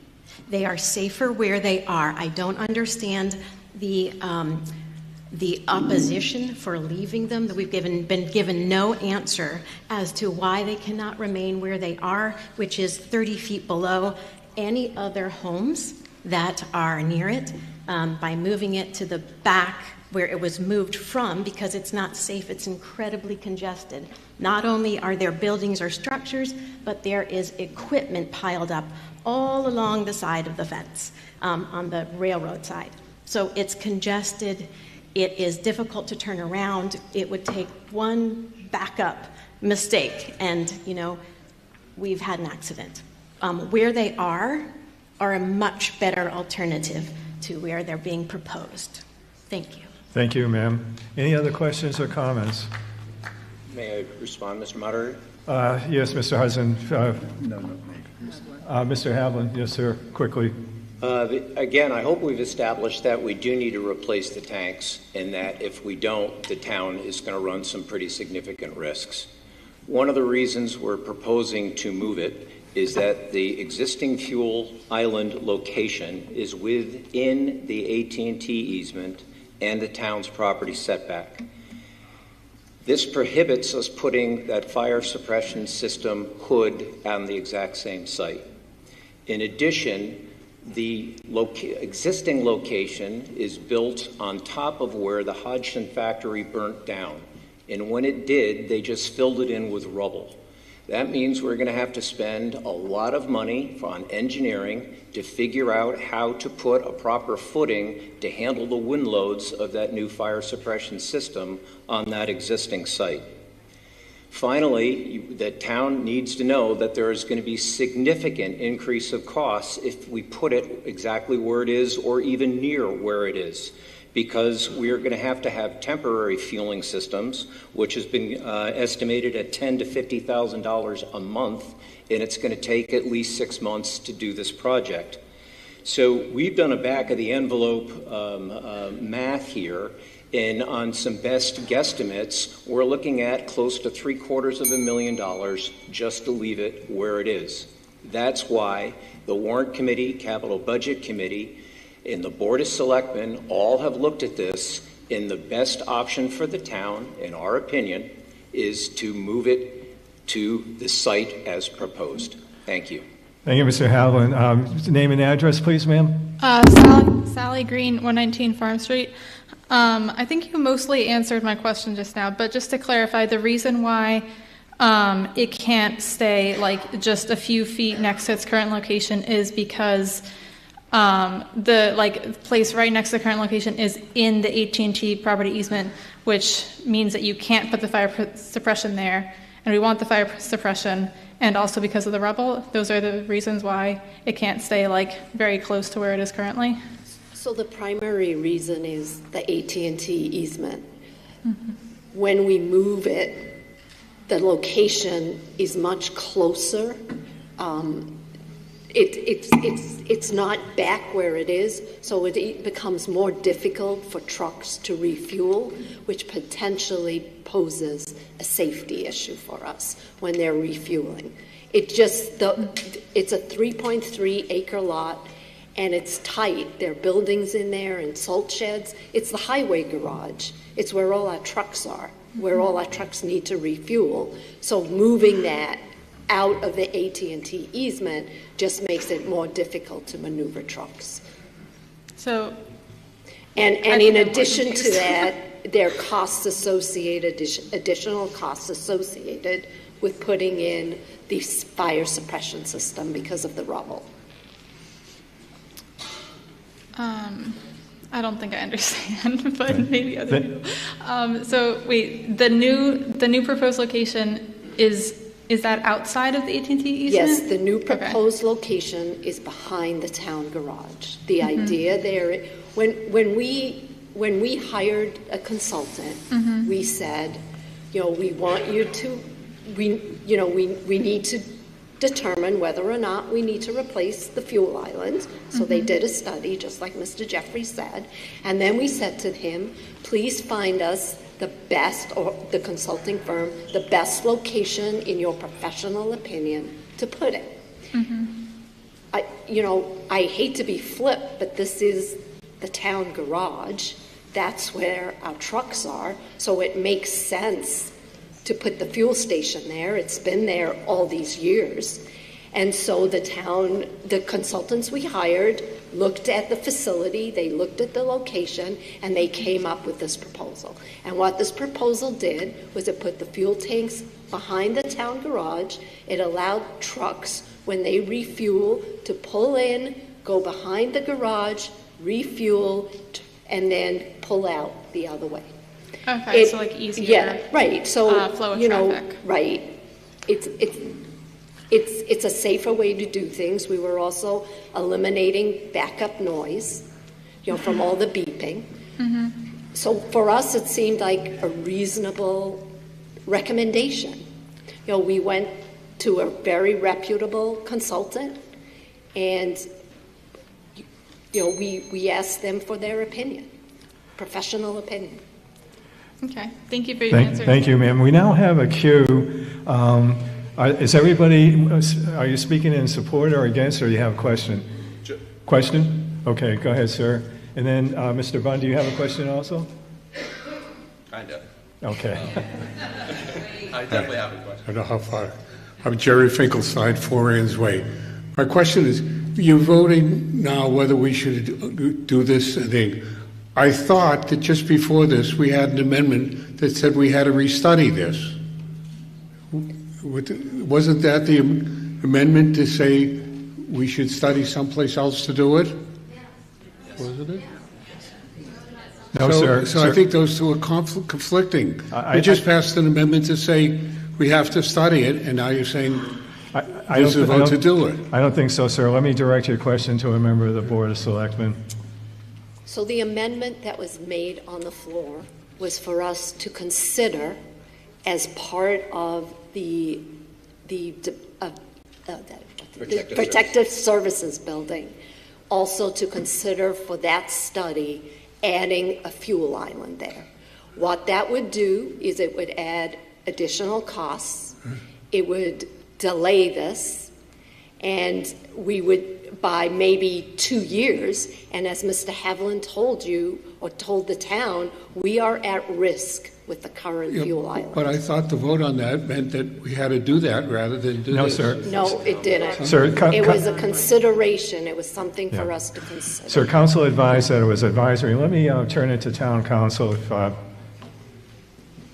They are safer where they are. I don't understand the opposition for leaving them. That we've been given no answer as to why they cannot remain where they are, which is 30 feet below any other homes that are near it, by moving it to the back where it was moved from, because it's not safe. It's incredibly congested. Not only are there buildings or structures, but there is equipment piled up all along the side of the fence, on the railroad side. So it's congested. It is difficult to turn around. It would take one backup mistake, and we've had an accident. Where they are a much better alternative to where they're being proposed. Thank you. Thank you, ma'am. Any other questions or comments? May I respond, Mr. Moderator? Yes, Mr. Hudson. Mr. Havlin, yes, sir, quickly. Again, I hope we've established that we do need to replace the tanks, and that if we don't, the town is going to run some pretty significant risks. One of the reasons we're proposing to move it is that the existing fuel island location is within the AT&T easement and the town's property setback. This prohibits us putting that fire suppression system hood on the exact same site. In addition, the existing location is built on top of where the Hodgson factory burnt down. And when it did, they just filled it in with rubble. That means we're going to have to spend a lot of money on engineering to figure out how to put a proper footing to handle the wind loads of that new fire suppression system on that existing site. Finally, the town needs to know that there is going to be significant increase of costs if we put it exactly where it is or even near where it is, because we are going to have temporary fueling systems, which has been estimated at $10,000 to $50,000 a month, and it's going to take at least 6 months to do this project. So we've done a back-of-the-envelope math here, and on some best guesstimates, we're looking at close to $750,000 just to leave it where it is. That's why the Warrant Committee, Capital Budget Committee, and the Board of Selectmen all have looked at this, and the best option for the town, in our opinion, is to move it to the site as proposed. Thank you. Thank you, Mr. Howland. Name and address, please, ma'am. Sally Green, 119 Farm Street. I think you mostly answered my question just now, but just to clarify, the reason why it can't stay like just a few feet next to its current location is because the place right next to the current location is in the AT&T property easement, which means that you can't put the fire suppression there, and we want the fire suppression, and also because of the rubble. Those are the reasons why it can't stay like very close to where it is currently. So the primary reason is the AT&T easement. Mm-hmm. When we move it, the location is much closer. It's not back where it is, so it becomes more difficult for trucks to refuel, which potentially poses a safety issue for us when they're refueling. It's a 3.3 acre lot, and it's tight. There are buildings in there and salt sheds. It's the highway garage. It's where all our trucks are, where all our trucks need to refuel. So moving that out of the AT&T easement just makes it more difficult to maneuver trucks. So, and in addition to that, there are costs associated, additional costs associated with putting in the fire suppression system because of the rubble. I don't think I understand, but maybe other people. So wait, the new proposed location is that outside of the AT&T easement? Yes, the new proposed location is behind the town garage. The idea there, when we hired a consultant, we said, we want you to, we need to determine whether or not we need to replace the fuel island. So they did a study, just like Mr. Jeffrey said. And then we said to him, please find us the best, or the consulting firm, the best location in your professional opinion to put it. I hate to be flip, but this is the town garage. That's where our trucks are. So it makes sense to put the fuel station there. It's been there all these years. And so the consultants we hired looked at the facility, they looked at the location, and they came up with this proposal. And what this proposal did was it put the fuel tanks behind the town garage. It allowed trucks, when they refuel, to pull in, go behind the garage, refuel, and then pull out the other way. Okay, so like easier. Yeah, right. So flow of traffic. Right. It's a safer way to do things. We were also eliminating backup noise, from all the beeping. So for us, it seemed like a reasonable recommendation. We went to a very reputable consultant, and we asked them for their opinion, professional opinion. Okay, thank you for your answer. Thank you, ma'am. We now have a queue. Is everybody, are you speaking in support or against, or you have a question? Question? Okay, go ahead, sir. And then, Mr. Bunn, do you have a question also? Kind of. Okay. I definitely have a question. I don't know how far. I'm Jerry Finkelstein, 4 Ann's Way. My question is, you're voting now whether we should do this thing. I thought that just before this, we had an amendment that said we had to restudy this. Wasn't that the amendment to say we should study someplace else to do it? Wasn't it? No, sir. So I think those two are conflicting. We just passed an amendment to say we have to study it, and now you're saying there's a vote to do it. I don't think so, sir. Let me direct your question to a member of the Board of Selectmen. So the amendment that was made on the floor was for us to consider as part of the Protective Services building, also to consider for that study adding a fuel island there. What that would do is it would add additional costs. It would delay this, And we would, by maybe 2 years, and as Mr. Haviland told you, or told the town, we are at risk with the current fuel island. But I thought the vote on that meant that we had to do that rather than do No, this. sir. No, it didn't. Sir, It was a consideration. It was something for Yeah. us to consider. Sir, council advised that it was advisory. Let me turn it to town council.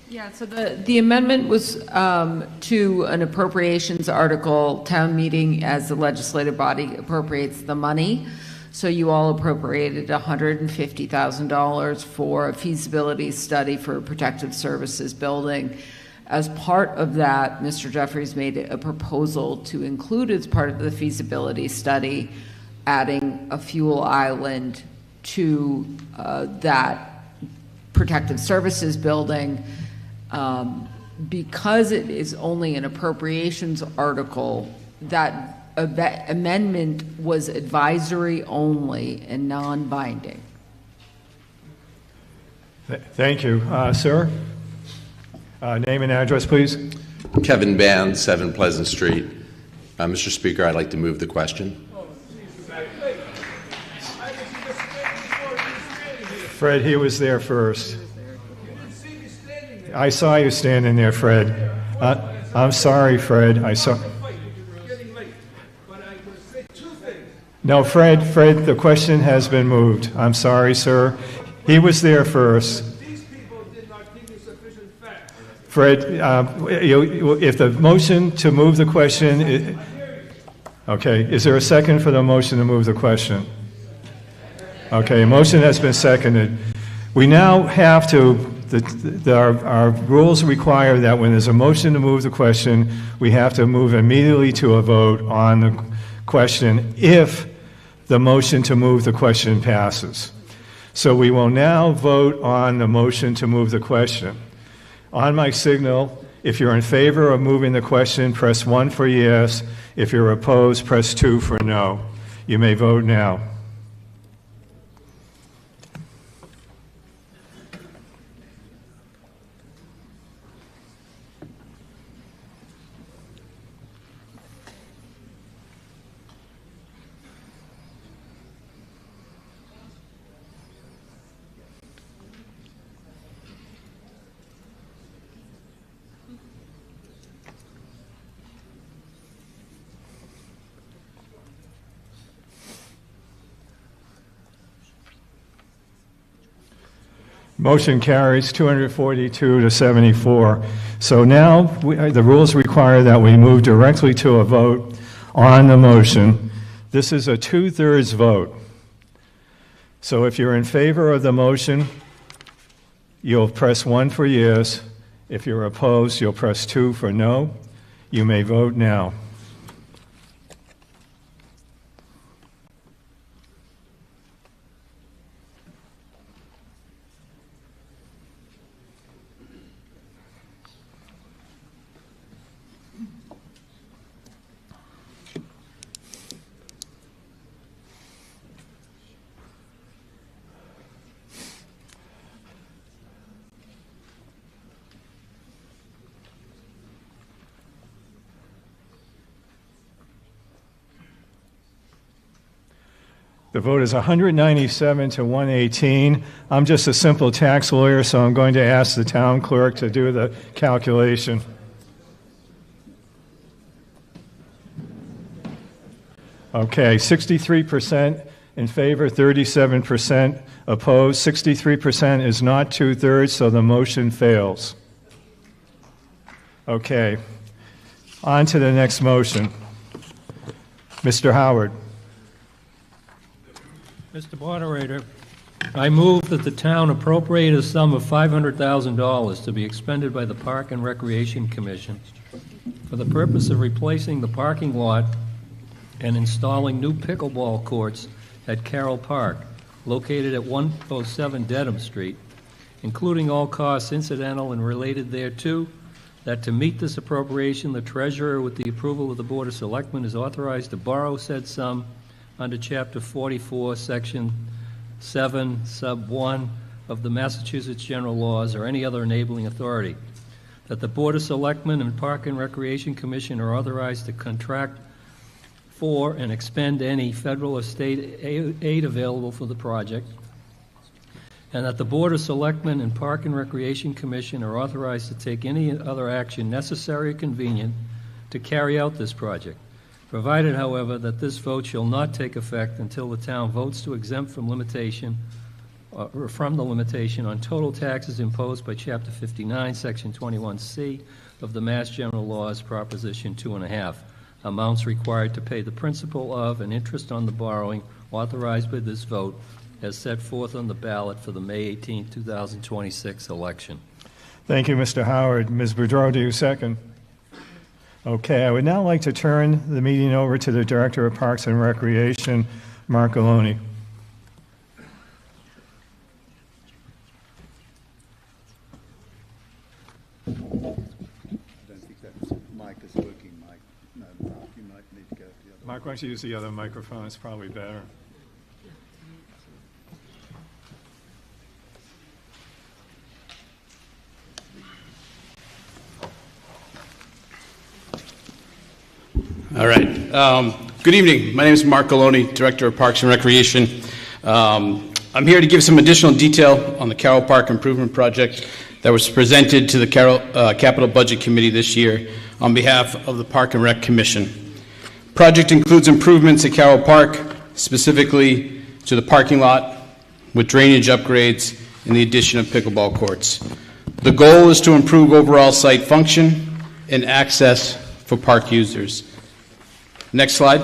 Yeah, so the amendment was to an appropriations article, town meeting as the legislative body appropriates the money. So you all appropriated $150,000 for a feasibility study for a protective services building. As part of that, Mr. Jeffries made a proposal to include as part of the feasibility study, adding a fuel island to that protective services building. Because it is only an appropriations article, that amendment was advisory only and non-binding. Thank you. Sir? Name and address, please. Kevin Band, 7 Pleasant Street. Mr. Speaker, I'd like to move the question. Fred, he was there first. I saw you standing there, Fred. I'm sorry, Fred. I saw. No, Fred, the question has been moved. I'm sorry, sir. He was there first. Fred, if the motion to move the question, okay, is there a second for the motion to move the question? Okay, a motion has been seconded. We now have to, our rules require that when there's a motion to move the question, we have to move immediately to a vote on the question if the motion to move the question passes. So we will now vote on the motion to move the question. On my signal, if you're in favor of moving the question, press 1 for yes. If you're opposed, press 2 for no. You may vote now. Motion carries 242 to 74. So now the rules require that we move directly to a vote on the motion. This is a 2/3 vote. So if you're in favor of the motion, you'll press 1 for yes. If you're opposed, you'll press 2 for no. You may vote now. The vote is 197 to 118. I'm just a simple tax lawyer, so I'm going to ask the town clerk to do the calculation. Okay, 63% in favor, 37% opposed. 63% is not 2/3, so the motion fails. Okay, on to the next motion. Mr. Howard. Mr. Moderator, I move that the town appropriate a sum of $500,000 to be expended by the Park and Recreation Commission for the purpose of replacing the parking lot and installing new pickleball courts at Carroll Park, located at 107 Dedham Street, including all costs incidental and related thereto, that to meet this appropriation, the treasurer, with the approval of the Board of Selectmen, is authorized to borrow said sum under Chapter 44, Section 7, Sub 1 of the Massachusetts General Laws or any other enabling authority, that the Board of Selectmen and Park and Recreation Commission are authorized to contract for and expend any federal or state aid available for the project, and that the Board of Selectmen and Park and Recreation Commission are authorized to take any other action necessary or convenient to carry out this project, provided, however, that this vote shall not take effect until the town votes to exempt from limitation or from the limitation on total taxes imposed by Chapter 59, Section 21C of the Mass General Laws, Proposition 2.5, amounts required to pay the principal of and interest on the borrowing authorized by this vote as set forth on the ballot for the May 18, 2026 election. Thank you, Mr. Howard. Ms. Boudreau, do you second? Okay, I would now like to turn the meeting over to the Director of Parks and Recreation, Mark Galoni. Mark, why don't you use the other microphone? It's probably better. All right. Good evening. My name is Mark Galoni, Director of Parks and Recreation. I'm here to give some additional detail on the Carroll Park Improvement Project that was presented to the Capital Budget Committee this year on behalf of the Park and Rec Commission. Project includes improvements at Carroll Park, specifically to the parking lot, with drainage upgrades and the addition of pickleball courts. The goal is to improve overall site function and access for park users. Next slide.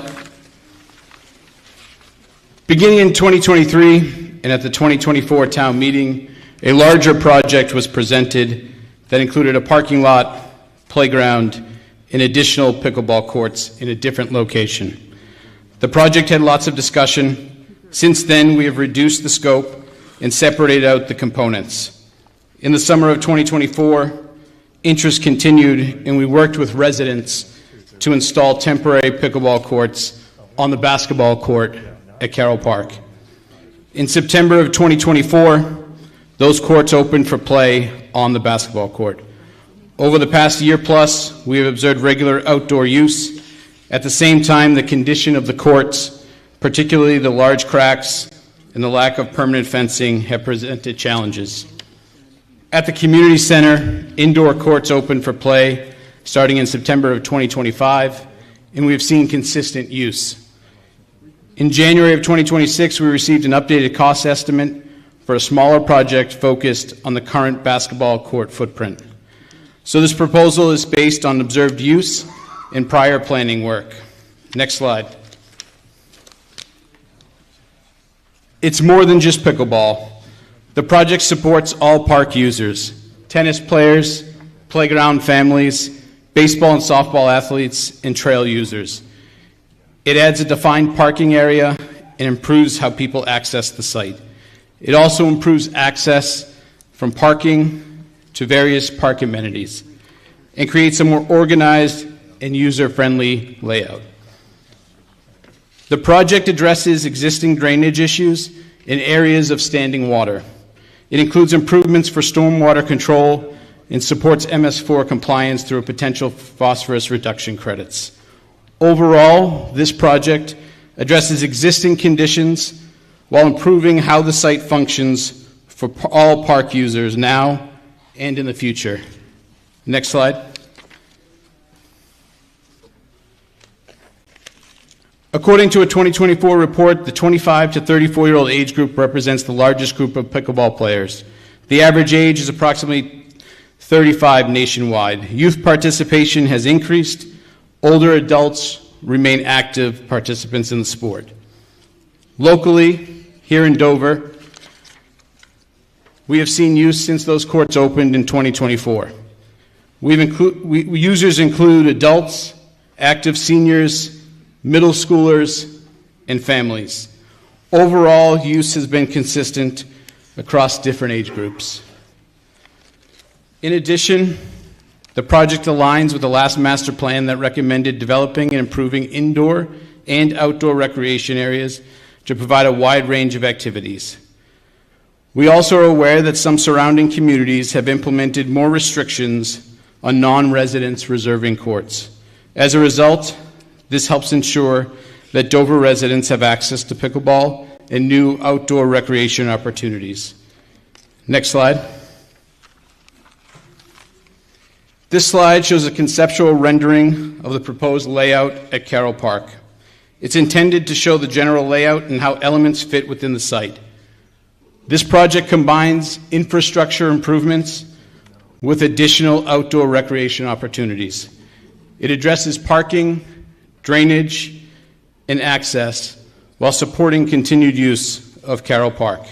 Beginning in 2023 and at the 2024 town meeting, a larger project was presented that included a parking lot, playground, and additional pickleball courts in a different location. The project had lots of discussion. Since then, we have reduced the scope and separated out the components. In the summer of 2024, interest continued, and we worked with residents to install temporary pickleball courts on the basketball court at Carroll Park. In September of 2024, those courts opened for play on the basketball court. Over the past year plus, we have observed regular outdoor use. At the same time, the condition of the courts, particularly the large cracks and the lack of permanent fencing, have presented challenges. At the community center, indoor courts opened for play starting in September of 2025, and we have seen consistent use. In January of 2026, we received an updated cost estimate for a smaller project focused on the current basketball court footprint. So this proposal is based on observed use and prior planning work. Next slide. It's more than just pickleball. The project supports all park users, tennis players, playground families, baseball and softball athletes, and trail users. It adds a defined parking area and improves how people access the site. It also improves access from parking to various park amenities and creates a more organized and user-friendly layout. The project addresses existing drainage issues in areas of standing water. It includes improvements for stormwater control and supports MS4 compliance through potential phosphorus reduction credits. Overall, this project addresses existing conditions while improving how the site functions for all park users now and in the future. Next slide. According to a 2024 report, the 25 to 34-year-old age group represents the largest group of pickleball players. The average age is approximately 35 nationwide. Youth participation has increased. Older adults remain active participants in the sport. Locally, here in Dover, we have seen use since those courts opened in 2024. Users include adults, active seniors, middle schoolers, and families. Overall, use has been consistent across different age groups. In addition, the project aligns with the last master plan that recommended developing and improving indoor and outdoor recreation areas to provide a wide range of activities. We also are aware that some surrounding communities have implemented more restrictions on non-residents reserving courts. As a result, This helps ensure that Dover residents have access to pickleball and new outdoor recreation opportunities. Next slide. This slide shows a conceptual rendering of the proposed layout at Carroll Park. It's intended to show the general layout and how elements fit within the site. This project combines infrastructure improvements with additional outdoor recreation opportunities. It addresses parking, drainage, and access while supporting continued use of Carroll Park.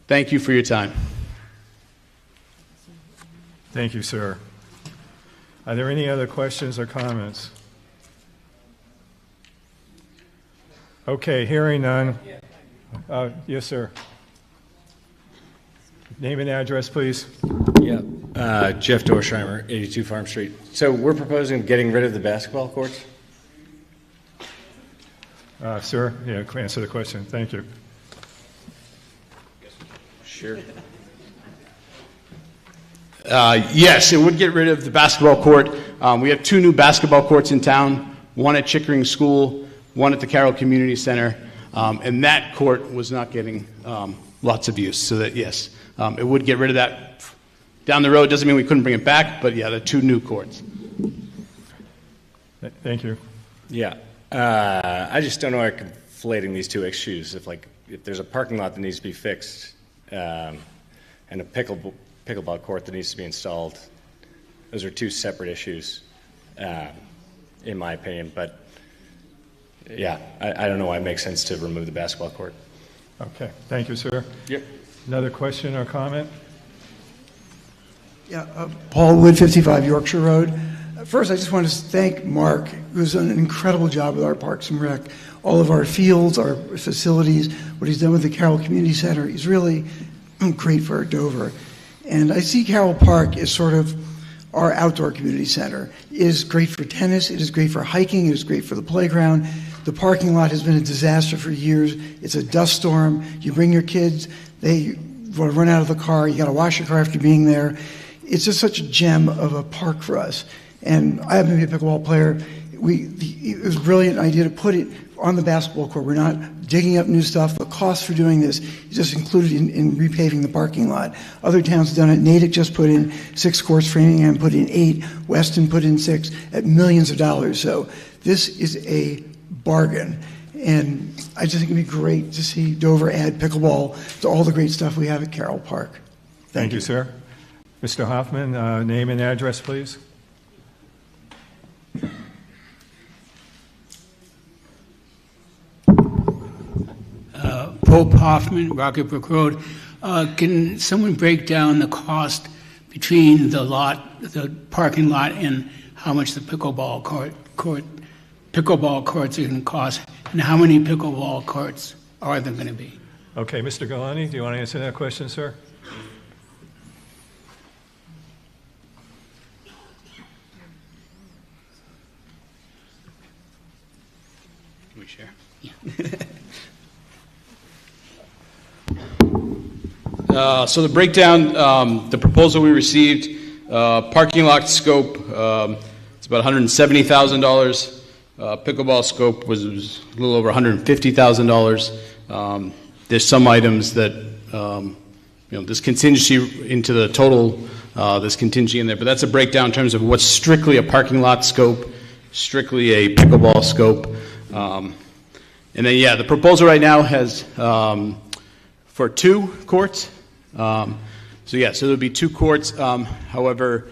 Thank you for your time. Thank you, sir. Are there any other questions or comments? Okay, hearing none. Yes, sir. Name and address, please. Yeah, Jeff Dorsheimer, 82 Farm Street. So we're proposing getting rid of the basketball courts? Sir, yeah, answer the question. Thank you. Sure. Yes, it would get rid of the basketball court. We have 2 new basketball courts in town, one at Chickering School, one at the Carroll Community Center, and that court was not getting lots of use. So that, yes, it would get rid of that. Down the road doesn't mean we couldn't bring it back, but yeah, the 2 new courts. Thank you. Yeah. I just don't know why conflating these 2 issues. If there's a parking lot that needs to be fixed and a pickleball court that needs to be installed, those are 2 separate issues, in my opinion. But yeah, I don't know why it makes sense to remove the basketball court. Okay, thank you, sir. Yep. Another question or comment? Yeah, Paul Wood, 55 Yorkshire Road. First, I just want to thank Mark, who's done an incredible job with our Parks and Rec, all of our fields, our facilities, what he's done with the Carroll Community Center. He's really great for Dover. And I see Carroll Park as sort of our outdoor community center. It is great for tennis, it is great for hiking, it is great for the playground. The parking lot has been a disaster for years. It's a dust storm. You bring your kids, they want to run out of the car, you got to wash your car after being there. It's just such a gem of a park for us. And I happen to be a pickleball player. It was a brilliant idea to put it on the basketball court. We're not digging up new stuff. The cost for doing this is just included in repaving the parking lot. Other towns have done it. Natick just put in 6 courts. Framingham put in 8. Weston put in 6 at millions of dollars. So this is a bargain. And I just think it'd be great to see Dover add pickleball to all the great stuff we have at Carroll Park. Thank you, sir. Mr. Hoffman, name and address, please. Pope Hoffman, Rocket Brook Road. Can someone break down the cost between the parking lot, and how much the pickleball courts are going to cost, and how many pickleball courts are there going to be? Okay, Mr. Galani, do you want to answer that question, sir? Can we share? Yeah. So the breakdown, the proposal we received, parking lot scope, it's about $170,000. Pickleball scope was a little over $150,000. There's some items that, there's contingency into the total, there's contingency in there, but that's a breakdown in terms of what's strictly a parking lot scope, strictly a pickleball scope. And then, yeah, the proposal right now has for 2 courts. So there'll be 2 courts. However,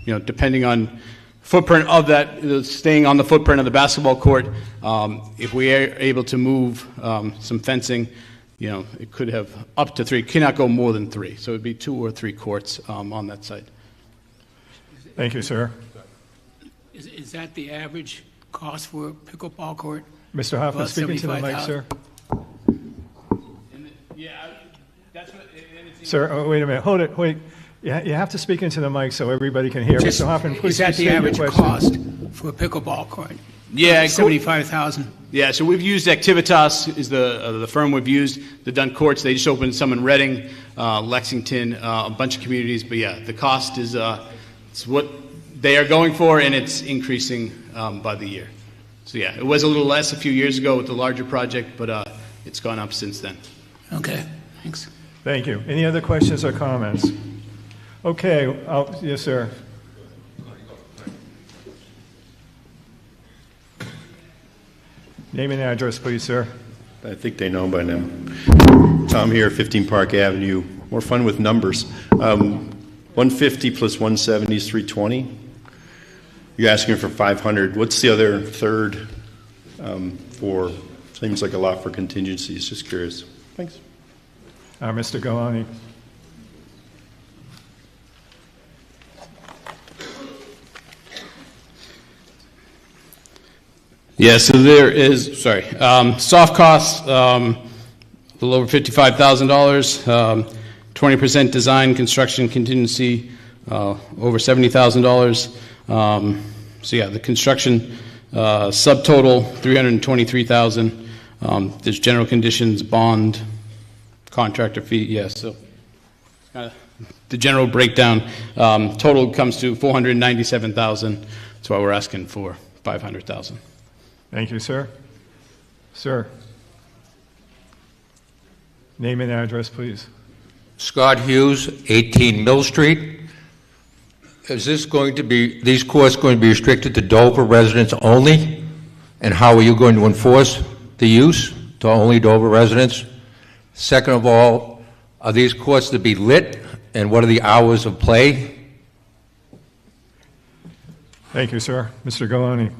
depending on footprint of that, staying on the footprint of the basketball court, if we are able to move some fencing, it could have up to 3. Cannot go more than 3. So it'd be 2 or 3 courts on that site. Thank you, sir. Is that the average cost for a pickleball court? Mr. Hoffman, speaking to the mic, sir. Sir, wait a minute. Hold it. Wait. You have to speak into the mic so everybody can hear. Mr. Hoffman, please. Is that the average cost for a pickleball court? Yeah, $75,000. Yeah, so we've used Activitas is the firm we've used. They've done courts. They just opened some in Reading, Lexington, a bunch of communities. But yeah, the cost is it's what they are going for, and it's increasing by the year. So yeah, it was a little less a few years ago with the larger project, but it's gone up since then. Okay, thanks. Thank you. Any other questions or comments? Okay, yes, sir. Name and address, please, sir. I think they know by now. Tom here, 15 Park Avenue. More fun with numbers. 150 plus 170 is 320. You're asking for 500. What's the other third for? Seems like a lot for contingencies. Just curious. Thanks. Mr. Galani. Yeah, so there is, soft costs, a little over $55,000, 20% design, construction contingency, over $70,000. So yeah, the construction subtotal, $323,000. There's general conditions, bond, contractor fee, yes, so the general breakdown, total comes to $497,000. That's why we're asking for $500,000. Thank you, sir. Sir. Name and address, please. Scott Hughes, 18 Mill Street. Is this going to be, these courts going to be restricted to Dover residents only? And how are you going to enforce the use to only Dover residents? Second of all, are these courts to be lit, and what are the hours of play? Thank you, sir. Mr. Galani.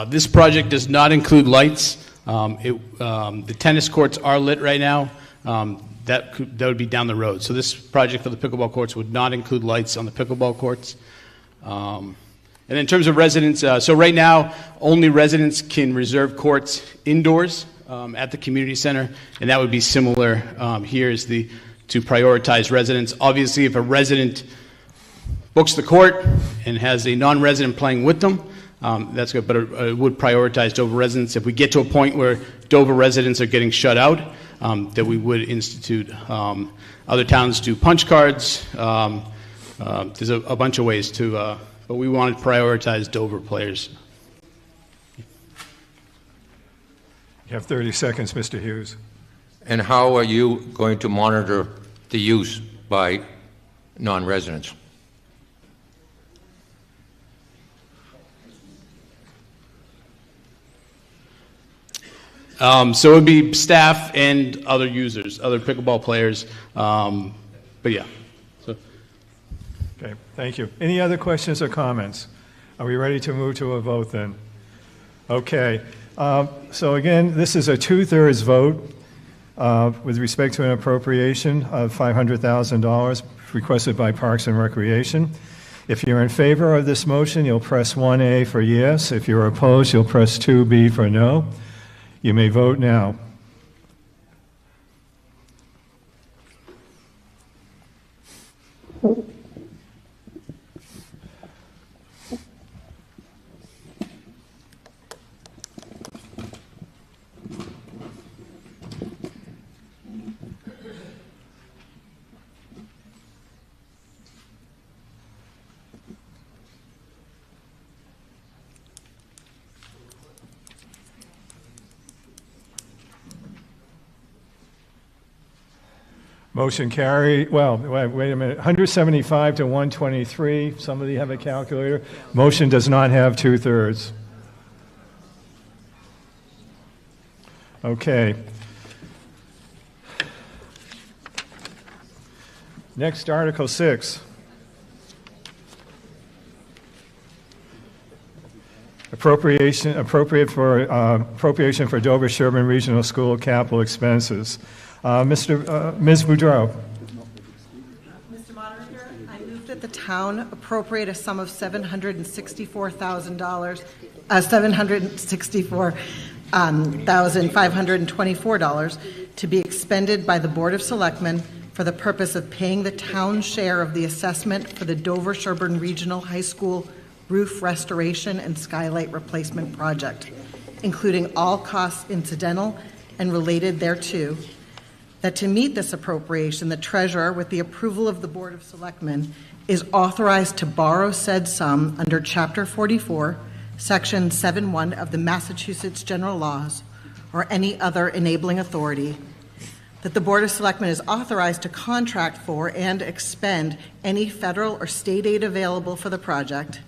This project does not include lights. The tennis courts are lit right now. That would be down the road. So this project for the pickleball courts would not include lights on the pickleball courts. And in terms of residents, so right now, only residents can reserve courts indoors at the community center, and that would be similar here is to prioritize residents. Obviously, if a resident books the court and has a non-resident playing with them, that's good, but it would prioritize Dover residents. If we get to a point where Dover residents are getting shut out, that we would institute. Other towns do punch cards. There's a bunch of ways to, but we want to prioritize Dover players. You have 30 seconds, Mr. Hughes. And how are you going to monitor the use by non-residents? So it would be staff and other users, other pickleball players. But yeah. So. Okay, thank you. Any other questions or comments? Are we ready to move to a vote then? Okay. So again, this is a 2/3 vote with respect to an appropriation of $500,000 requested by Parks and Recreation. If you're in favor of this motion, you'll press 1A for yes. If you're opposed, you'll press 2B for no. You may vote now. Motion carried. Well, wait a minute. 175 to 123. Somebody have a calculator? Motion does not have 2/3. Okay. Next, Article 6. Appropriation for Dover Sherburne Regional School capital expenses. Ms. Boudreau. Mr. Moderator, I move that the town appropriate a sum of $764,524 to be expended by the Board of Selectmen for the purpose of paying the town share of the assessment for the Dover Sherburne Regional High School roof restoration and skylight replacement project, including all costs incidental and related thereto, that to meet this appropriation, the treasurer, with the approval of the Board of Selectmen, is authorized to borrow said sum under Chapter 44, Section 7.1 of the Massachusetts General Laws, or any other enabling authority, that the Board of Selectmen is authorized to contract for and expend any federal or state aid available for the project,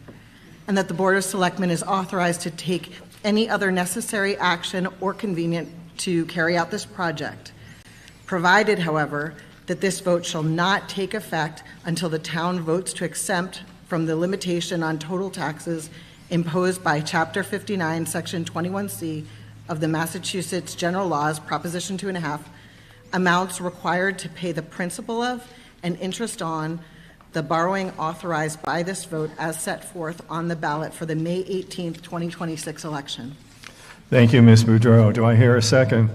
and that the Board of Selectmen is authorized to take any other necessary action or convenient to carry out this project, provided, however, that this vote shall not take effect until the town votes to exempt from the limitation on total taxes imposed by Chapter 59, Section 21C of the Massachusetts General Laws, Proposition 2.5, amounts required to pay the principal of and interest on the borrowing authorized by this vote as set forth on the ballot for the May 18th, 2026 election. Thank you, Ms. Boudreau. Do I hear a second?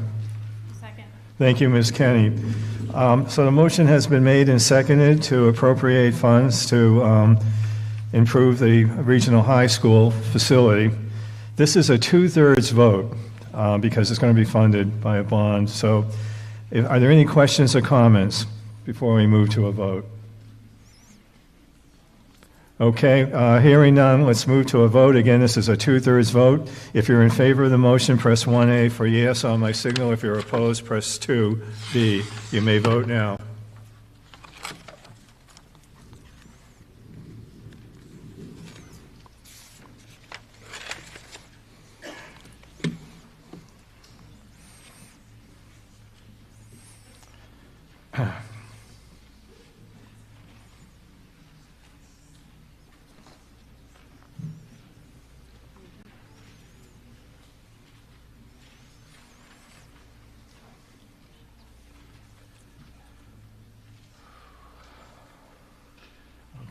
Second. Thank you, Ms. Kenny. So the motion has been made and seconded to appropriate funds to improve the regional high school facility. This is a 2/3 vote because it's going to be funded by a bond. So are there any questions or comments before we move to a vote? Okay, hearing none, let's move to a vote. Again, this is a 2/3 vote. If you're in favor of the motion, press 1A for yes on my signal. If you're opposed, press 2B. You may vote now.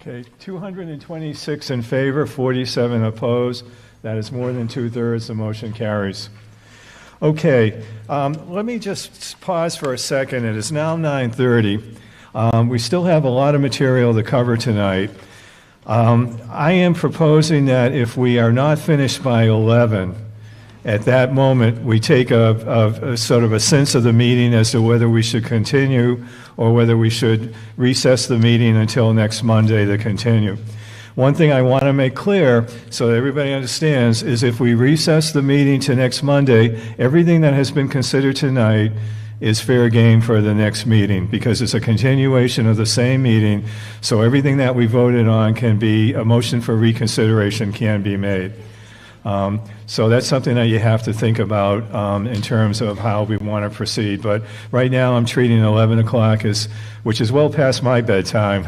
Okay, 226 in favor, 47 opposed. That is more than 2/3. The motion carries. Okay, let me just pause for a second. It is now 9:30. We still have a lot of material to cover tonight. I am proposing that if we are not finished by 11, at that moment, we take a sort of a sense of the meeting as to whether we should continue or whether we should recess the meeting until next Monday to continue. One thing I want to make clear, so that everybody understands, is if we recess the meeting to next Monday, everything that has been considered tonight is fair game for the next meeting, because it's a continuation of the same meeting, so everything that we voted on can be, a motion for reconsideration can be made. So that's something that you have to think about in terms of how we want to proceed. But right now, I'm treating 11 o'clock, which is well past my bedtime,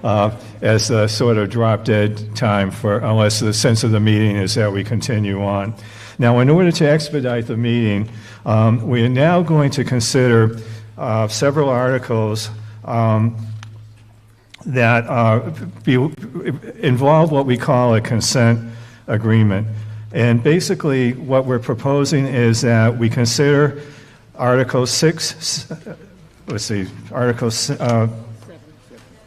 as a sort of drop-dead time unless the sense of the meeting is that we continue on. Now, in order to expedite the meeting, we are now going to consider several articles that involve what we call a consent agreement. And basically, what we're proposing is that we consider Articles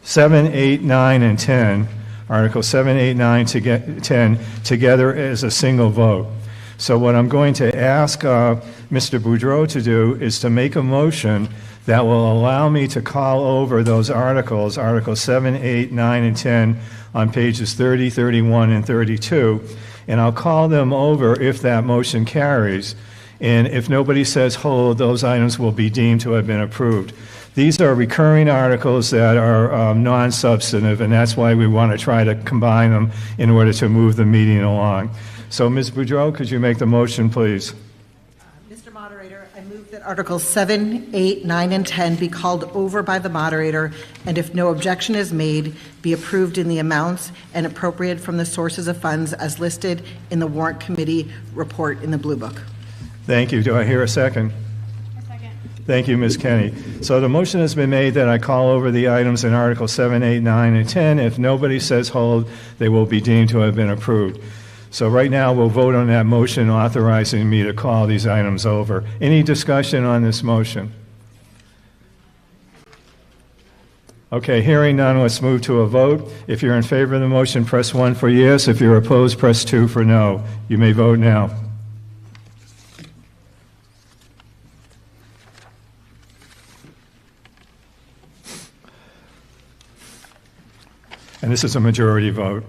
7, 8, 9, and 10, Articles 7, 8, 9, 10, together as a single vote. So what I'm going to ask Mr. Boudreau to do is to make a motion that will allow me to call over those articles, Articles 7, 8, 9, and 10, on pages 30, 31, and 32, and I'll call them over if that motion carries. And if nobody says hold, those items will be deemed to have been approved. These are recurring articles that are non-substantive, and that's why we want to try to combine them in order to move the meeting along. So, Ms. Boudreau, could you make the motion, please? Mr. Moderator, I move that Articles 7, 8, 9, and 10 be called over by the moderator, and if no objection is made, be approved in the amounts and appropriated from the sources of funds as listed in the Warrant Committee report in the Blue Book. Thank you. Do I hear a second? Thank you, Ms. Kenny. So the motion has been made that I call over the items in Articles 7, 8, 9, and 10. If nobody says hold, they will be deemed to have been approved. So right now, we'll vote on that motion authorizing me to call these items over. Any discussion on this motion? Okay, hearing none, let's move to a vote. If you're in favor of the motion, press 1 for yes. If you're opposed, press 2 for no. You may vote now. And this is a majority vote.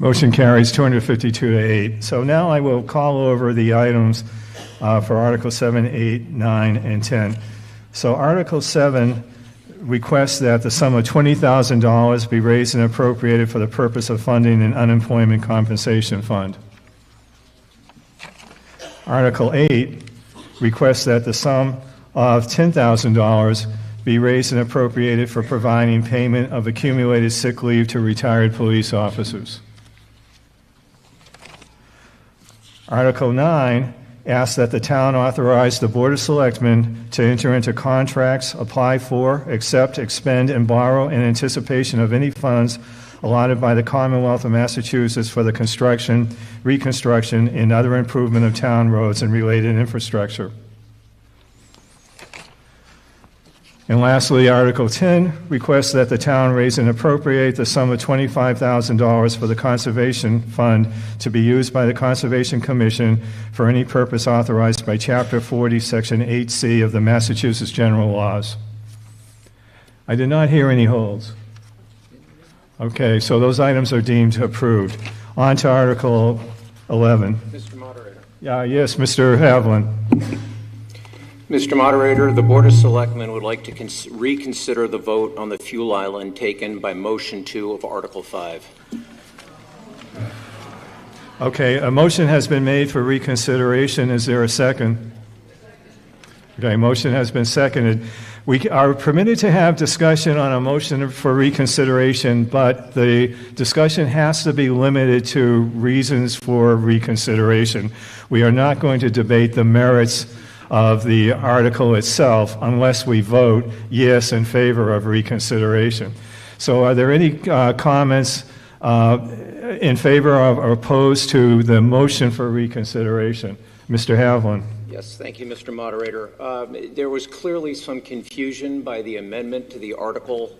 Motion carries 252 to 8. So now I will call over the items for Article 7, 8, 9, and 10. So Article 7 requests that the sum of $20,000 be raised and appropriated for the purpose of funding an unemployment compensation fund. Article 8 requests that the sum of $10,000 be raised and appropriated for providing payment of accumulated sick leave to retired police officers. Article 9 asks that the town authorize the Board of Selectmen to enter into contracts, apply for, accept, expend, and borrow in anticipation of any funds allotted by the Commonwealth of Massachusetts for the construction, reconstruction, and other improvement of town roads and related infrastructure. And lastly, Article 10 requests that the town raise and appropriate the sum of $25,000 for the Conservation Fund to be used by the Conservation Commission for any purpose authorized by Chapter 40, Section 8C of the Massachusetts General Laws. I did not hear any holds. Okay, so those items are deemed approved. On to Article 11. Mr. Moderator. Yes, Mr. Havlin. Mr. Moderator, the Board of Selectmen would like to reconsider the vote on the fuel island taken by motion 2 of Article 5. Okay, a motion has been made for reconsideration. Is there a second? Okay, motion has been seconded. We are permitted to have discussion on a motion for reconsideration, but the discussion has to be limited to reasons for reconsideration. We are not going to debate the merits of the article itself unless we vote yes in favor of reconsideration. So are there any comments in favor of or opposed to the motion for reconsideration? Mr. Havlin. Yes, thank you, Mr. Moderator. There was clearly some confusion by the amendment to the article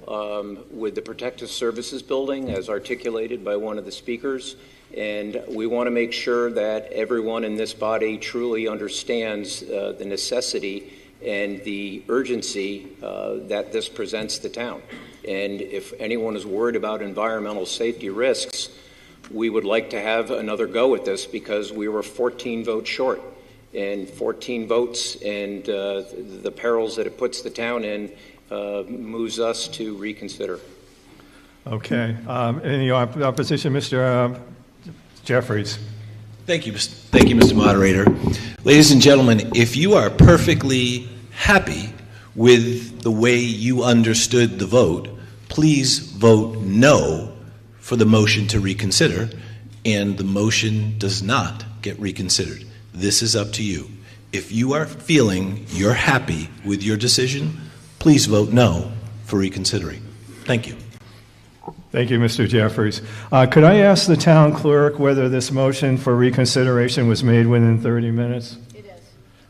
with the Protective Services Building as articulated by one of the speakers. And we want to make sure that everyone in this body truly understands the necessity and the urgency that this presents the town. And if anyone is worried about environmental safety risks, we would like to have another go at this because we were 14 votes short. And 14 votes and the perils that it puts the town in moves us to reconsider. Okay. Any opposition, Mr. Jeffries? Thank you, Mr. Moderator. Ladies and gentlemen, if you are perfectly happy with the way you understood the vote, please vote no for the motion to reconsider, and the motion does not get reconsidered. This is up to you. If you are feeling you're happy with your decision, please vote no for reconsidering. Thank you. Thank you, Mr. Jeffries. Could I ask the town clerk whether this motion for reconsideration was made within 30 minutes? It is.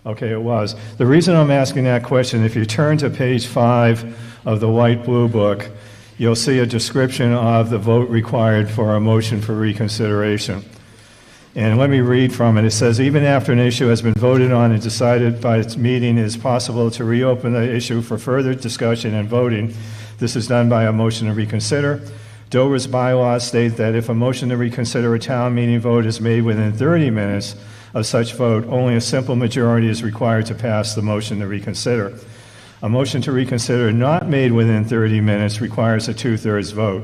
Okay, it was. The reason I'm asking that question, if you turn to page 5 of the White Blue Book, you'll see a description of the vote required for a motion for reconsideration. And let me read from it. It says, even after an issue has been voted on and decided by its meeting, it is possible to reopen the issue for further discussion and voting. This is done by a motion to reconsider. Dover's bylaws state that if a motion to reconsider a town meeting vote is made within 30 minutes of such vote, only a simple majority is required to pass the motion to reconsider. A motion to reconsider not made within 30 minutes requires a 2/3 vote.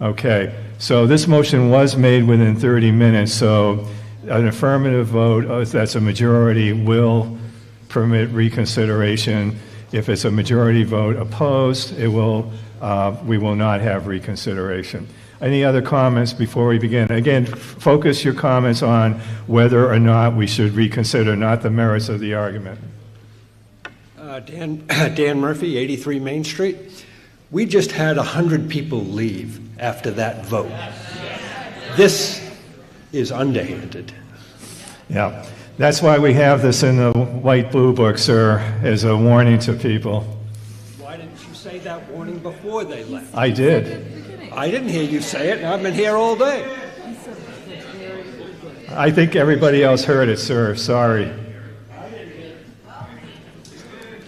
Okay, so this motion was made within 30 minutes, so an affirmative vote, if that's a majority, will permit reconsideration. If it's a majority vote opposed, we will not have reconsideration. Any other comments before we begin? Again, focus your comments on whether or not we should reconsider, not the merits of the argument. Dan Murphy, 83 Main Street. We just had 100 people leave after that vote. This is underhanded. Yeah. That's why we have this in the White Blue Book, sir, as a warning to people. Why didn't you say that warning before they left? I did. I didn't hear you say it, and I've been here all day. I think everybody else heard it, sir. Sorry.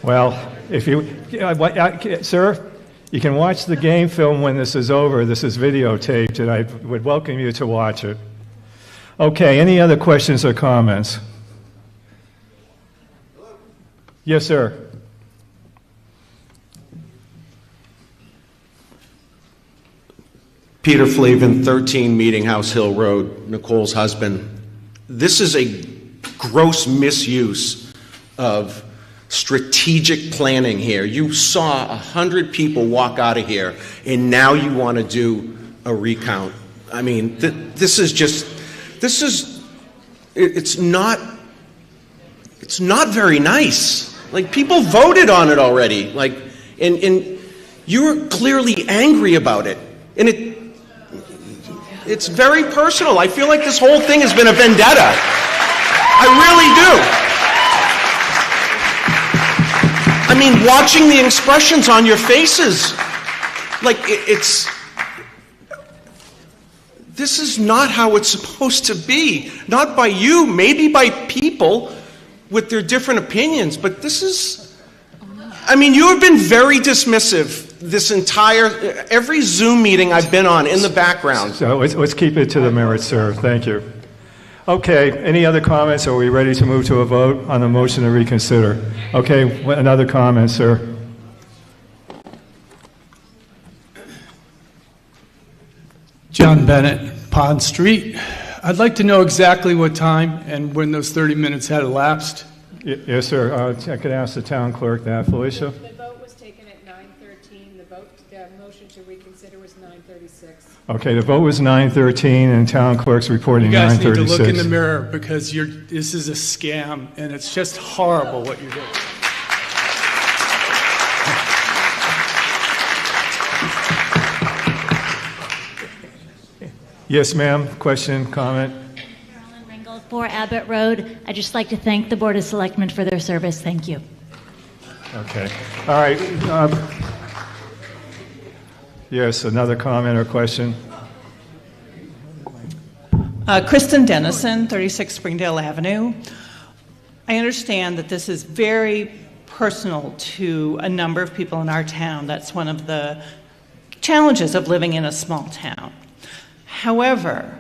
Well, if you, sir, you can watch the game film when this is over. This is videotaped, and I would welcome you to watch it. Okay, any other questions or comments? Yes, sir. Peter Flavin, 13 Meeting House Hill Road, Nicole's husband. This is a gross misuse of strategic planning here. You saw 100 people walk out of here, and now you want to do a recount. I mean, it's not very nice. Like, people voted on it already. Like, and you're clearly angry about it. And it's very personal. I feel like this whole thing has been a vendetta. I really do. I mean, watching the expressions on your faces, like, this is not how it's supposed to be. Not by you, maybe by people with their different opinions, but this is, I mean, you have been very dismissive this every Zoom meeting I've been on in the background. So let's keep it to the merits, sir. Thank you. Okay, any other comments? Are we ready to move to a vote on the motion to reconsider? Okay, another comment, sir. John Bennett, Pond Street. I'd like to know exactly what time and when those 30 minutes had elapsed. Yes, sir. I could ask the town clerk that. Felicia? The vote was taken at 9:13. The motion to reconsider was 9:36. Okay, the vote was 9:13, and town clerk's reporting 9:36. You guys need to look in the mirror because this is a scam, and it's just horrible what you're doing. Yes, ma'am. Question, comment? 4 Abbott Road. I'd just like to thank the Board of Selectmen for their service. Thank you. Okay. All right. Yes, another comment or question? Kristen Dennison, 36 Springdale Avenue. I understand that this is very personal to a number of people in our town. That's one of the challenges of living in a small town. However,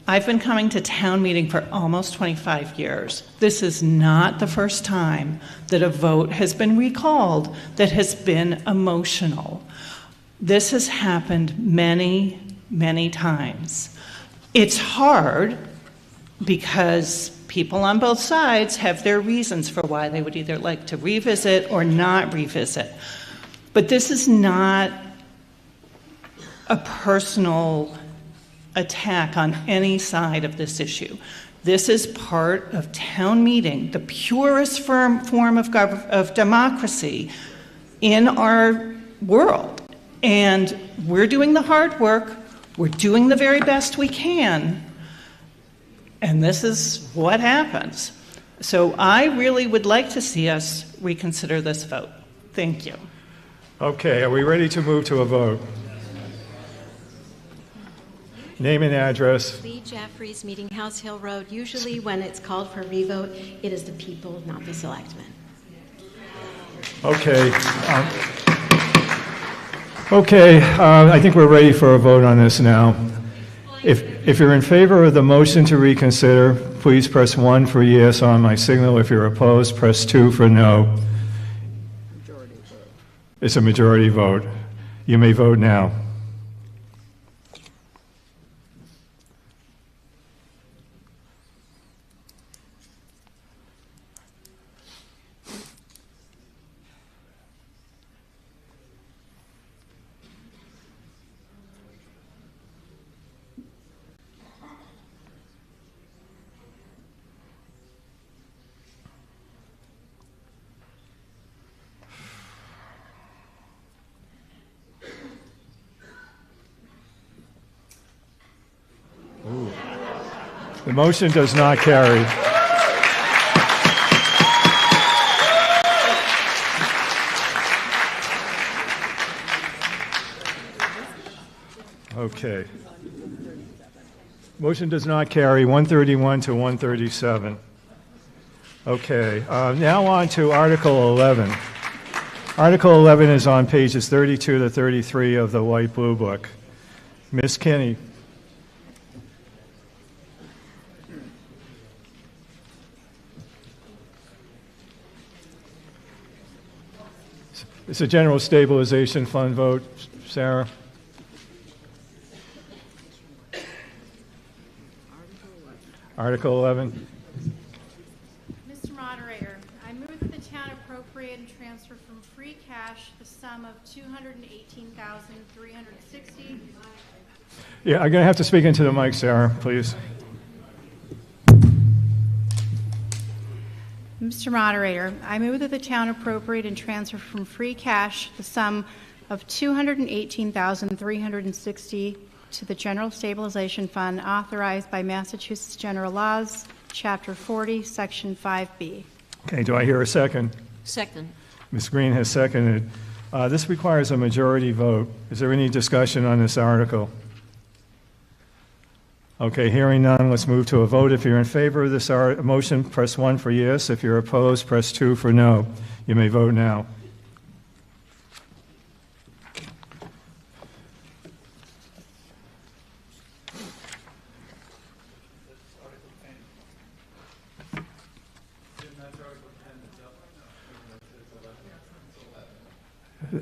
I've been coming to town meeting for almost 25 years. This is not the first time that a vote has been recalled that has been emotional. This has happened many, many times. It's hard because people on both sides have their reasons for why they would either like to revisit or not revisit. But this is not a personal attack on any side of this issue. This is part of town meeting, the purest form of democracy in our world. And we're doing the hard work, we're doing the very best we can, and this is what happens. So I really would like to see us reconsider this vote. Thank you. Okay, are we ready to move to a vote? Name and address. Lee Jeffries, Meeting House Hill Road. Usually when it's called for a revote, it is the people, not the selectmen. Okay. I think we're ready for a vote on this now. If you're in favor of the motion to reconsider, please press 1 for yes on my signal. If you're opposed, press 2 for no. It's a majority vote. You may vote now. The motion does not carry. Okay. Motion does not carry, 131 to 137. Okay, now on to Article 11. Article 11 is on pages 32 to 33 of the White Blue Book. Ms. Kinney. It's a general stabilization fund vote. Sarah? Article 11. Mr. Moderator, I move that the town appropriate and transfer from free cash the sum of $218,360. Yeah, I'm going to have to speak into the mic, Sarah, please. Mr. Moderator, I move that the town appropriate and transfer from free cash the sum of $218,360 to the General Stabilization Fund authorized by Massachusetts General Laws, Chapter 40, Section 5B. Okay, do I hear a second? Second. Ms. Green has seconded. This requires a majority vote. Is there any discussion on this article? Okay, hearing none, let's move to a vote. If you're in favor of this motion, press 1 for yes. If you're opposed, press 2 for no. You may vote now.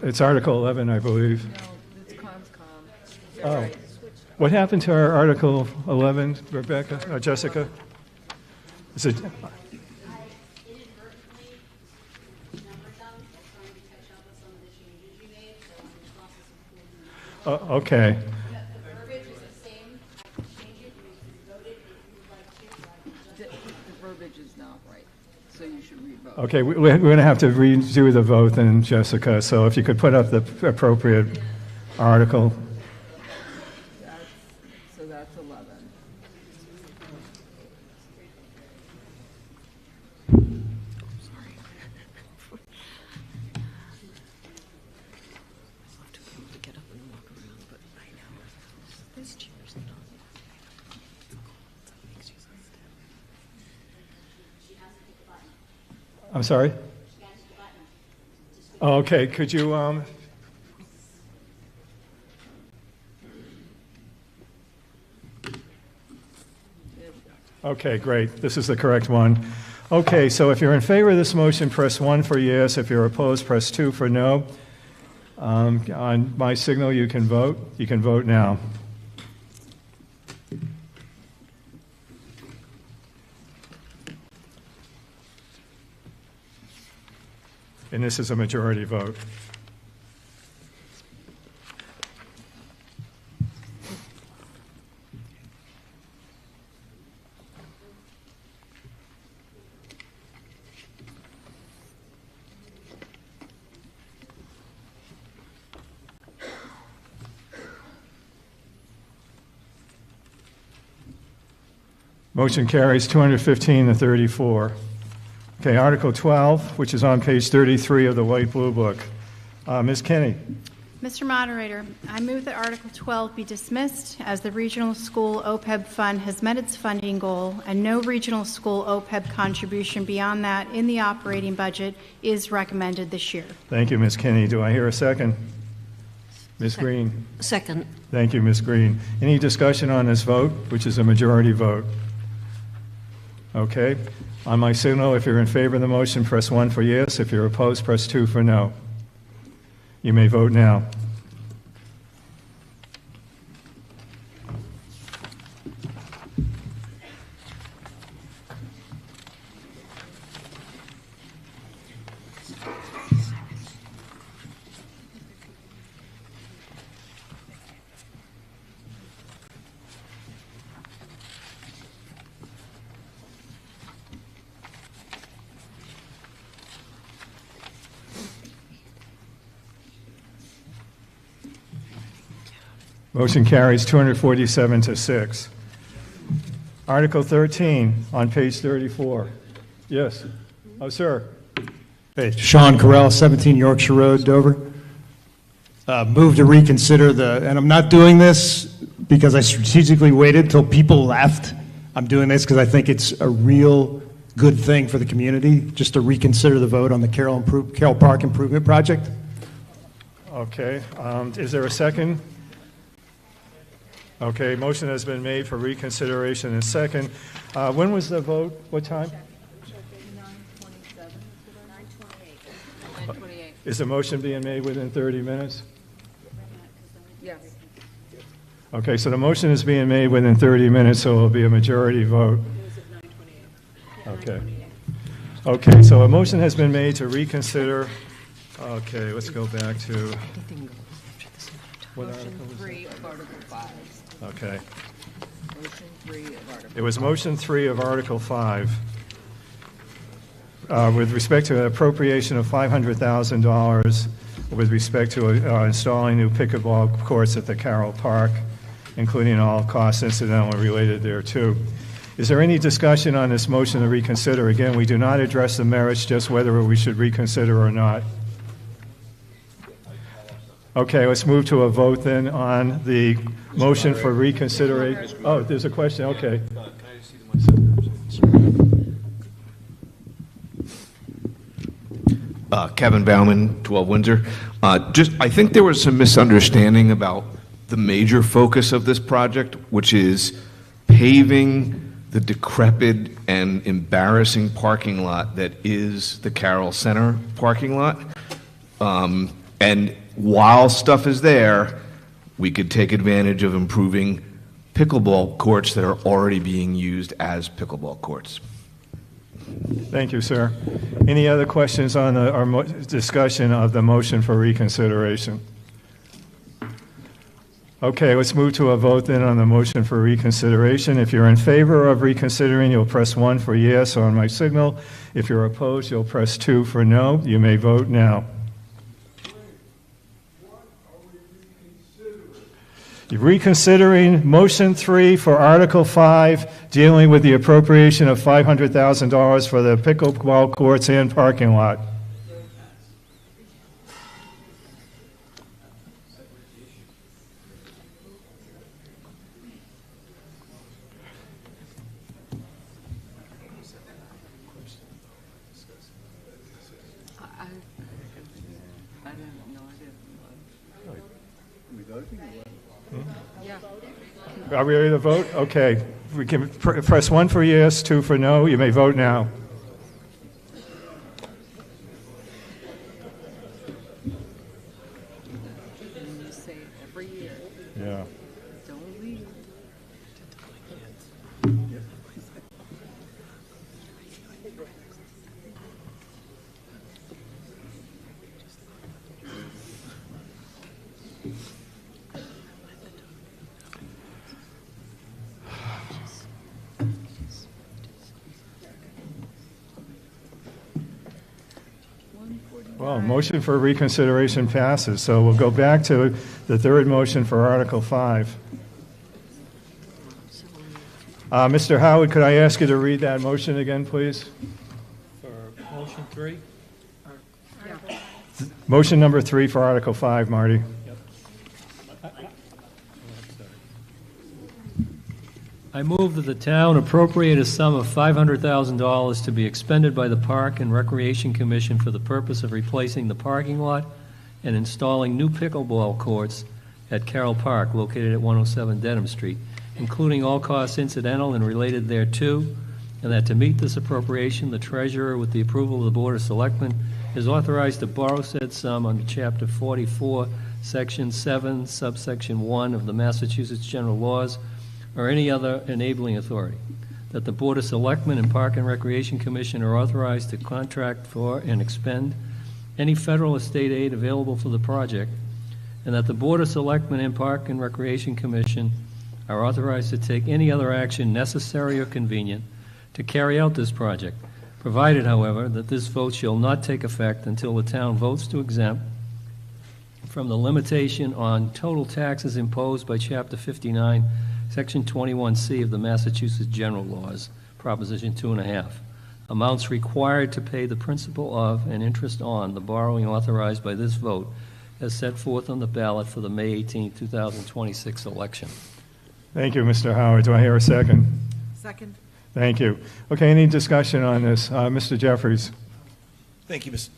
It's Article 11, I believe. No, it's COMSCOM. Oh. What happened to our Article 11, Rebecca, Jessica? Is it? Okay. The verbiage is not right, so you should revote. Okay, we're going to have to redo the vote then, Jessica. So if you could put up the appropriate article. So that's 11. I'm sorry? Oh, okay, could you, Okay, great. This is the correct one. Okay, so if you're in favor of this motion, press 1 for yes. If you're opposed, press 2 for no. On my signal, you can vote. You can vote now. And this is a majority vote. Motion carries 215 to 34. Okay, Article 12, which is on page 33 of the White Blue Book. Ms. Kinney. Mr. Moderator, I move that Article 12 be dismissed as the Regional School OPEB Fund has met its funding goal and no regional school OPEB contribution beyond that in the operating budget is recommended this year. Thank you, Ms. Kinney. Do I hear a second? Ms. Green. Second. Thank you, Ms. Green. Any discussion on this vote, which is a majority vote? Okay. On my signal, if you're in favor of the motion, press 1 for yes. If you're opposed, press 2 for no. You may vote now. Motion carries 247 to 6. Article 13 on page 34. Yes. Oh, sir. Page. Sean Carell, 17 Yorkshire Road, Dover. move to reconsider and I'm not doing this because I strategically waited till people left. I'm doing this because I think it's a real good thing for the community, just to reconsider the vote on the Carroll Park Improvement Project. Okay, is there a second? Okay, motion has been made for reconsideration and second. When was the vote? What time? 9:28. Is the motion being made within 30 minutes? Yes. Okay, so the motion is being made within 30 minutes, so it will be a majority vote. Okay. Okay, so a motion has been made to reconsider. Okay, let's go back to. What Motion article was 3 of Article 5. Okay. Motion 3 of Article It was motion 3 of Article 5. With respect to an appropriation of $500,000 with respect to installing new pickleball courts at the Carroll Park, including all costs incidental and related thereto. Is there any discussion on this motion to reconsider? Again, we do not address the merits, just whether we should reconsider or not. Okay, let's move to a vote then on the motion for reconsideration. Oh, there's a question, okay. Kevin Bauman, 12 Windsor. I think there was some misunderstanding about the major focus of this project, which is paving the decrepit and embarrassing parking lot that is the Carroll Center parking lot. And while stuff is there, we could take advantage of improving pickleball courts that are already being used as pickleball courts. Thank you, sir. Any other questions on our discussion of the motion for reconsideration? Okay, let's move to a vote then on the motion for reconsideration. If you're in favor of reconsidering, you'll press 1 for yes on my signal. If you're opposed, you'll press 2 for no. You may vote now. You're reconsidering motion 3 for Article 5, dealing with the appropriation of $500,000 for the pickleball courts and parking lot. Are we ready to vote? Okay. We can press 1 for yes, 2 for no. You may vote now. Yeah. Well, motion for reconsideration passes, so we'll go back to the third motion for Article 5. Mr. Howard, could I ask you to read that motion again, please? For motion 3? Motion number 3 for Article 5, Marty. I move that the town appropriate a sum of $500,000 to be expended by the Park and Recreation Commission for the purpose of replacing the parking lot and installing new pickleball courts at Carroll Park, located at 107 Dedham Street, including all costs incidental and related thereto, and that to meet this appropriation, the treasurer, with the approval of the Board of Selectmen, is authorized to borrow said sum under Chapter 44, Section 7, subsection 1 of the Massachusetts General Laws, or any other enabling authority, that the Board of Selectmen and Park and Recreation Commission are authorized to contract for and expend any federal or state aid available for the project, and that the Board of Selectmen and Park and Recreation Commission are authorized to take any other action necessary or convenient to carry out this project, provided, however, that this vote shall not take effect until the town votes to exempt from the limitation on total taxes imposed by Chapter 59, Section 21C of the Massachusetts General Laws, Proposition 2.5, amounts required to pay the principal of and interest on the borrowing authorized by this vote as set forth on the ballot for the May 18, 2026 election. Thank you, Mr. Howard. Do I hear a second? Second. Thank you. Okay, any discussion on this? Mr. Jeffries? Thank you, Mr.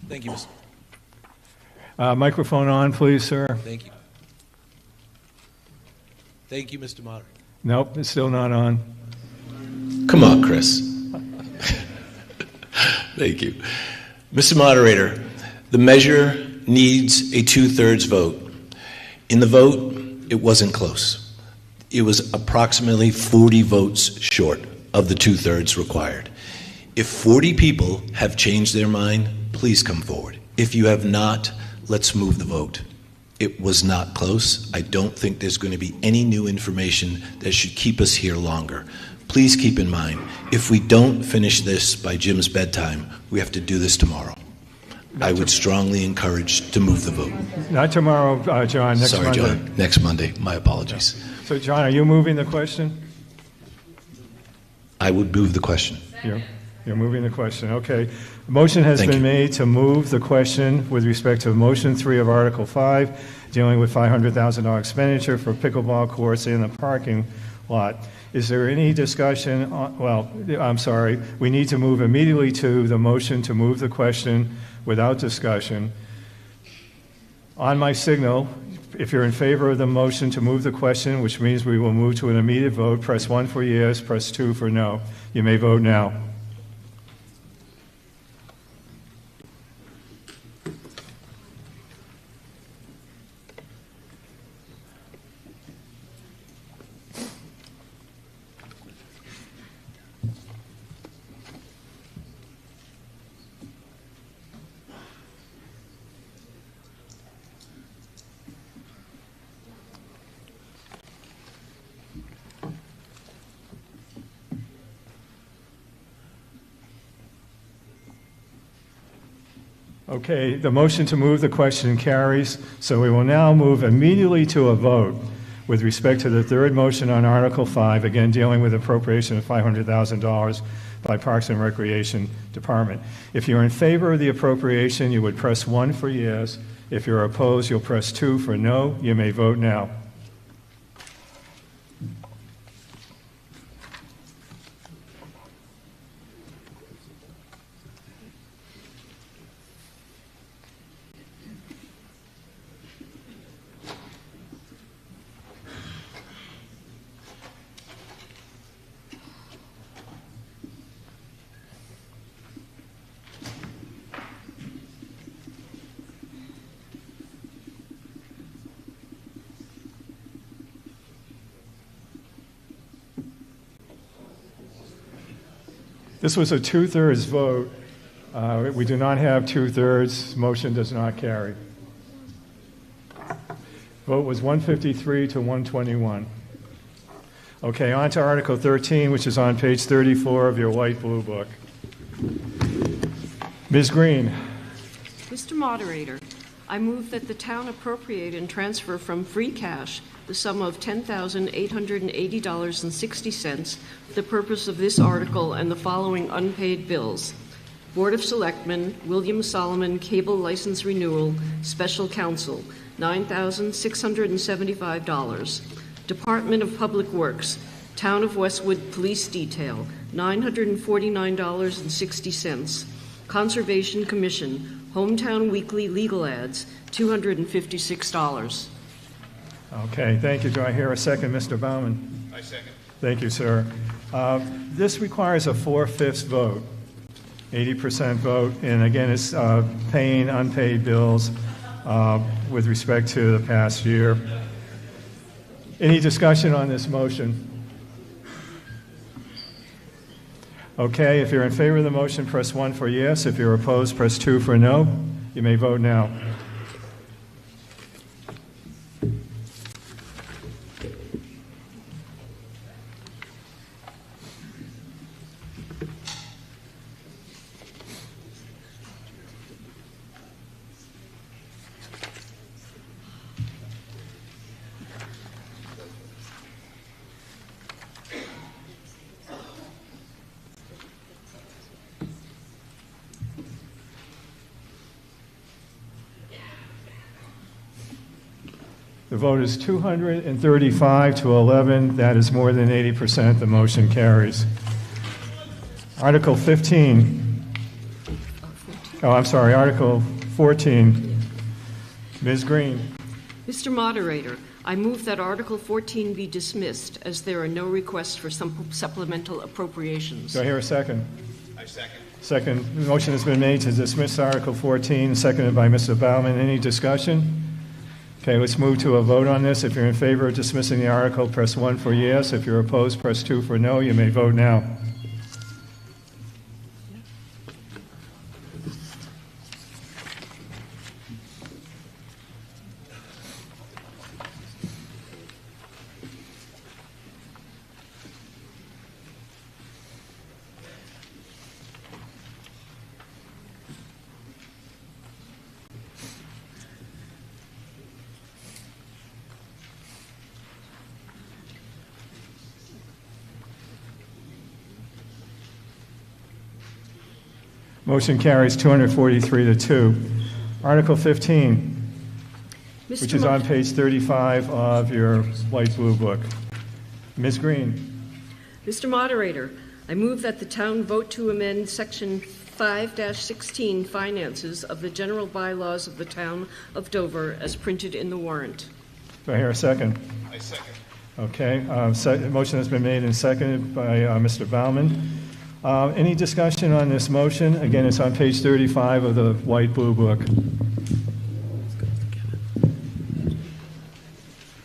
Thank you, Mr. Microphone on, please, sir. Thank you. Thank you, Mr. Moderator. Nope, it's still not on. Come on, Chris. Thank you. Mr. Moderator, the measure needs a 2/3 vote. In the vote, it wasn't close. It was approximately 40 votes short of the 2/3 required. If 40 people have changed their mind, please come forward. If you have not, let's move the vote. It was not close. I don't think there's going to be any new information that should keep us here longer. Please keep in mind, if we don't finish this by Jim's bedtime, we have to do this tomorrow. I would strongly encourage to move the vote. Not tomorrow, John, next Sorry, Monday. John. Next Monday. My apologies. So, John, are you moving the question? I would move the question. You're moving the question. Okay. The motion has Thank been you. made to move the question with respect to motion 3 of Article 5, dealing with $500,000 expenditure for pickleball courts in the parking lot. Is there any discussion? I'm sorry. We need to move immediately to the motion to move the question without discussion. On my signal, if you're in favor of the motion to move the question, which means we will move to an immediate vote, press 1 for yes, press 2 for no. You may vote now. Okay, the motion to move the question carries, so we will now move immediately to a vote with respect to the third motion on Article 5, again dealing with appropriation of $500,000 by Parks and Recreation Department. If you're in favor of the appropriation, you would press 1 for yes. If you're opposed, you'll press 2 for no. You may vote now. This was a 2/3 vote. We do not have 2/3. Motion does not carry. Vote was 153 to 121. Okay, on to Article 13, which is on page 34 of your white blue book. Ms. Green. Mr. Moderator, I move that the town appropriate and transfer from free cash the sum of $10,880.60 for the purpose of this article and the following unpaid bills. Board of Selectmen, William Solomon Cable License Renewal, Special Counsel, $9,675. Department of Public Works, Town of Westwood Police Detail, $949.60. Conservation Commission, Hometown Weekly Legal Ads, $256. Okay, thank you. Do I hear a second, Mr. Baumann? I second. Thank you, sir. This requires a 4/5 vote, 80% vote, and again, it's paying unpaid bills with respect to the past year. Any discussion on this motion? Okay, if you're in favor of the motion, press 1 for yes. If you're opposed, press 2 for no. You may vote now. The vote is 235 to 11. That is more than 80%. The motion carries. Article 15. Oh, I'm sorry, Article 14. Ms. Green. Mr. Moderator, I move that Article 14 be dismissed, as there are no requests for supplemental appropriations. Do I hear a second? I second. Second. The motion has been made to dismiss Article 14, seconded by Mr. Baumann. Any discussion? Okay, let's move to a vote on this. If you're in favor of dismissing the article, press 1 for yes. If you're opposed, press 2 for no. You may vote now. Motion carries 243 to 2. Article 15, which is on page 35 of your light blue book. Ms. Green. Mr. Moderator, I move that the town vote to amend Section 5-16 Finances of the General Bylaws of the Town of Dover as printed in the warrant. Do I hear a second? I second. Okay. Motion has been made and seconded by Mr. Baumann. Any discussion on this motion? Again, it's on page 35 of the white blue book.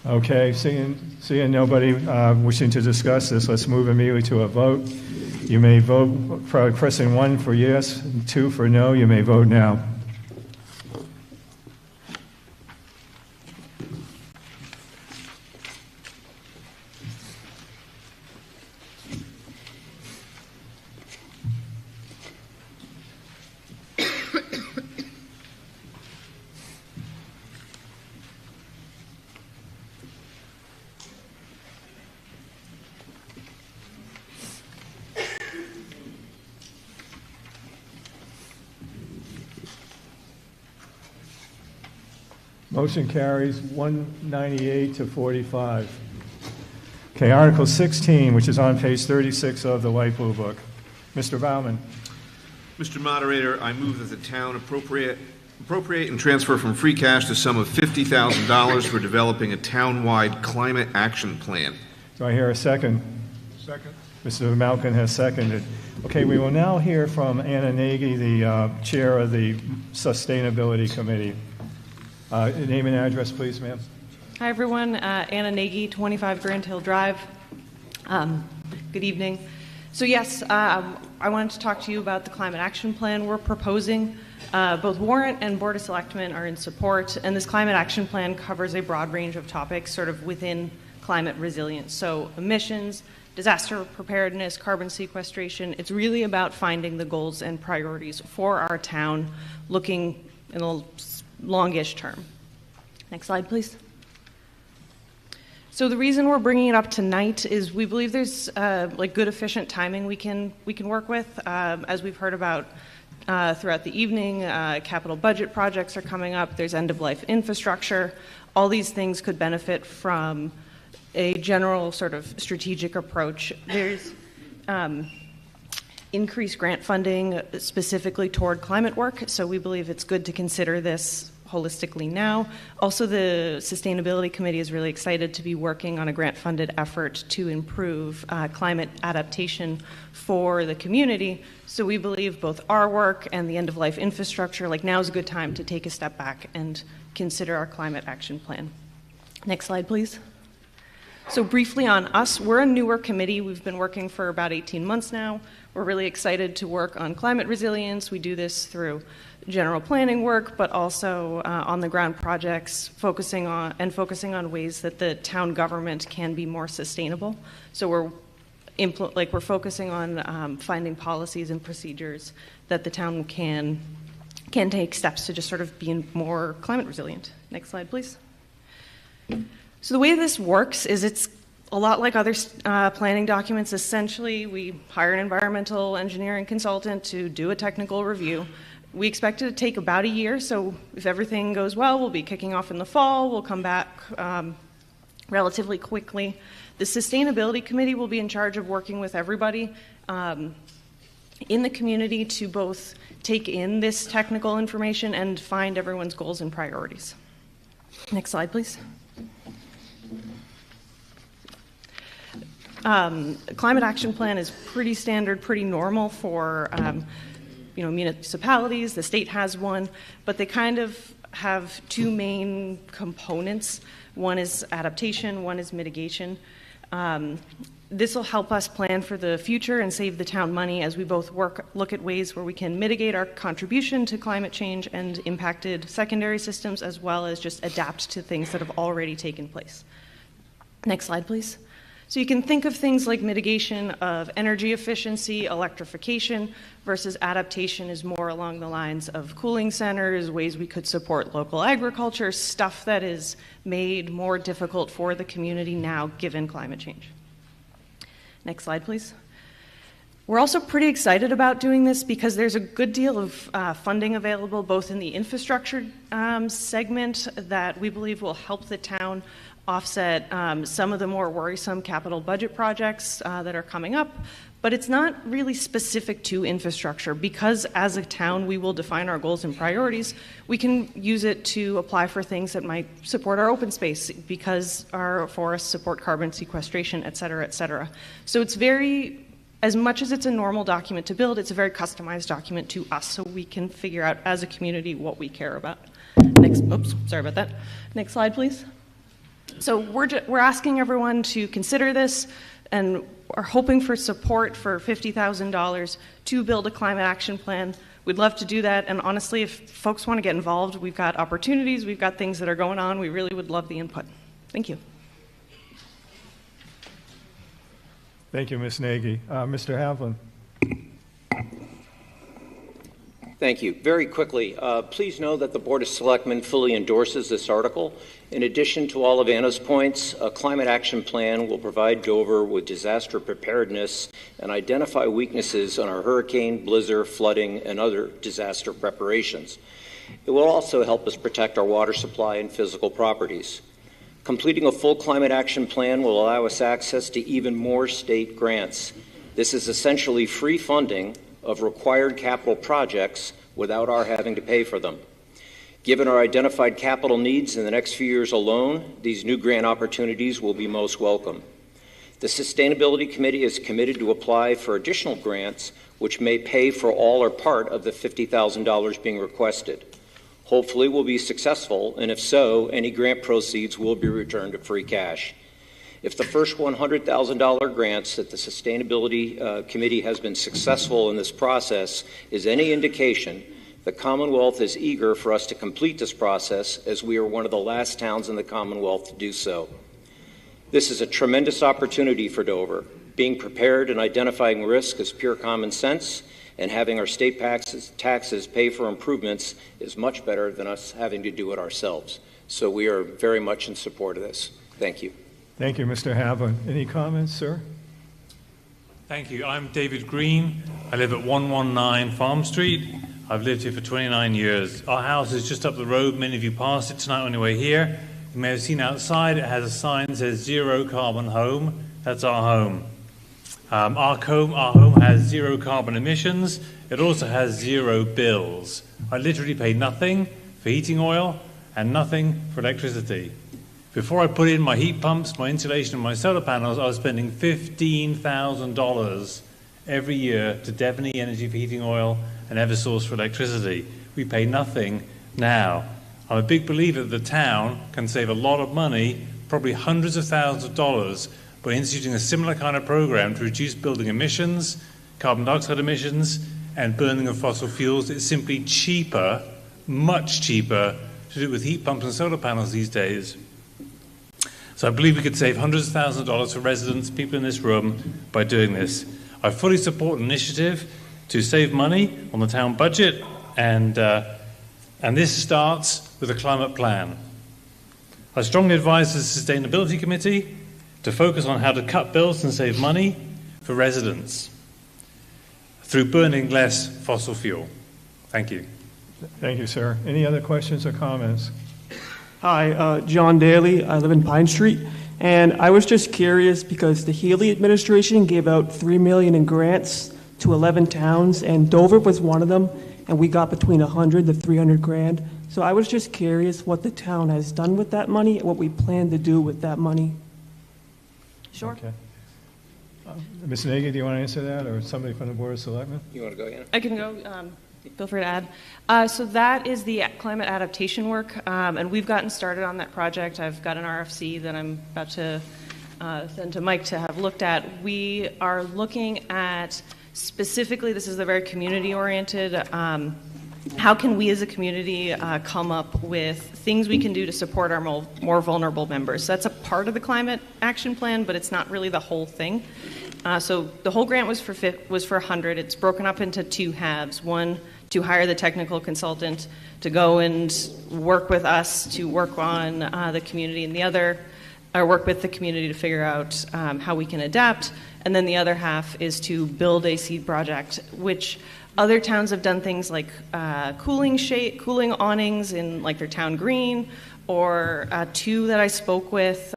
Okay, seeing nobody wishing to discuss this, let's move immediately to a vote. You may vote by pressing 1 for yes, 2 for no. You may vote now. Motion carries 198 to 45. Okay, Article 16, which is on page 36 of the light blue book. Mr. Baumann. Mr. Moderator, I move that the town appropriate and transfer from free cash the sum of $50,000 for developing a town-wide climate action plan. Do I hear a second? Second. Mr. Malkin has seconded. Okay, we will now hear from Anna Nagy, the chair of the Sustainability Committee. Name and address, please, ma'am. Hi, everyone. Anna Nagy, 25 Grand Hill Drive. Good evening. So, yes, I wanted to talk to you about the climate action plan we're proposing. Both Warrant and Board of Selectmen are in support, and this climate action plan covers a broad range of topics sort of within climate resilience. So, emissions, disaster preparedness, carbon sequestration. It's really about finding the goals and priorities for our town, looking in the longish term. Next slide, please. So the reason we're bringing it up tonight is we believe there's good, efficient timing we can work with. As we've heard about throughout the evening, capital budget projects are coming up. There's end-of-life infrastructure. All these things could benefit from a general sort of strategic approach. There's increased grant funding specifically toward climate work, so we believe it's good to consider this holistically now. Also, the Sustainability Committee is really excited to be working on a grant-funded effort to improve climate adaptation for the community. So we believe both our work and the end-of-life infrastructure, now is a good time to take a step back and consider our climate action plan. Next slide, please. So briefly on us, we're a newer committee. We've been working for about 18 months now. We're really excited to work on climate resilience. We do this through general planning work, but also on-the-ground projects, focusing on ways that the town government can be more sustainable. So we're focusing on finding policies and procedures that the town can take steps to just sort of be more climate resilient. Next slide, please. So the way this works is it's a lot like other planning documents. Essentially, we hire an environmental engineering consultant to do a technical review. We expect it to take about a year, so if everything goes well, we'll be kicking off in the fall. We'll come back relatively quickly. The Sustainability Committee will be in charge of working with everybody in the community to both take in this technical information and find everyone's goals and priorities. Next slide, please. Climate action plan is pretty standard, pretty normal for municipalities. The state has one, but they kind of have two main components. One is adaptation, one is mitigation. This will help us plan for the future and save the town money as we both look at ways where we can mitigate our contribution to climate change and impacted secondary systems, as well as just adapt to things that have already taken place. Next slide, please. So you can think of things like mitigation of energy efficiency, electrification, versus adaptation is more along the lines of cooling centers, ways we could support local agriculture, stuff that is made more difficult for the community now given climate change. Next slide, please. We're also pretty excited about doing this because there's a good deal of funding available both in the infrastructure segment that we believe will help the town offset some of the more worrisome capital budget projects that are coming up, but it's not really specific to infrastructure because as a town we will define our goals and priorities. We can use it to apply for things that might support our open space because our forests support carbon sequestration, et cetera, et cetera. So it's very, as much as it's a normal document to build, it's a very customized document to us so we can figure out as a community what we care about. Sorry about that. Next slide, please. So we're asking everyone to consider this and are hoping for support for $50,000 to build a climate action plan. We'd love to do that, and honestly, if folks want to get involved, we've got opportunities, we've got things that are going on. We really would love the input. Thank you. Thank you, Ms. Nagy. Mr. Havlin. Thank you. Very quickly, please know that the Board of Selectmen fully endorses this article. In addition to all of Anna's points, a climate action plan will provide Dover with disaster preparedness and identify weaknesses on our hurricane, blizzard, flooding, and other disaster preparations. It will also help us protect our water supply and physical properties. Completing a full climate action plan will allow us access to even more state grants. This is essentially free funding of required capital projects without our having to pay for them. Given our identified capital needs in the next few years alone, these new grant opportunities will be most welcome. The Sustainability Committee is committed to apply for additional grants which may pay for all or part of the $50,000 being requested. Hopefully we'll be successful, and if so, any grant proceeds will be returned to free cash. If the first $100,000 grants that the Sustainability Committee has been successful in this process is any indication, the Commonwealth is eager for us to complete this process as we are one of the last towns in the Commonwealth to do so. This is a tremendous opportunity for Dover. Being prepared and identifying risk is pure common sense, and having our state taxes pay for improvements is much better than us having to do it ourselves. So we are very much in support of this. Thank you. Thank you, Mr. Havlin. Any comments, sir? Thank you. I'm David Green. I live at 119 Farm Street. I've lived here for 29 years. Our house is just up the road. Many of you passed it tonight on your way here. You may have seen outside it has a sign that says Zero Carbon Home. That's our home. Our home has zero carbon emissions. It also has zero bills. I literally pay nothing for heating oil and nothing for electricity. Before I put in my heat pumps, my insulation, and my solar panels, I was spending $15,000 every year to Devony Energy for heating oil and Eversource for electricity. We pay nothing now. I'm a big believer that the town can save a lot of money, probably hundreds of thousands of dollars, by instituting a similar kind of program to reduce building emissions, carbon dioxide emissions, and burning of fossil fuels. It's simply cheaper, much cheaper, to do it with heat pumps and solar panels these days. So I believe we could save hundreds of thousands of dollars for residents, people in this room, by doing this. I fully support an initiative to save money on the town budget, and this starts with a climate plan. I strongly advise the Sustainability Committee to focus on how to cut bills and save money for residents through burning less fossil fuel. Thank you. Thank you, sir. Any other questions or comments? Hi, John Daly. I live in Pine Street. And I was just curious because the Healy administration gave out $3 million in grants to 11 towns, and Dover was one of them, and we got between 100 to 300 grand. So I was just curious what the town has done with that money, and what we plan to do with that money. Sure. Okay. Ms. Nagy, do you want to answer that, or somebody from the Board of Selectmen? You want to go again? I can go. Feel free to add. So that is the climate adaptation work, and we've gotten started on that project. I've got an RFC that I'm about to send to Mike to have looked at. We are looking at specifically, this is a very community-oriented, how can we as a community come up with things we can do to support our more vulnerable members? So that's a part of the climate action plan, but it's not really the whole thing. So the whole grant was for 100. It's broken up into two halves. One, to hire the technical consultant to go and work with us to work on the community, and the other, or work with the community to figure out how we can adapt. And then the other half is to build a seed project, which other towns have done things like cooling awnings in like their town green, or two that I spoke with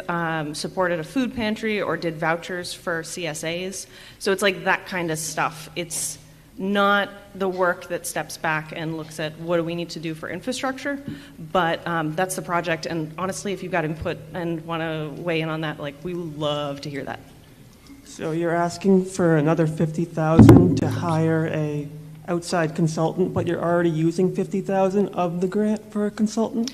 supported a food pantry or did vouchers for CSAs. So it's like that kind of stuff. It's not the work that steps back and looks at what do we need to do for infrastructure, but that's the project. And honestly, if you've got input and want to weigh in on that, like, we would love to hear that. So you're asking for another $50,000 to hire a outside consultant, but you're already using $50,000 of the grant for a consultant?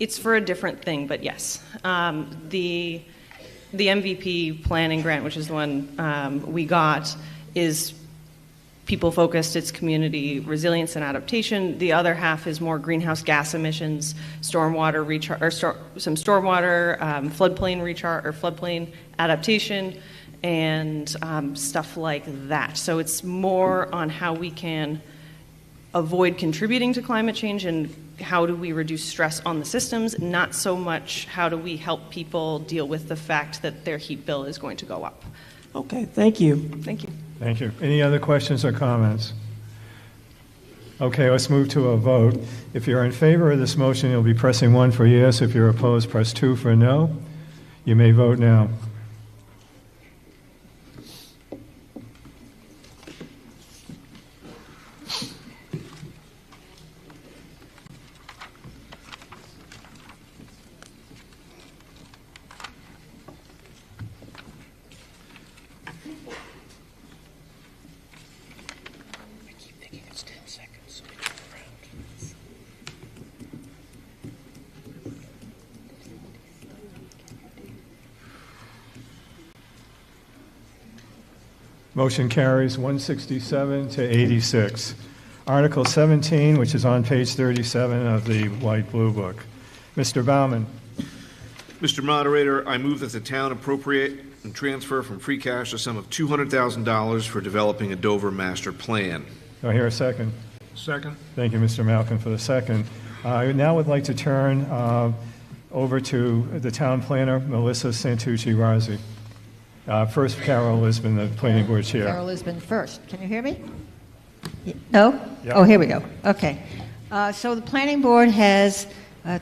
It's for a different thing, but yes. The MVP planning grant, which is the one we got, is people-focused. It's community resilience and adaptation. The other half is more greenhouse gas emissions, stormwater recharge, or some stormwater, floodplain recharge or floodplain adaptation, and stuff like that. So it's more on how we can avoid contributing to climate change and how do we reduce stress on the systems, not so much how do we help people deal with the fact that their heat bill is going to go up. Okay, thank you. Thank you. Thank you. Any other questions or comments? Okay, let's move to a vote. If you're in favor of this motion, you'll be pressing 1 for yes. If you're opposed, press 2 for no. You may vote now. Motion carries 167 to 86. Article 17, which is on page 37 of the White Blue Book. Mr. Baumann. Mr. Moderator, I move that the town appropriate and transfer from free cash a sum of $200,000 for developing a Dover master plan. Do I hear a second? Second. Thank you, Mr. Malcolm, for the second. I now would like to turn over to the town planner, Melissa Santucci-Razzi. First, Carol Lisbon, the planning board chair. Carol Lisbon first. Can you hear me? No? Yep. Oh, here we go. Okay. So the planning board has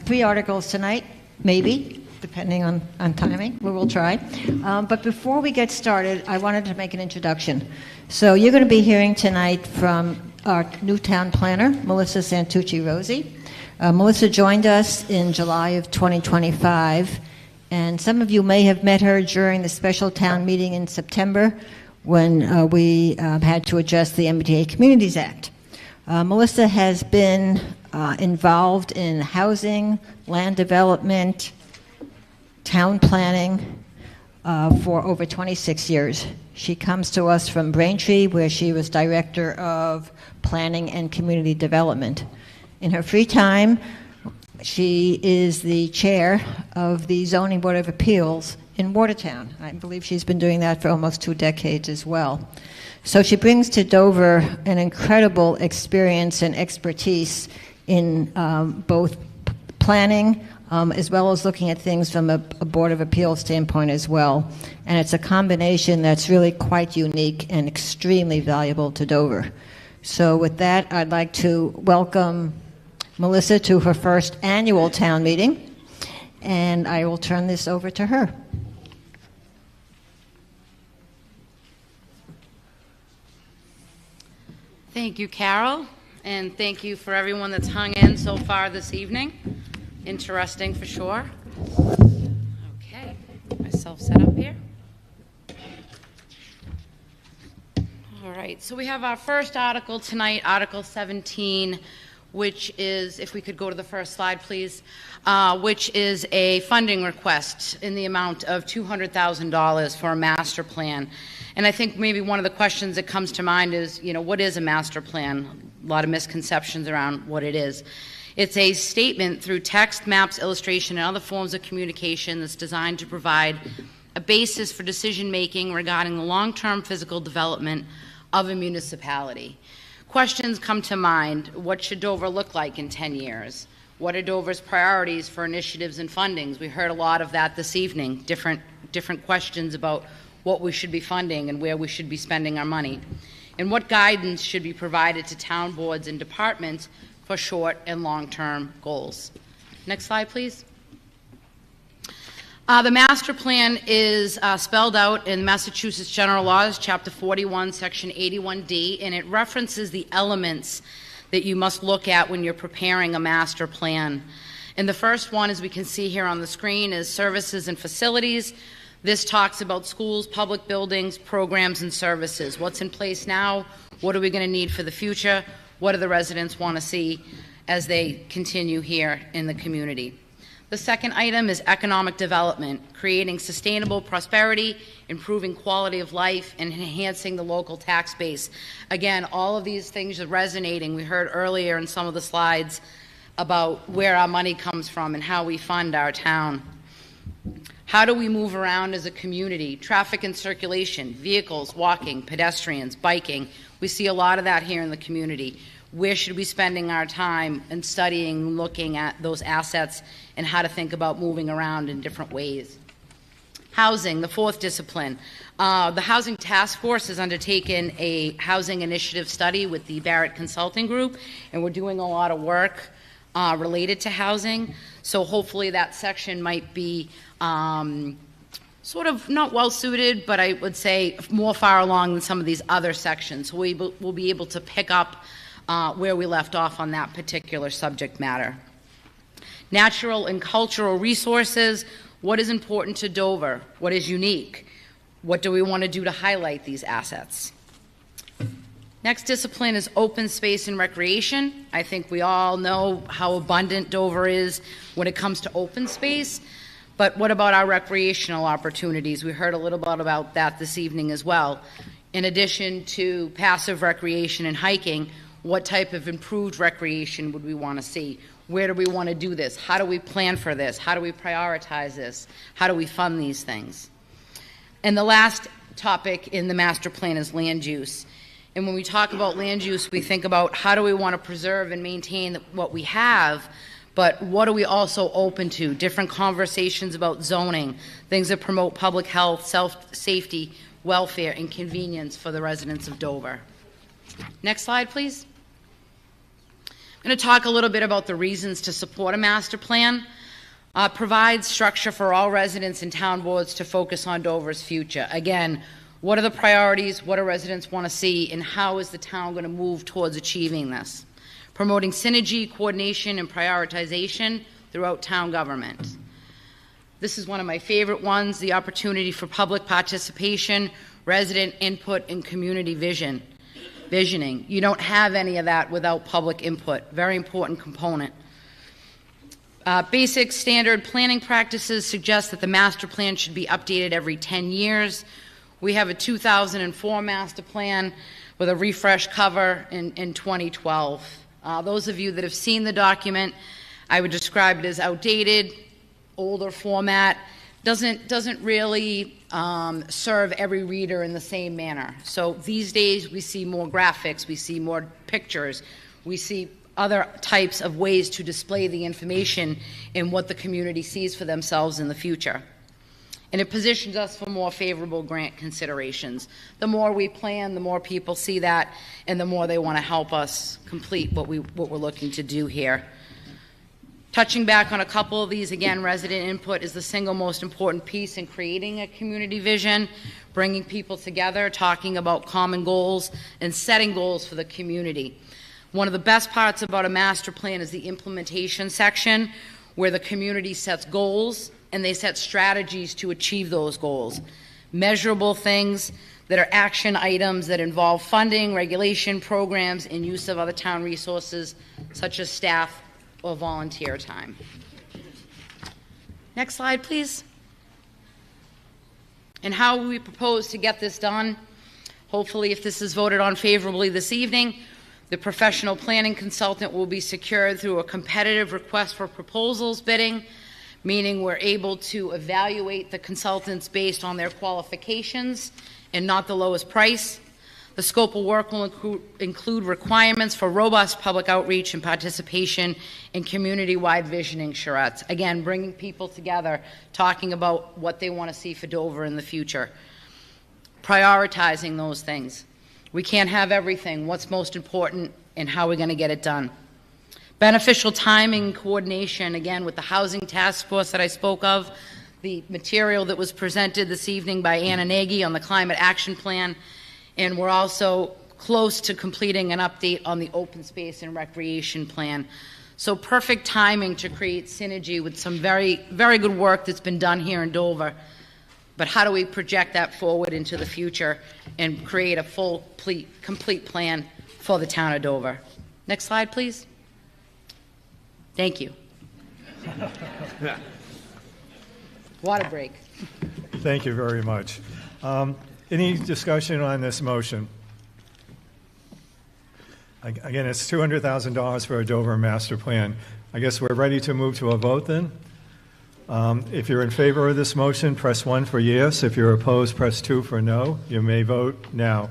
3 articles tonight, maybe, depending on timing. We will try. But before we get started, I wanted to make an introduction. So you're going to be hearing tonight from our new town planner, Melissa Santucci-Razzi. Melissa joined us in July of 2025. And some of you may have met her during the special town meeting in September when we had to adjust the MBTA Communities Act. Melissa has been involved in housing, land development, town planning for over 26 years. She comes to us from Braintree, where she was Director of Planning and Community Development. In her free time, she is the chair of the Zoning Board of Appeals in Watertown. I believe she's been doing that for almost 2 decades as well. So she brings to Dover an incredible experience and expertise in both planning as well as looking at things from a Board of Appeals standpoint as well. And it's a combination that's really quite unique and extremely valuable to Dover. So with that, I'd like to welcome Melissa to her first annual town meeting, and I will turn this over to her. Thank you, Carol, and thank you for everyone that's hung in so far this evening. Interesting for sure. Okay, myself set up here. All right, so we have our first article tonight, Article 17, which is, if we could go to the first slide, please, which is a funding request in the amount of $200,000 for a master plan. And I think maybe one of the questions that comes to mind is, what is a master plan? A lot of misconceptions around what it is. It's a statement through text, maps, illustration, and other forms of communication that's designed to provide a basis for decision-making regarding the long-term physical development of a municipality. Questions come to mind. What should Dover look like in 10 years? What are Dover's priorities for initiatives and fundings? We heard a lot of that this evening, different questions about what we should be funding and where we should be spending our money. And what guidance should be provided to town boards and departments for short and long-term goals. Next slide, please. The master plan is spelled out in Massachusetts General Laws, Chapter 41, Section 81D, and it references the elements that you must look at when you're preparing a master plan. And the first one, as we can see here on the screen, is services and facilities. This talks about schools, public buildings, programs, and services. What's in place now? What are we going to need for the future? What do the residents want to see as they continue here in the community? The second item is economic development, creating sustainable prosperity, improving quality of life, and enhancing the local tax base. Again, all of these things are resonating. We heard earlier in some of the slides about where our money comes from and how we fund our town. How do we move around as a community? Traffic and circulation, vehicles, walking, pedestrians, biking. We see a lot of that here in the community. Where should we be spending our time in studying, looking at those assets and how to think about moving around in different ways? Housing, the fourth discipline. The Housing Task Force has undertaken a housing initiative study with the Barrett Consulting Group, and we're doing a lot of work related to housing. So hopefully that section might be sort of not well-suited, but I would say more far along than some of these other sections. So we'll be able to pick up where we left off on that particular subject matter. Natural and cultural resources. What is important to Dover? What is unique? What do we want to do to highlight these assets? Next discipline is open space and recreation. I think we all know how abundant Dover is when it comes to open space, but what about our recreational opportunities? We heard a little bit about that this evening as well. In addition to passive recreation and hiking, what type of improved recreation would we want to see? Where do we want to do this? How do we plan for this? How do we prioritize this? How do we fund these things? And the last topic in the master plan is land use. And when we talk about land use, we think about how do we want to preserve and maintain what we have, but what are we also open to? Different conversations about zoning, things that promote public health, safety, welfare, and convenience for the residents of Dover. Next slide, please. I'm going to talk a little bit about the reasons to support a master plan. Provide structure for all residents and town boards to focus on Dover's future. Again, what are the priorities? What do residents want to see? And how is the town going to move towards achieving this? Promoting synergy, coordination, and prioritization throughout town government. This is one of my favorite ones, the opportunity for public participation, resident input, and community visioning. You don't have any of that without public input. Very important component. Basic standard planning practices suggest that the master plan should be updated every 10 years. We have a 2004 master plan with a refresh cover in 2012. Those of you that have seen the document, I would describe it as outdated, older format, doesn't really serve every reader in the same manner. So these days we see more graphics, we see more pictures, we see other types of ways to display the information in what the community sees for themselves in the future. And it positions us for more favorable grant considerations. The more we plan, the more people see that, and the more they want to help us complete what we're looking to do here. Touching back on a couple of these, again, resident input is the single most important piece in creating a community vision, bringing people together, talking about common goals, and setting goals for the community. One of the best parts about a master plan is the implementation section, where the community sets goals and they set strategies to achieve those goals. Measurable things that are action items that involve funding, regulation, programs, and use of other town resources, such as staff or volunteer time. Next slide, please. And how we propose to get this done. Hopefully, if this is voted on favorably this evening, the professional planning consultant will be secured through a competitive request for proposals bidding, meaning we're able to evaluate the consultants based on their qualifications and not the lowest price. The scope of work will include requirements for robust public outreach and participation in community-wide visioning charrettes. Again, bringing people together, talking about what they want to see for Dover in the future. Prioritizing those things. We can't have everything. What's most important and how we're going to get it done. Beneficial timing and coordination, again, with the housing task force that I spoke of, the material that was presented this evening by Anna Nagy on the climate action plan, and we're also close to completing an update on the open space and recreation plan. So perfect timing to create synergy with some very, very good work that's been done here in Dover. But how do we project that forward into the future and create a full, complete plan for the town of Dover? Next slide, please. Thank you. Water break. Thank you very much. Any discussion on this motion? Again, it's $200,000 for a Dover master plan. I guess we're ready to move to a vote then. If you're in favor of this motion, press 1 for yes. If you're opposed, press 2 for no. You may vote now.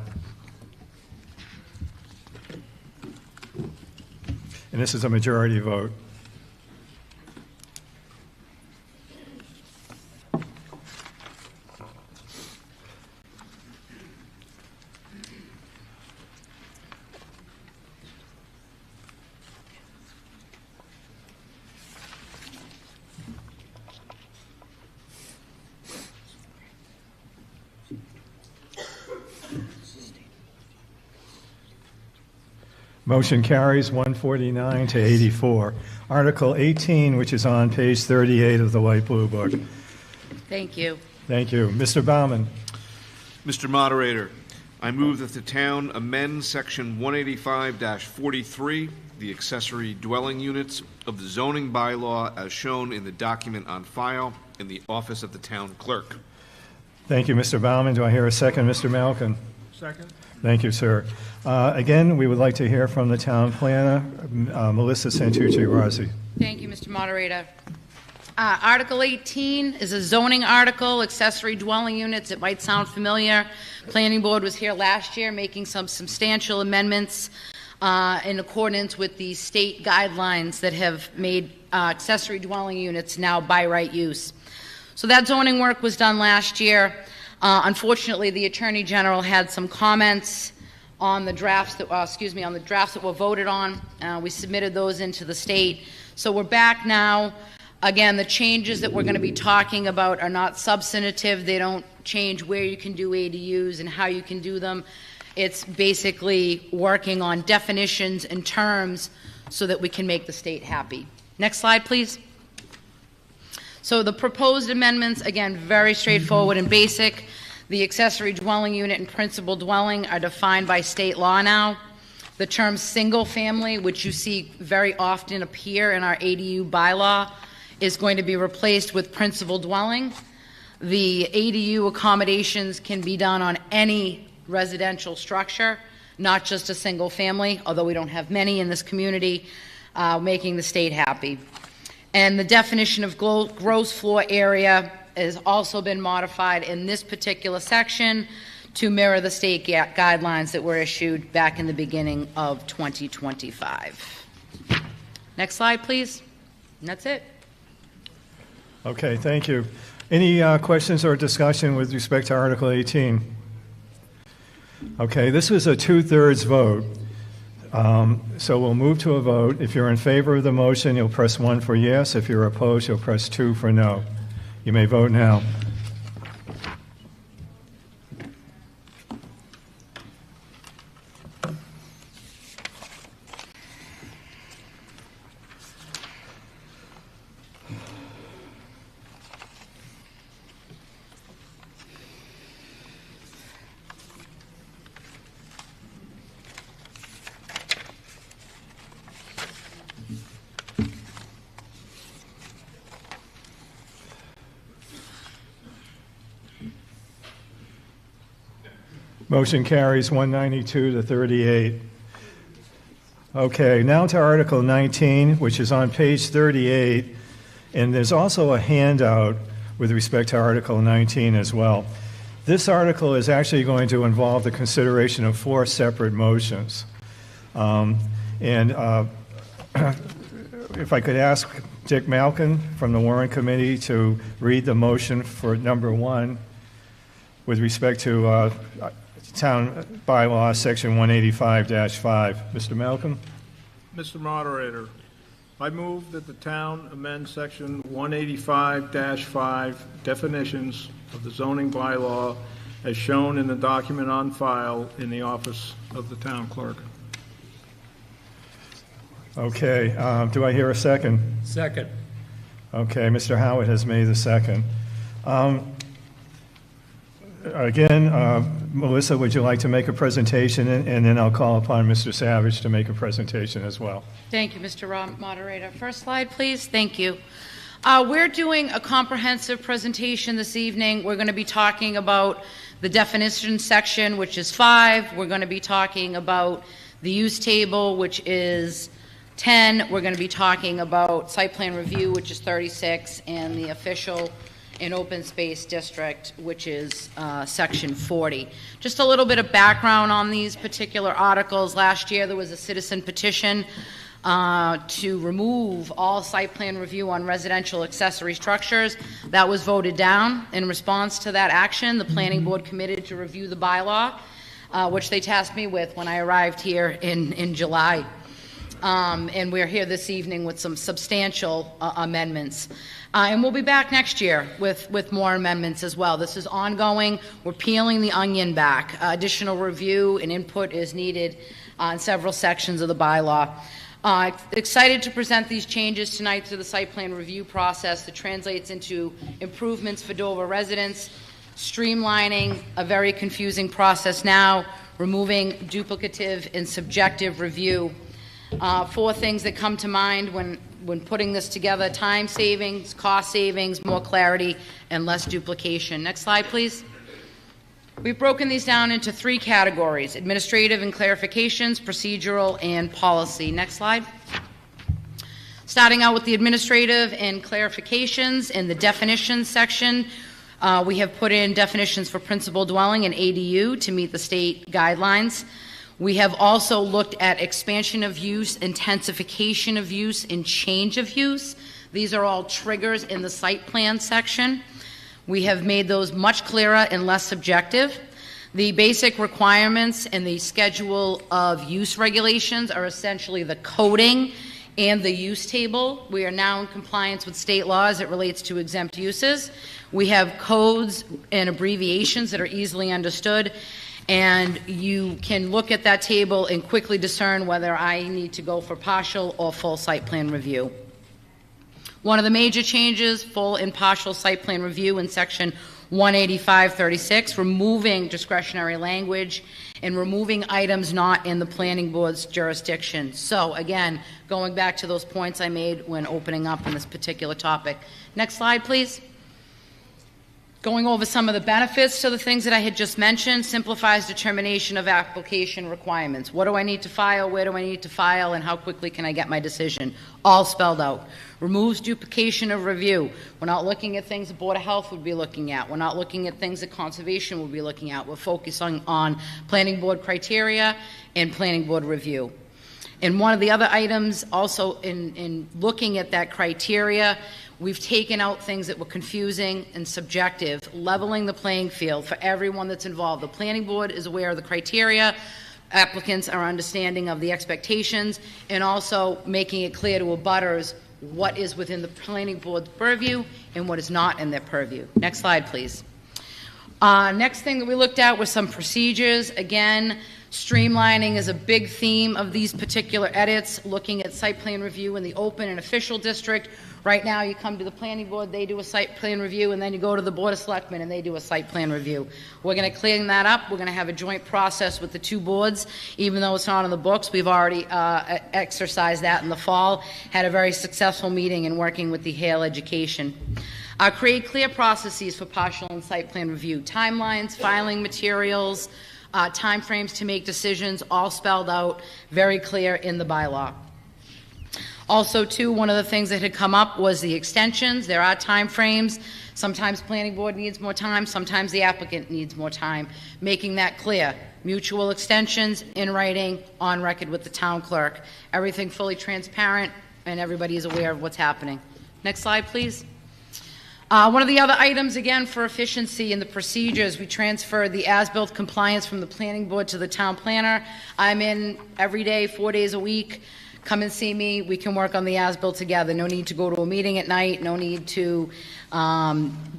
And this is a majority vote. Motion carries 149 to 84. Article 18, which is on page 38 of the White Blue Book. Thank you. Thank you. Mr. Baumann. Mr. Moderator, I move that the town amend Section 185-43, the accessory dwelling units of the zoning bylaw as shown in the document on file in the office of the town clerk. Thank you, Mr. Baumann. Do I hear a second, Mr. Malkin? Second. Thank you, sir. Again, we would like to hear from the town planner, Melissa Santucci-Rossi. Thank you, Mr. Moderator. Article 18 is a zoning article, accessory dwelling units. It might sound familiar. Planning Board was here last year making some substantial amendments in accordance with the state guidelines that have made accessory dwelling units now by right use. So that zoning work was done last year. Unfortunately, the Attorney General had some comments on the drafts that, on the drafts that were voted on. We submitted those into the state. So we're back now. Again, the changes that we're going to be talking about are not substantive. They don't change where you can do ADUs and how you can do them. It's basically working on definitions and terms so that we can make the state happy. Next slide, please. So the proposed amendments, again, very straightforward and basic. The accessory dwelling unit and principal dwelling are defined by state law now. The term single family, which you see very often appear in our ADU bylaw, is going to be replaced with principal dwelling. The ADU accommodations can be done on any residential structure, not just a single family, although we don't have many in this community, making the state happy. And the definition of gross floor area has also been modified in this particular section to mirror the state guidelines that were issued back in the beginning of 2025. Next slide, please. And that's it. Okay, thank you. Any questions or discussion with respect to Article 18? Okay, this was a 2/3 vote. So we'll move to a vote. If you're in favor of the motion, you'll press 1 for yes. If you're opposed, you'll press 2 for no. You may vote now. Motion carries 192 to 38. Okay, now to Article 19, which is on page 38, and there's also a handout with respect to Article 19 as well. This article is actually going to involve the consideration of 4 separate motions. If I could ask Dick Malkin from the Warrant Committee to read the motion for number 1 with respect to Town Bylaw, Section 185-5. Mr. Malcolm? Mr. Moderator, I move that the town amend Section 185-5 definitions of the zoning bylaw as shown in the document on file in the office of the town clerk. Okay, do I hear a second? Second. Okay, Mr. Howard has made the second. Again, Melissa, would you like to make a presentation, and then I'll call upon Mr. Savage to make a presentation as well. Thank you, Mr. Moderator. First slide, please. Thank you. We're doing a comprehensive presentation this evening. We're going to be talking about the definition section, which is 5. We're going to be talking about the use table, which is 10. We're going to be talking about site plan review, which is 36, and the official and open space district, which is section 40. Just a little bit of background on these particular articles. Last year there was a citizen petition to remove all site plan review on residential accessory structures. That was voted down. In response to that action, the planning board committed to review the bylaw, which they tasked me with when I arrived here in July. And we're here this evening with some substantial amendments. And we'll be back next year with more amendments as well. This is ongoing. We're peeling the onion back. Additional review and input is needed on several sections of the bylaw. Excited to present these changes tonight to the site plan review process that translates into improvements for Dover residents, streamlining a very confusing process now, removing duplicative and subjective review. 4 things that come to mind when putting this together: time savings, cost savings, more clarity, and less duplication. Next slide, please. We've broken these down into 3 categories: administrative and clarifications, procedural, and policy. Next slide. Starting out with the administrative and clarifications in the definitions section, we have put in definitions for principal dwelling and ADU to meet the state guidelines. We have also looked at expansion of use, intensification of use, and change of use. These are all triggers in the site plan section. We have made those much clearer and less subjective. The basic requirements and the schedule of use regulations are essentially the coding and the use table. We are now in compliance with state law as it relates to exempt uses. We have codes and abbreviations that are easily understood, and you can look at that table and quickly discern whether I need to go for partial or full site plan review. One of the major changes, full and partial site plan review in section 185-36, removing discretionary language and removing items not in the planning board's jurisdiction. So again, going back to those points I made when opening up on this particular topic. Next slide, please. Going over some of the benefits to the things that I had just mentioned: simplifies determination of application requirements. What do I need to file? Where do I need to file? And how quickly can I get my decision? All spelled out. Removes duplication of review. We're not looking at things the Board of Health would be looking at. We're not looking at things that Conservation will be looking at. We're focusing on planning board criteria and planning board review. And one of the other items, also in looking at that criteria, we've taken out things that were confusing and subjective, leveling the playing field for everyone that's involved. The planning board is aware of the criteria, applicants are understanding of the expectations, and also making it clear to abutters what is within the planning board's purview and what is not in their purview. Next slide, please. Next thing that we looked at was some procedures. Again, streamlining is a big theme of these particular edits, looking at site plan review in the open and official district. Right now, you come to the planning board, they do a site plan review, and then you go to the Board of Selectmen and they do a site plan review. We're going to clean that up. We're going to have a joint process with the two boards. Even though it's not in the books, we've already exercised that in the fall, had a very successful meeting in working with the Hale Education. Create clear processes for partial and site plan review, timelines, filing materials, timeframes to make decisions, all spelled out very clear in the bylaw. Also, too, one of the things that had come up was the extensions. There are timeframes. Sometimes planning board needs more time, sometimes the applicant needs more time. Making that clear. Mutual extensions in writing, on record with the town clerk. Everything fully transparent, and everybody is aware of what's happening. Next slide, please. One of the other items, again, for efficiency in the procedures, we transferred the as-built compliance from the planning board to the town planner. I'm in every day, 4 days a week. Come and see me. We can work on the as-built together. No need to go to a meeting at night. No need to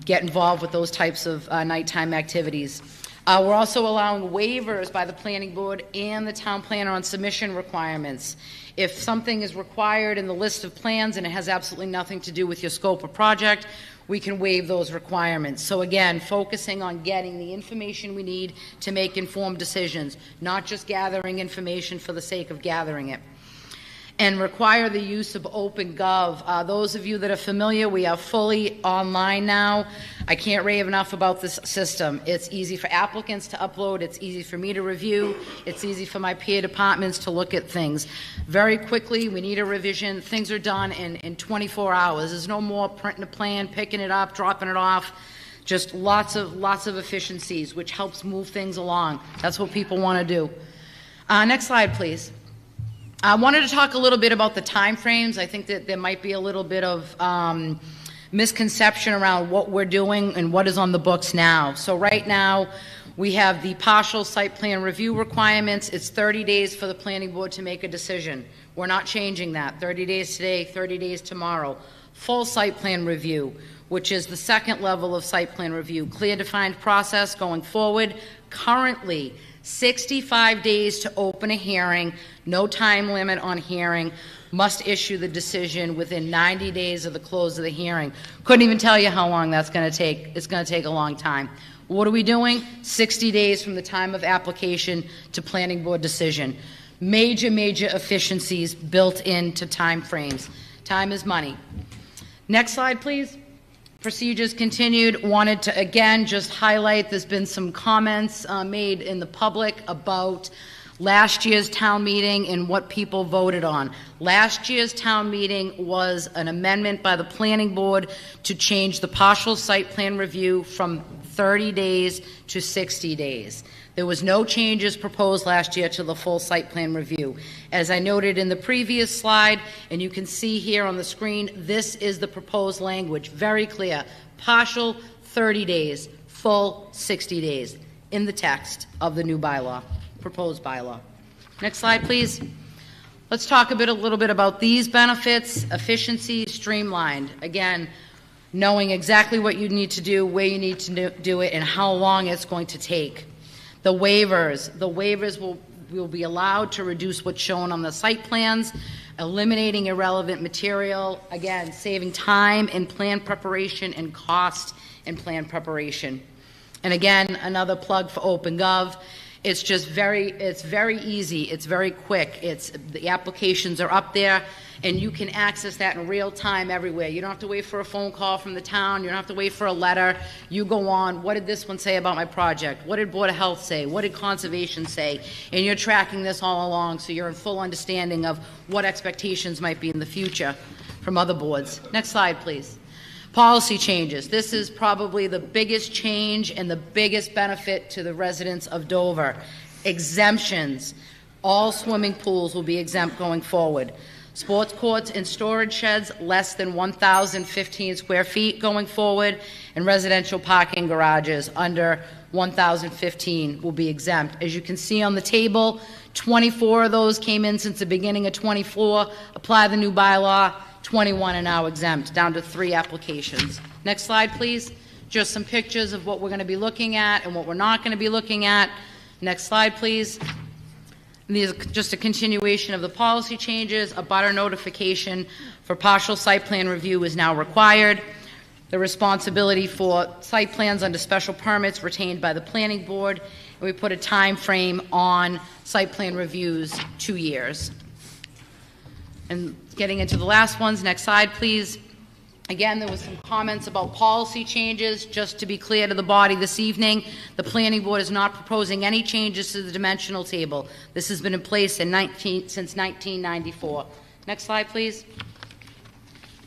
get involved with those types of nighttime activities. We're also allowing waivers by the planning board and the town planner on submission requirements. If something is required in the list of plans and it has absolutely nothing to do with your scope of project, we can waive those requirements. So again, focusing on getting the information we need to make informed decisions, not just gathering information for the sake of gathering it. And require the use of OpenGov. Those of you that are familiar, we are fully online now. I can't rave enough about this system. It's easy for applicants to upload. It's easy for me to review. It's easy for my peer departments to look at things. Very quickly, we need a revision. Things are done in 24 hours. There's no more printing a plan, picking it up, dropping it off. Just lots of efficiencies, which helps move things along. That's what people want to do. Next slide, please. I wanted to talk a little bit about the time frames. I think that there might be a little bit of misconception around what we're doing and what is on the books now. So right now, we have the partial site plan review requirements. It's 30 days for the planning board to make a decision. We're not changing that. 30 days today, 30 days tomorrow. Full site plan review, which is the second level of site plan review. Clear defined process going forward. Currently, 65 days to open a hearing, no time limit on hearing, must issue the decision within 90 days of the close of the hearing. Couldn't even tell you how long that's going to take. It's going to take a long time. What are we doing? 60 days from the time of application to planning board decision. Major efficiencies built into time frames. Time is money. Next slide, please. Procedures continued. Wanted to, again, just highlight, there's been some comments made in the public about last year's town meeting and what people voted on. Last year's town meeting was an amendment by the planning board to change the partial site plan review from 30 days to 60 days. There was no changes proposed last year to the full site plan review. As I noted in the previous slide, and you can see here on the screen, this is the proposed language, very clear. Partial, 30 days, full, 60 days, in the text of the new bylaw, proposed bylaw. Next slide, please. Let's talk a little bit about these benefits. Efficiency, streamlined. Again, knowing exactly what you need to do, where you need to do it, and how long it's going to take. The waivers will be allowed to reduce what's shown on the site plans, eliminating irrelevant material, again, saving time in plan preparation and cost in plan preparation. And again, another plug for OpenGov. It's just very easy. It's very quick. The applications are up there, and you can access that in real time everywhere. You don't have to wait for a phone call from the town. You don't have to wait for a letter. You go on, what did this one say about my project? What did Board of Health say? What did Conservation say? And you're tracking this all along, so you're in full understanding of what expectations might be in the future from other boards. Next slide, please. Policy changes. This is probably the biggest change and the biggest benefit to the residents of Dover. Exemptions. All swimming pools will be exempt going forward. Sports courts and storage sheds less than 1,015 square feet going forward, and residential parking garages under 1,015 will be exempt. As you can see on the table, 24 of those came in since the beginning of 24. Apply the new bylaw, 21 are now exempt, down to 3 applications. Next slide, please. Just some pictures of what we're going to be looking at and what we're not going to be looking at. Next slide, please. And these are just a continuation of the policy changes. A butter notification for partial site plan review is now required. The responsibility for site plans under special permits retained by the planning board. And we put a time frame on site plan reviews, 2 years. And getting into the last ones, next slide, please. Again, there was some comments about policy changes. Just to be clear to the body this evening, the planning board is not proposing any changes to the dimensional table. This has been in place since 1994. Next slide, please.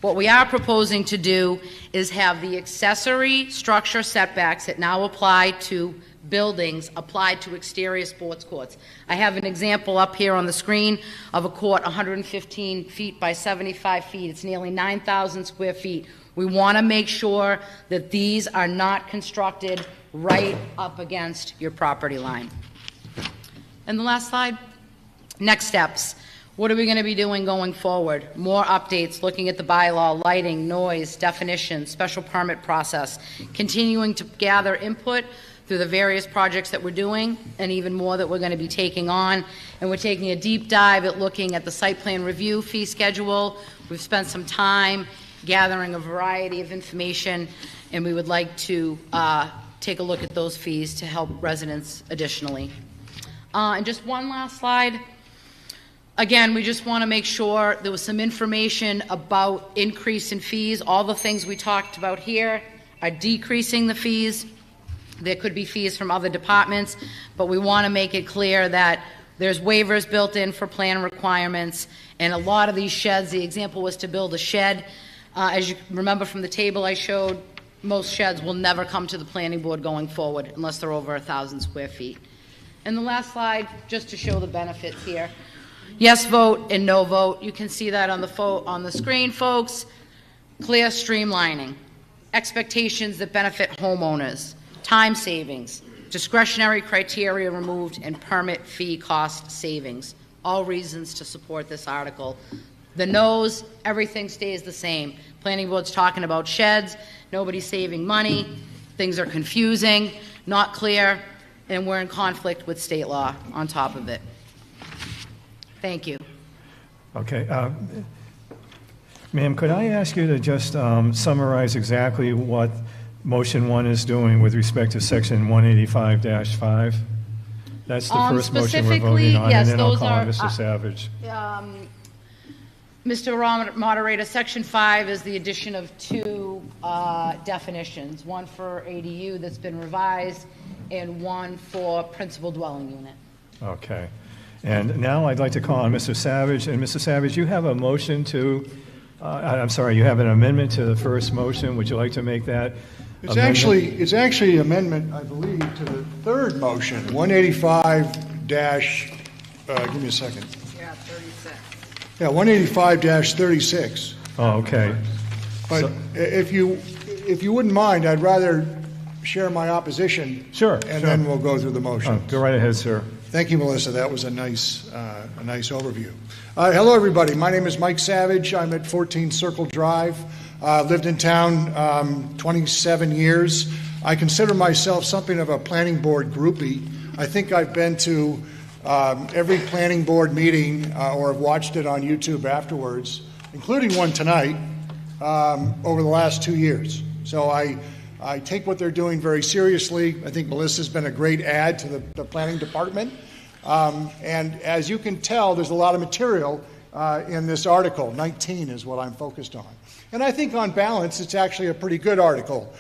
What we are proposing to do is have the accessory structure setbacks that now apply to buildings applied to exterior sports courts. I have an example up here on the screen of a court 115 feet by 75 feet. It's nearly 9,000 square feet. We want to make sure that these are not constructed right up against your property line. And the last slide. Next steps. What are we going to be doing going forward? More updates, looking at the bylaw, lighting, noise, definition, special permit process, continuing to gather input through the various projects that we're doing, and even more that we're going to be taking on. And we're taking a deep dive at looking at the site plan review fee schedule. We've spent some time gathering a variety of information, and we would like to take a look at those fees to help residents additionally. And just one last slide. Again, we just want to make sure there was some information about increase in fees. All the things we talked about here are decreasing the fees. There could be fees from other departments, but we want to make it clear that there's waivers built in for plan requirements, and a lot of these sheds, the example was to build a shed. As you remember from the table I showed, most sheds will never come to the planning board going forward unless they're over 1,000 square feet. And the last slide, just to show the benefits here. Yes vote and no vote. You can see that on the screen, folks. Clear streamlining. Expectations that benefit homeowners. Time savings, discretionary criteria removed, and permit fee cost savings. All reasons to support this article. The no's, everything stays the same. Planning board's talking about sheds, nobody's saving money, things are confusing, not clear, and we're in conflict with state law on top of it. Thank you. Okay. Ma'am, could I ask you to just summarize exactly what Motion 1 is doing with respect to Section 185-5? That's the first motion we're voting on, yes, and then I'll those call are, on Mr. Savage. Mr. Moderator, Section 5 is the addition of 2 definitions, one for ADU that's been revised and one for principal dwelling unit. Okay. And now I'd like to call on Mr. Savage. And Mr. Savage, you have a motion to, I'm sorry, you have an amendment to the first motion. Would you like to make that It's actually an amendment, I believe, to the third motion, 185 dash, give me a second. Yeah, 36. Yeah, 185-36. Oh, okay. But if you wouldn't mind, I'd rather share my opposition. Sure. And then we'll go through the motion. Go right ahead, sir. Thank you, Melissa. That was a nice overview. Hello, everybody. My name is Mike Savage. I'm at 14 Circle Drive. Lived in town 27 years. I consider myself something of a planning board groupie. I think I've been to every planning board meeting or have watched it on YouTube afterwards, including one tonight, over the last 2 years. So I take what they're doing very seriously. I think Melissa's been a great add to the planning department. And as you can tell, there's a lot of material in this article. 19 is what I'm focused on. And I think on balance, it's actually a pretty good article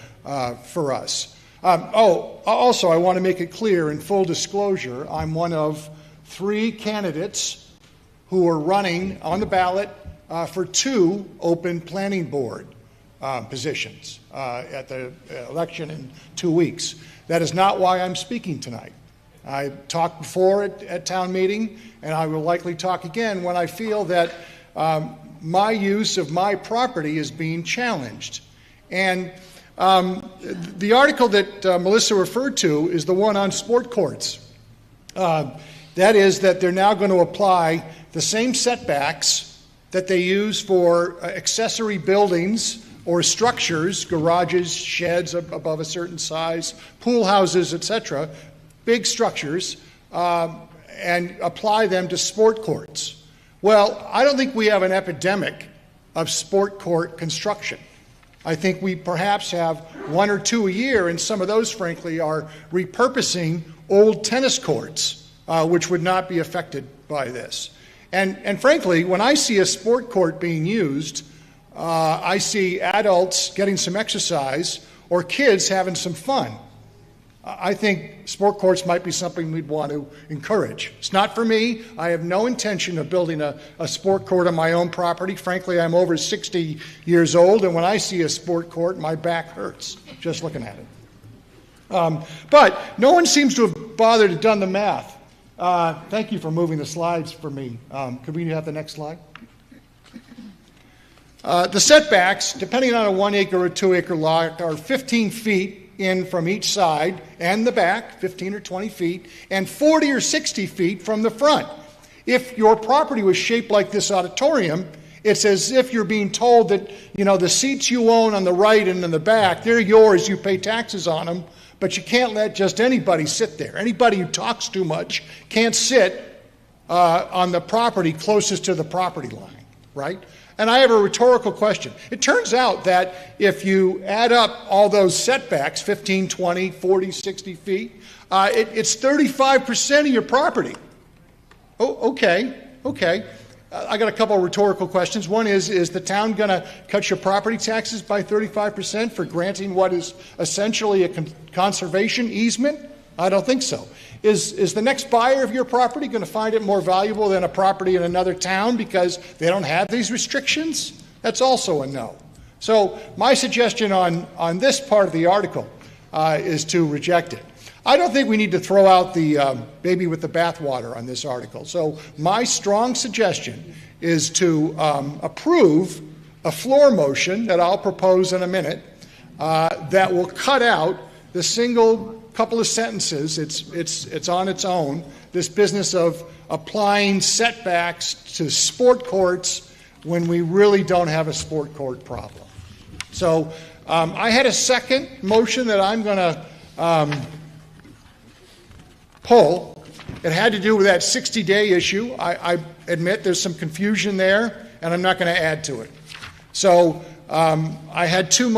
for us. Also, I want to make it clear, in full disclosure, I'm one of 3 candidates who are running on the ballot for 2 open planning board positions at the election in 2 weeks. That is not why I'm speaking tonight. I talked before at town meeting, and I will likely talk again when I feel that my use of my property is being challenged. And the article that Melissa referred to is the one on sport courts. That is that they're now going to apply the same setbacks that they use for accessory buildings or structures, garages, sheds above a certain size, pool houses, etc., big structures, and apply them to sport courts. Well, I don't think we have an epidemic of sport court construction. I think we perhaps have one or two a year, and some of those, frankly, are repurposing old tennis courts, which would not be affected by this. And frankly, when I see a sport court being used, I see adults getting some exercise or kids having some fun. I think sport courts might be something we'd want to encourage. It's not for me. I have no intention of building a sport court on my own property. Frankly, I'm over 60 years old, and when I see a sport court, my back hurts just looking at it. But no one seems to have bothered to done the math. Thank you for moving the slides for me. Could we have the next slide? The setbacks, depending on a 1 acre or 2 acre lot, are 15 feet in from each side and the back, 15 or 20 feet, and 40 or 60 feet from the front. If your property was shaped like this auditorium, it's as if you're being told that, you know, the seats you own on the right and in the back, they're yours, you pay taxes on them, but you can't let just anybody sit there. Anybody who talks too much can't sit on the property closest to the property line, right? And I have a rhetorical question. It turns out that if you add up all those setbacks, 15, 20, 40, 60 feet, it's 35% of your property. Oh, okay. I got a couple of rhetorical questions. One is the town going to cut your property taxes by 35% for granting what is essentially a conservation easement? I don't think so. Is the next buyer of your property going to find it more valuable than a property in another town because they don't have these restrictions? That's also a no. So my suggestion on this part of the article is to reject it. I don't think we need to throw out the baby with the bathwater on this article. So my strong suggestion is to approve a floor motion that I'll propose in a minute that will cut out the single couple of sentences, it's on its own, this business of applying setbacks to sport courts when we really don't have a sport court problem. So I had a second motion that I'm going to pull. It had to do with that 60-day issue. I admit there's some confusion there, and I'm not going to add to it. So I had two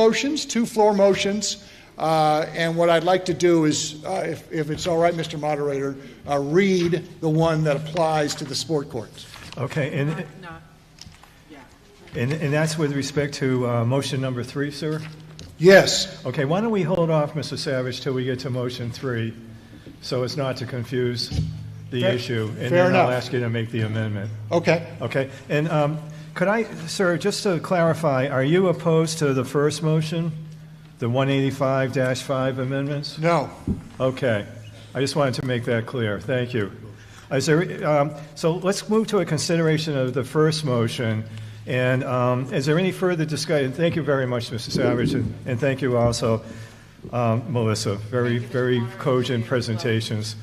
floor motions. And what I'd like to do is, if it's all right, Mr. Moderator, read the one that applies to the sport courts. Okay, and that's with respect to motion number 3, sir? Yes. Okay, why don't we hold off, Mr. Savage, till we get to motion 3, so as not to confuse the issue, and fair then enough. I'll ask you to make the amendment. Okay. Okay, and could I, sir, just to clarify, are you opposed to the first motion? The 185-5 amendments? No. Okay. I just wanted to make that clear. Thank you. Is there, so let's move to a consideration of the first motion. And is there any further discussion? Thank you very much, Mr. Savage, and thank you also, Melissa. Very, very cogent presentations.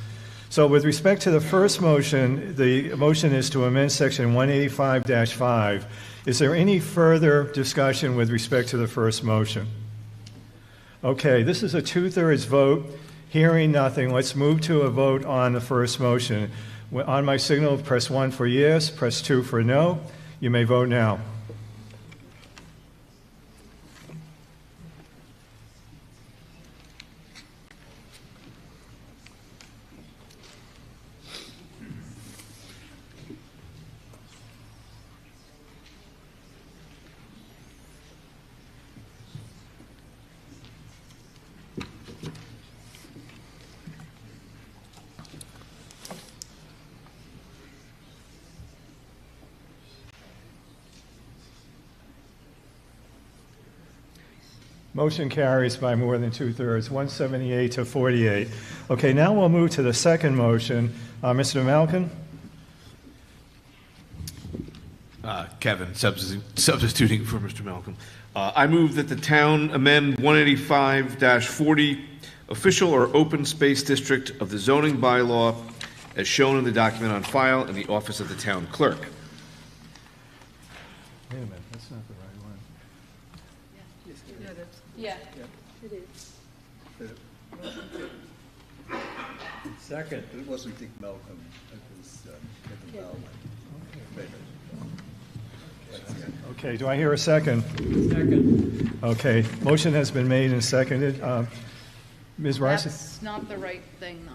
So with respect to the first motion, the motion is to amend section 185-5. Is there any further discussion with respect to the first motion? Okay, this is a 2/3 vote. Hearing nothing, let's move to a vote on the first motion. On my signal, press 1 for yes, press 2 for no. You may vote now. Motion carries by more than two-thirds, 178 to 48. Okay, now we'll move to the second motion. Mr. Malkin? Kevin, substituting for Mr. Malcolm. I move that the town amend 185-40 official or open space district of the zoning bylaw as shown in the document on file in the office of the town clerk. Wait a minute, that's not the right one. Yeah. It is. Second. It wasn't Dick Malcolm, it was Kevin Bowman. Okay, do I hear a second? Second. Okay, motion has been made and seconded. Ms. Rice? That's not the right thing, though.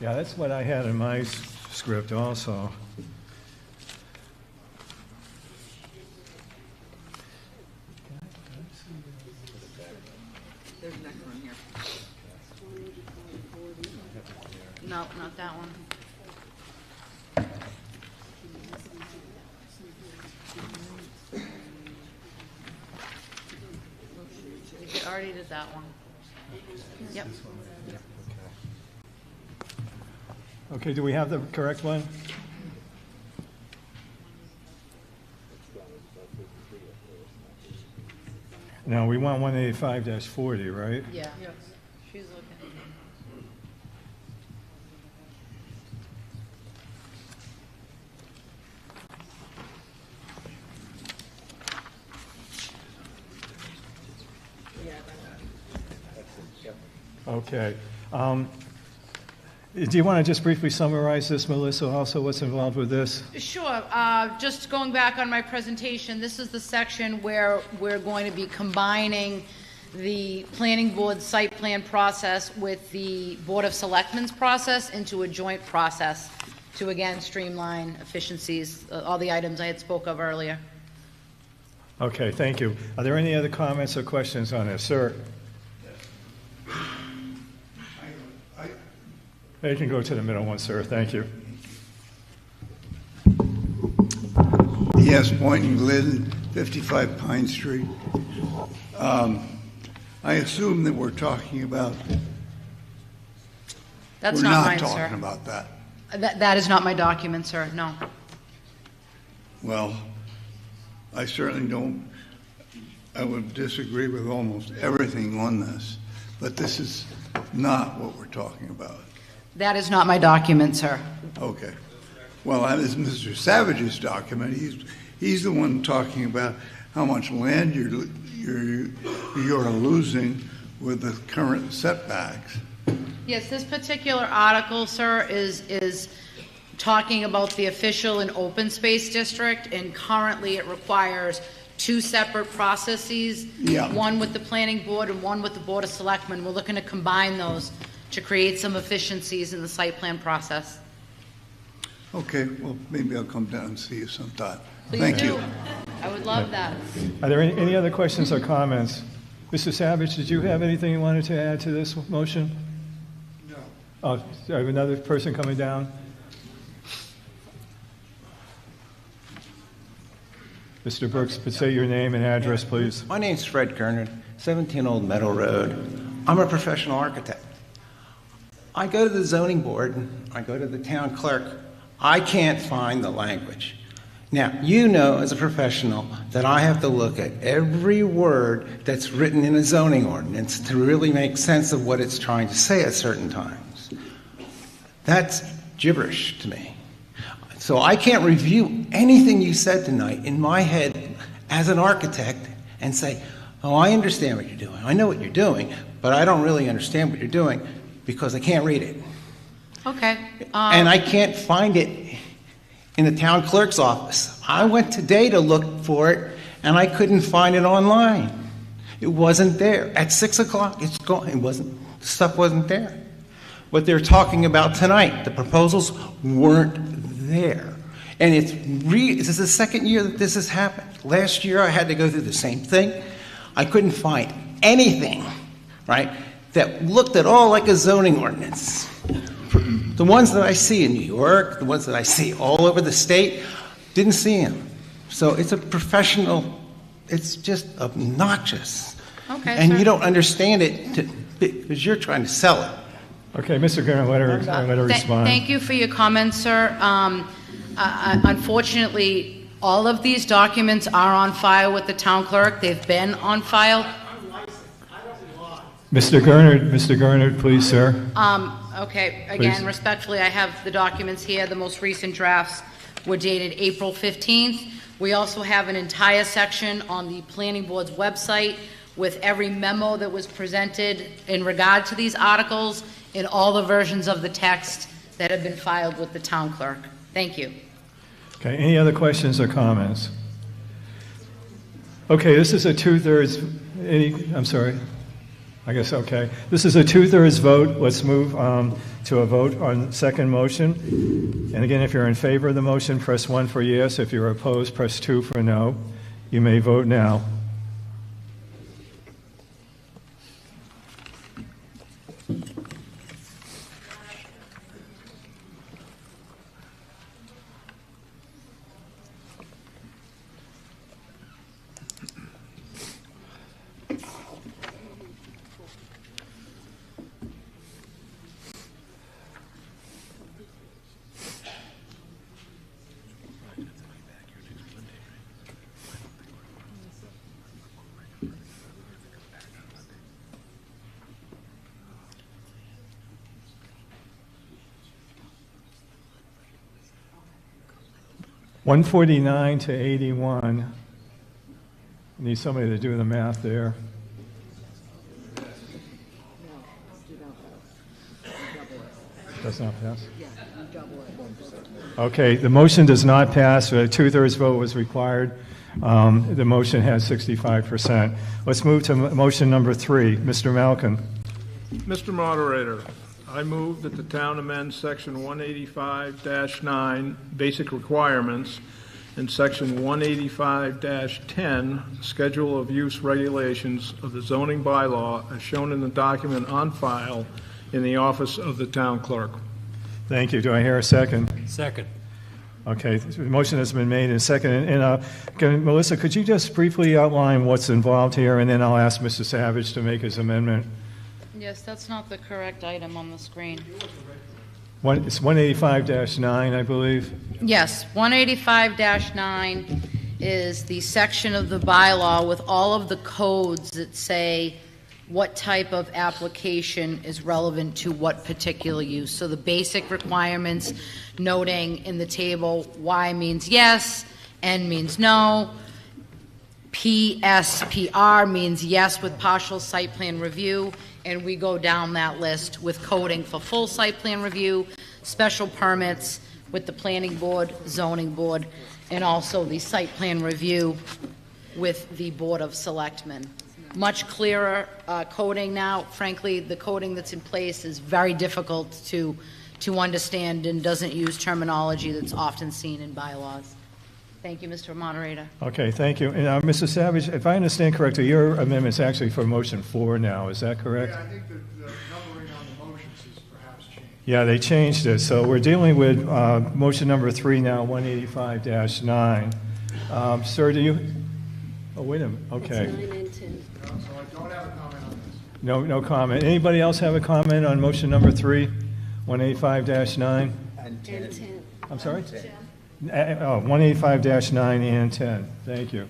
Yeah, that's what I had in my script also. There's the next one here. No, not that one. We already did that one. Yep. Okay, do we have the correct one? No, we want 185-40, right? Yeah. She's looking. Okay. Do you want to just briefly summarize this, Melissa, also what's involved with this? Sure. Just going back on my presentation, this is the section where we're going to be combining the planning board site plan process with the Board of Selectmen's process into a joint process to, again, streamline efficiencies, all the items I had spoke of earlier. Okay, thank you. Are there any other comments or questions on this? Sir? You can go to the middle one, sir. Thank you. Yes, Boynton Glidden, 55 Pine Street. I assume that we're talking about... That's we're not not mine, talking sir. about that. That is not my document, sir, no. Well, I certainly don't... I would disagree with almost everything on this, but this is not what we're talking about. That is not my document, sir. Okay. Well, that is Mr. Savage's document. He's the one talking about how much land you're losing with the current setbacks. Yes, this particular article, sir, is talking about the official and open space district, and currently it requires two separate processes, one with the planning board and one with the Board of Selectmen. We're looking to combine those to create some efficiencies in the site plan process. Okay, well, maybe I'll come down and see you sometime. Please Thank do. you. I would love that. Are there any other questions or comments? Mr. Savage, did you have anything you wanted to add to this motion? No. Oh, I have another person coming down. Mr. Brooks, say your name and address, please. My name's Fred Gernard, 17 Old Meadow Road. I'm a professional architect. I go to the zoning board, I go to the town clerk, I can't find the language. Now, you know as a professional that I have to look at every word that's written in a zoning ordinance to really make sense of what it's trying to say at certain times. That's gibberish to me. So I can't review anything you said tonight in my head as an architect and say, oh, I understand what you're doing. I know what you're doing, but I don't really understand what you're doing because I can't read it. Okay. And I can't find it in the town clerk's office. I went today to look for it, and I couldn't find it online. It wasn't there. At 6 o'clock, it's gone. The stuff wasn't there. What they're talking about tonight, the proposals weren't there. And this is the second year that this has happened. Last year, I had to go through the same thing. I couldn't find anything, right, that looked at all like a zoning ordinance. The ones that I see in New York, the ones that I see all over the state, didn't see them. So it's a professional, it's just obnoxious Okay, And sir. you don't understand it because you're trying to sell it. Okay, Mr. Gurner, let her respond. Thank you for your comments, sir. Unfortunately, all of these documents are on file with the town clerk. They've been on file. Mr. Gurner, please, sir. Okay, again, Please. respectfully, I have the documents here. The most recent drafts were dated April 15th. We also have an entire section on the planning board's website with every memo that was presented in regard to these articles in all the versions of the text that have been filed with the town clerk. Thank you. Okay, any other questions or comments? Okay, this is a two-thirds, I'm sorry. I guess, okay. This is a two-thirds vote. Let's move to a vote on second motion. And again, if you're in favor of the motion, press 1 for yes. If you're opposed, press 2 for no. You may vote now. $149 to $81. Need somebody to do the math there. Does not pass? Okay, the motion does not pass. A two-thirds vote was required. The motion has 65%. Let's move to motion number 3. Mr. Malkin. Mr. Moderator, I move that the town amend Section 185-9, Basic Requirements, and Section 185-10, Schedule of Use Regulations of the zoning bylaw as shown in the document on file in the office of the town clerk. Thank you. Do I hear a second? Second. Okay, the motion has been made and seconded. And Melissa, could you just briefly outline what's involved here, and then I'll ask Mr. Savage to make his amendment. Yes, that's not the correct item on the screen. It's 185-9, I believe. Yes, 185-9 is the section of the bylaw with all of the codes that say what type of application is relevant to what particular use. So the basic requirements noting in the table Y means yes, N means no, PSPR means yes with partial site plan review, and we go down that list with coding for full site plan review, special permits with the planning board, zoning board, and also the site plan review with the Board of Selectmen. Much clearer coding now. Frankly, the coding that's in place is very difficult to understand and doesn't use terminology that's often seen in bylaws. Thank you, Mr. Moderator. Okay, thank you. And Mr. Savage, if I understand correctly, your amendment's actually for motion 4 now. Is that correct? Yeah, I think the numbering on the motions is perhaps changed. Yeah, they changed it. So we're dealing with motion number 3 now, 185-9. Sir, do you? Oh, wait a minute. Okay. No comment. Anybody else have a comment on motion number 3, 185-9? And 10. I'm sorry? 185-9 and 10. Thank you.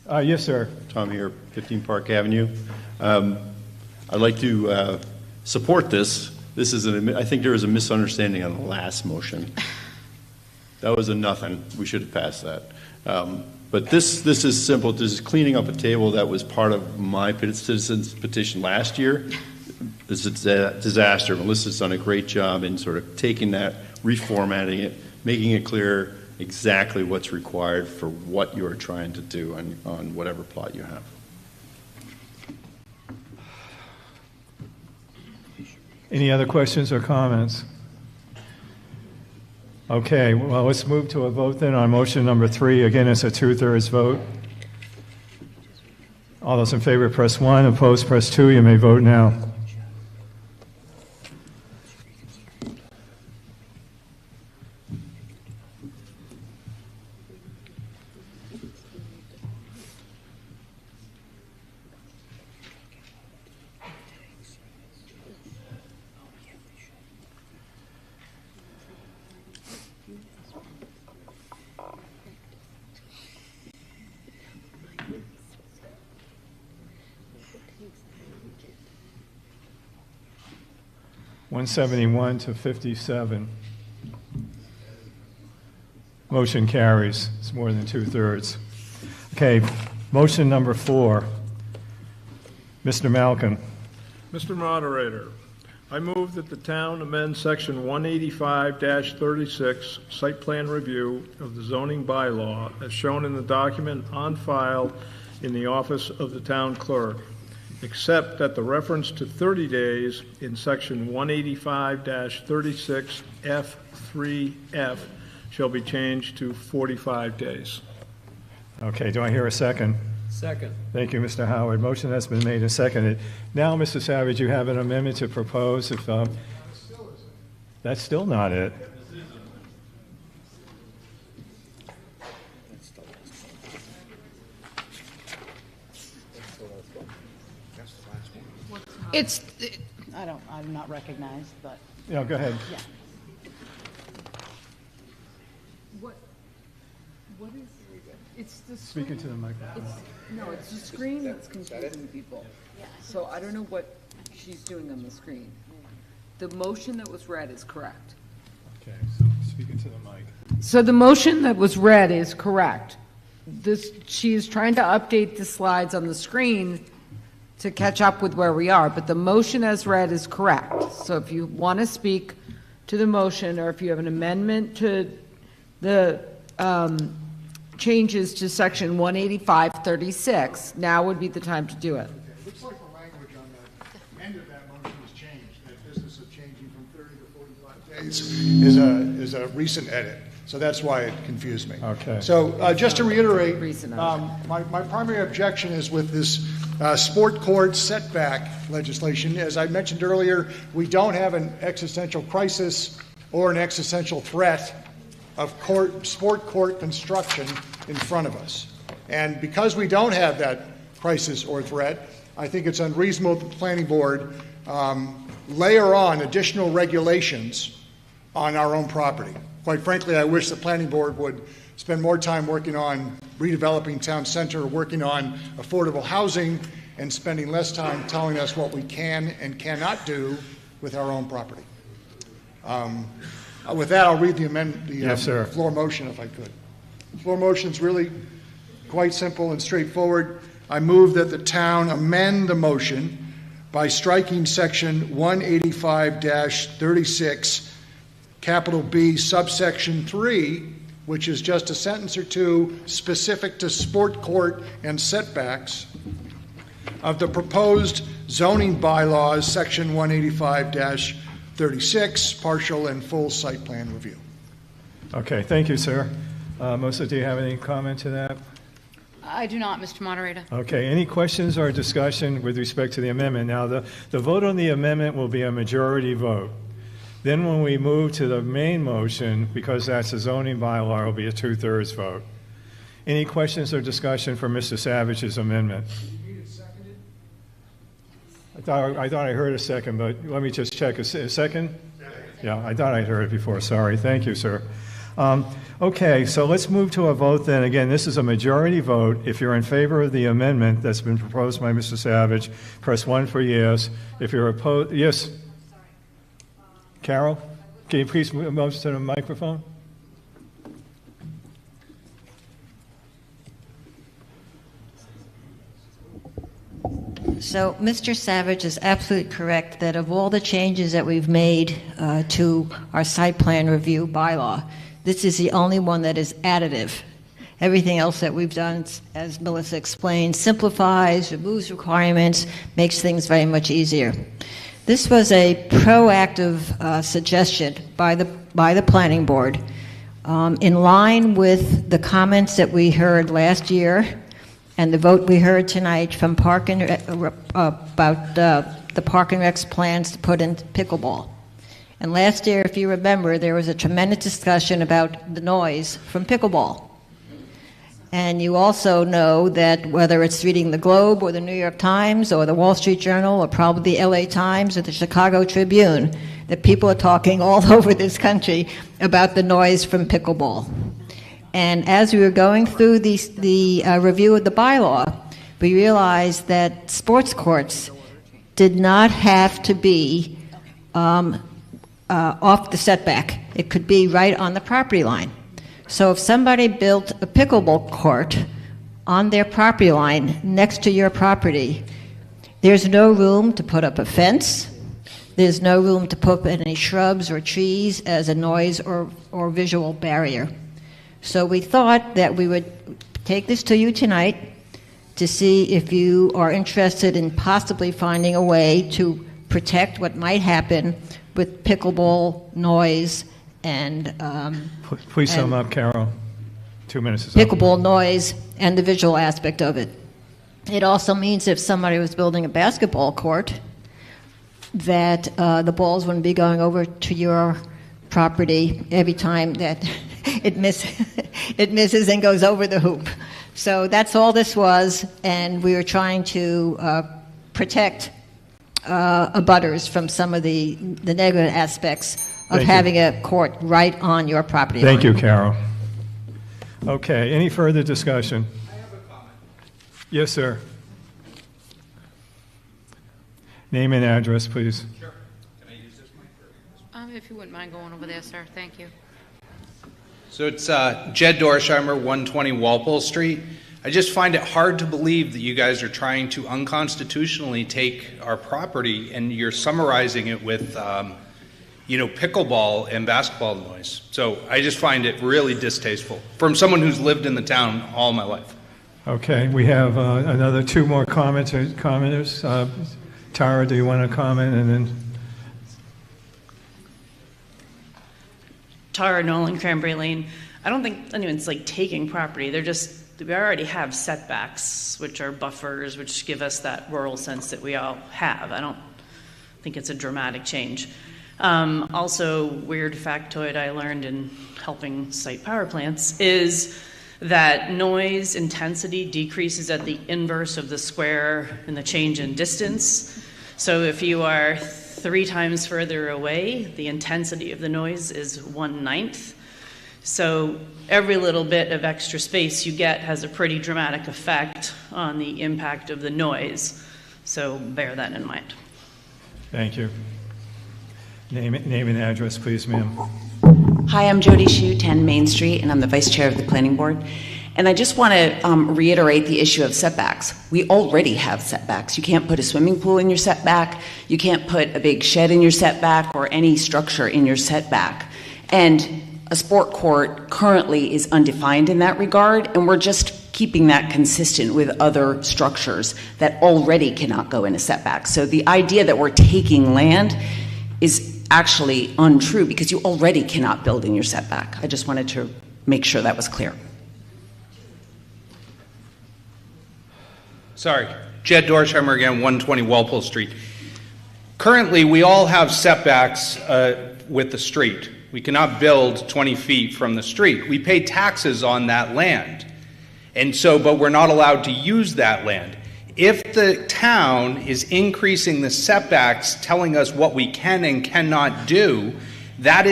Yes, sir. Tom here, 15 Park Avenue. I'd like to support this. I think there was a misunderstanding on the last motion. That was a nothing. We should have passed that. But this is simple. This is cleaning up a table that was part of my citizens petition last year. This is a disaster. Melissa's done a great job in sort of taking that, reformatting it, making it clear exactly what's required for what you're trying to do on whatever plot you have. Any other questions or comments? Okay, well, let's move to a vote then on motion number 3. Again, it's a 2/3 vote. All those in favor, press 1. Opposed, press 2. You may vote now. 171 to 57. Motion carries. It's more than 2/3. Okay, motion number 4. Mr. Malcolm. Mr. Moderator, I move that the town amend Section 185-36, Site Plan Review of the zoning bylaw, as shown in the document on file in the office of the town clerk, except that the reference to 30 days in Section 185-36 F3F shall be changed to 45 days. Okay, do I hear a second? Second. Thank you, Mr. Howard. Motion has been made and seconded. Now, Mr. Savage, you have an amendment to propose. If that's still not it. I'm not recognized, but. Yeah, go ahead. Yeah. What is, it's the Speaking to the microphone. No, it's the screen that's confusing people. So I don't know what she's doing on the screen. The motion that was read is correct. Okay, so speaking to the mic. So the motion that was read is correct. She is trying to update the slides on the screen to catch up with where we are, but the motion as read is correct. So if you want to speak to the motion, or if you have an amendment to the changes to section 185-36, now would be the time to do it. Looks like the language on the end of that motion has changed. That business of changing from 30 to 45 days is a recent edit. So that's why it confused me. Okay. So just to reiterate, my primary objection is with this sport court setback legislation. As I mentioned earlier, we don't have an existential crisis or an existential threat of sport court construction in front of us. And because we don't have that crisis or threat, I think it's unreasonable that the planning board layer on additional regulations on our own property. Quite frankly, I wish the planning board would spend more time working on redeveloping town center, working on affordable housing, and spending less time telling us what we can and cannot do with our own property. With that, I'll read the floor motion if I could. The floor motion is really quite simple and straightforward. I move that the town amend the motion by striking section 185-36 capital B subsection 3, which is just a sentence or two specific to sport court and setbacks, of the proposed zoning bylaws, section 185-36, partial and full site plan review. Okay, thank you, sir. Melissa, do you have any comment to that? I do not, Mr. Moderator. Okay, any questions or discussion with respect to the amendment? Now, the vote on the amendment will be a majority vote. Then when we move to the main motion, because that's a zoning bylaw, it will be a 2/3 vote. Any questions or discussion for Mr. Savage's amendment? I thought I heard a second, but let me just check. A second? Yeah, I thought I heard it before. Sorry. Thank you, sir. Okay, so let's move to a vote then. Again, this is a majority vote. If you're in favor of the amendment that's been proposed by Mr. Savage, press 1 for yes. If you're opposed, yes. Carol, can you please move to the microphone? So Mr. Savage is absolutely correct that of all the changes that we've made to our site plan review bylaw, this is the only one that is additive. Everything else that we've done, as Melissa explained, simplifies, removes requirements, makes things very much easier. This was a proactive suggestion by the planning board in line with the comments that we heard last year and the vote we heard tonight from about the Park and Rec's plans to put in pickleball. And last year, if you remember, there was a tremendous discussion about the noise from pickleball. And you also know that whether it's reading the Globe or the New York Times or the Wall Street Journal or probably the LA Times or the Chicago Tribune, that people are talking all over this country about the noise from pickleball. And as we were going through the review of the bylaw, we realized that sports courts did not have to be off the setback. It could be right on the property line. So if somebody built a pickleball court on their property line next to your property, there's no room to put up a fence. There's no room to put any shrubs or trees as a noise or visual barrier. So we thought that we would take this to you tonight to see if you are interested in possibly finding a way to protect what might happen with pickleball noise and Please sum up, Carol. 2 minutes is up. pickleball noise and the visual aspect of it. It also means if somebody was building a basketball court, that the balls wouldn't be going over to your property every time that it misses and goes over the hoop. So that's all this was, and we were trying to protect abutters from some of the negative aspects of Thank you. having a court right on your property line. Thank you, Carol. Okay, any further discussion? I have a comment. Yes, sir. Name and address, please. Sure. Can I use this mic? If you wouldn't mind going over there, sir. Thank you. So it's Jed Dorsheimer, 120 Walpole Street. I just find it hard to believe that you guys are trying to unconstitutionally take our property and you're summarizing it with, pickleball and basketball noise. So I just find it really distasteful from someone who's lived in the town all my life. Okay, we have another two more commenters. Tara, do you want to comment? And then Tara Nolan, Cranberry Lane. I don't think anyone's taking property. We already have setbacks, which are buffers, which give us that rural sense that we all have. I don't think it's a dramatic change. Also, weird factoid I learned in helping site power plants is that noise intensity decreases at the inverse of the square in the change in distance. So if you are 3 times further away, the intensity of the noise is 1/9. So every little bit of extra space you get has a pretty dramatic effect on the impact of the noise. So bear that in mind. thank you. Name and address, please, ma'am. Hi, I'm Jody Shue, 10 Main Street, and I'm the Vice Chair of the Planning Board. And I just want to reiterate the issue of setbacks. We already have setbacks. You can't put a swimming pool in your setback. You can't put a big shed in your setback or any structure in your setback. And a sport court currently is undefined in that regard, and we're just keeping that consistent with other structures that already cannot go in a setback. So the idea that we're taking land is actually untrue because you already cannot build in your setback. I just wanted to make sure that was clear. Sorry, Jed Dorsheimer again, 120 Walpole Street. Currently, we all have setbacks with the street. We cannot build 20 feet from the street. We pay taxes on that land. And so, but we're not allowed to use that land. If the town is increasing the setbacks, telling us what we can and cannot do, that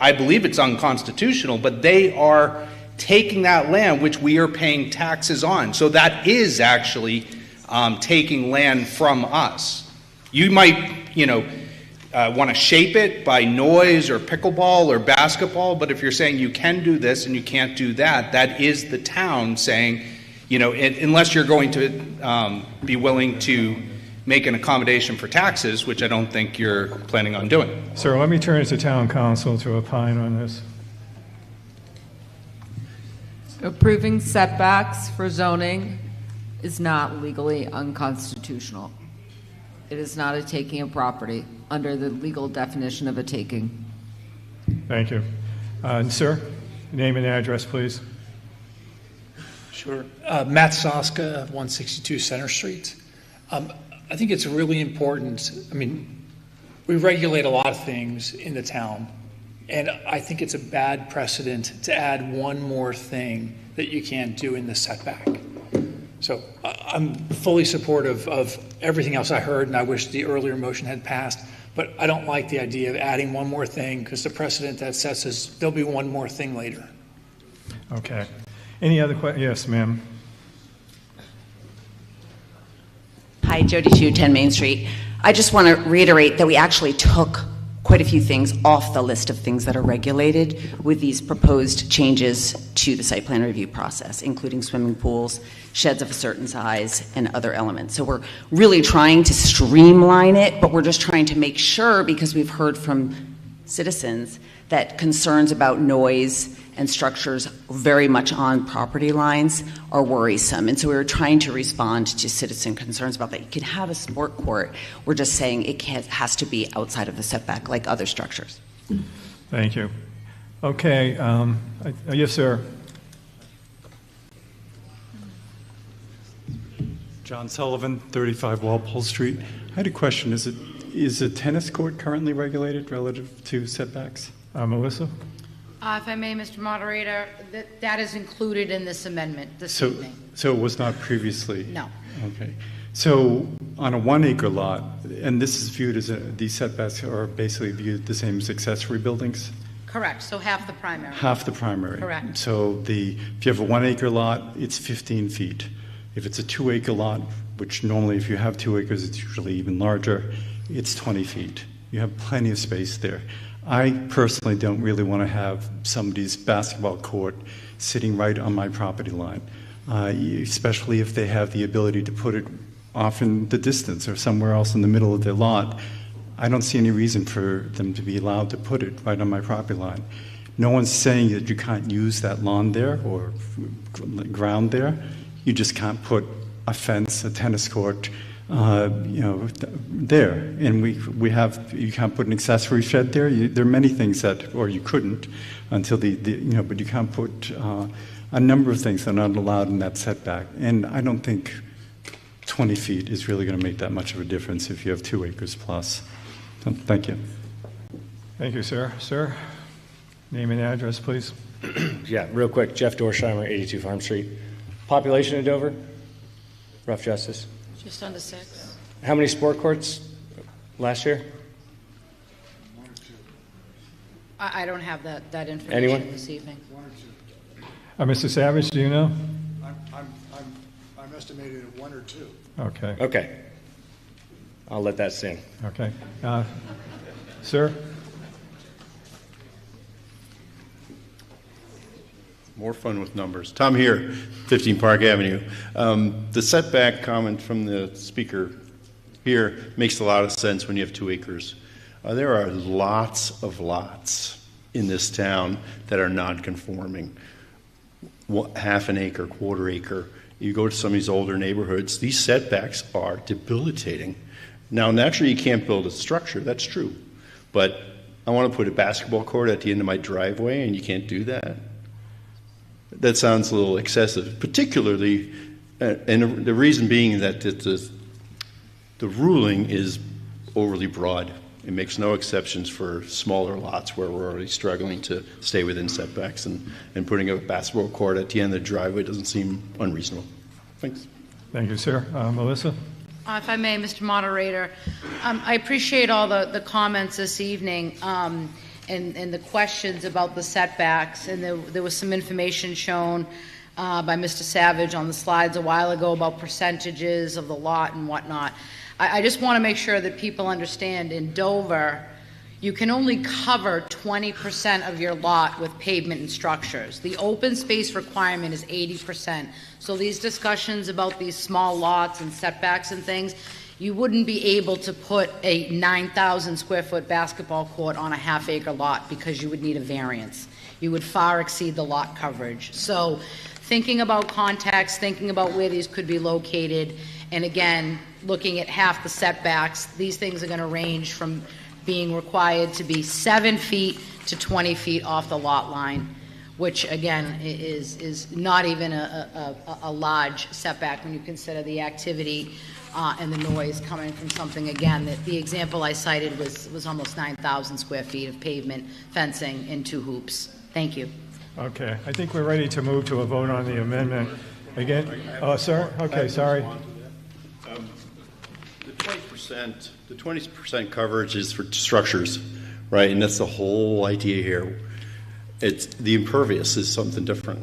I believe it's unconstitutional, but they are taking that land which we are paying taxes on. So that is actually taking land from us. You might, want to shape it by noise or pickleball or basketball, but if you're saying you can do this and you can't do that, that is the town saying, unless you're going to be willing to make an accommodation for taxes, which I don't think you're planning on doing. Sir, let me turn it to town council to opine on this. Approving setbacks for zoning is not legally unconstitutional. It is not a taking of property under the legal definition of a taking. Thank you. Sir, name and address, please. Sure. Matt Soska, 162 Center Street. I think it's really important. We regulate a lot of things in the town, and I think it's a bad precedent to add one more thing that you can't do in the setback. So I'm fully supportive of everything else I heard, and I wish the earlier motion had passed, but I don't like the idea of adding one more thing because the precedent that sets is there'll be one more thing later. Okay. Any other questions? Yes, ma'am. Hi, Jody Shue, 10 Main Street. I just want to reiterate that we actually took quite a few things off the list of things that are regulated with these proposed changes to the site plan review process, including swimming pools, sheds of a certain size, and other elements. So we're really trying to streamline it, but we're just trying to make sure, because we've heard from citizens that concerns about noise and structures very much on property lines are worrisome. And so we were trying to respond to citizen concerns about that. You can have a sport court. We're just saying it has to be outside of the setback like other structures. Thank you. Okay, yes, sir. John Sullivan, 35 Walpole Street. I had a question. Is a tennis court currently regulated relative to setbacks? Melissa? If I may, Mr. Moderator, that is included in this amendment this evening. So it was not previously? No. Okay. So on a 1 acre lot, and this is viewed as these setbacks are basically viewed the same as accessory buildings? Correct. So half the primary. Half the primary. Correct. So if you have a 1 acre lot, it's 15 feet. If it's a 2 acre lot, which normally if you have 2 acres, it's usually even larger, it's 20 feet. You have plenty of space there. I personally don't really want to have somebody's basketball court sitting right on my property line, especially if they have the ability to put it off in the distance or somewhere else in the middle of their lot. I don't see any reason for them to be allowed to put it right on my property line. No one's saying that you can't use that lawn there or ground there. You just can't put a fence, a tennis court, there. And you can't put an accessory shed there. There are many things or you couldn't until but you can't put a number of things that are not allowed in that setback. And I don't think 20 feet is really going to make that much of a difference if you have 2 acres plus. So, thank you. Thank you, sir. Sir, name and address, please. Yeah, real quick. Jeff Dorsheimer, 82 Farm Street. Population of Dover? Rough justice. Just under 6. How many sport courts last year? I don't have that information Anyone? this evening. Mr. Savage, do you know? I'm estimated at 1 or 2. Okay. Okay. I'll let that stand. Okay. Sir? More fun with numbers. Tom here, 15 Park Avenue. The setback comment from the speaker here makes a lot of sense when you have 2 acres. There are lots of lots in this town that are non-conforming. Half an acre, quarter acre. You go to some of these older neighborhoods, these setbacks are debilitating. Now, naturally, you can't build a structure. That's true. But I want to put a basketball court at the end of my driveway, and you can't do that. That sounds a little excessive, particularly, and the reason being that the ruling is overly broad. It makes no exceptions for smaller lots where we're already struggling to stay within setbacks, and putting a basketball court at the end of the driveway doesn't seem unreasonable. Thanks. Thank you, sir. Melissa? If I may, Mr. Moderator, I appreciate all the comments this evening. And the questions about the setbacks, and there was some information shown by Mr. Savage on the slides a while ago about percentages of the lot and whatnot. I just want to make sure that people understand in Dover, you can only cover 20% of your lot with pavement and structures. The open space requirement is 80%. So these discussions about these small lots and setbacks and things, you wouldn't be able to put a 9,000 square foot basketball court on a half acre lot because you would need a variance. You would far exceed the lot coverage. So thinking about context, thinking about where these could be located, and again, looking at half the setbacks, these things are going to range from being required to be 7 feet to 20 feet off the lot line, which again is not even a large setback when you consider the activity and the noise coming from something, again, that the example I cited was almost 9,000 square feet of pavement, fencing, and 2 hoops. Thank you. Okay, I think we're ready to move to a vote on the amendment. Again, sir? Okay, sorry. The 20% coverage is for structures, right? And that's the whole idea here. The impervious is something different,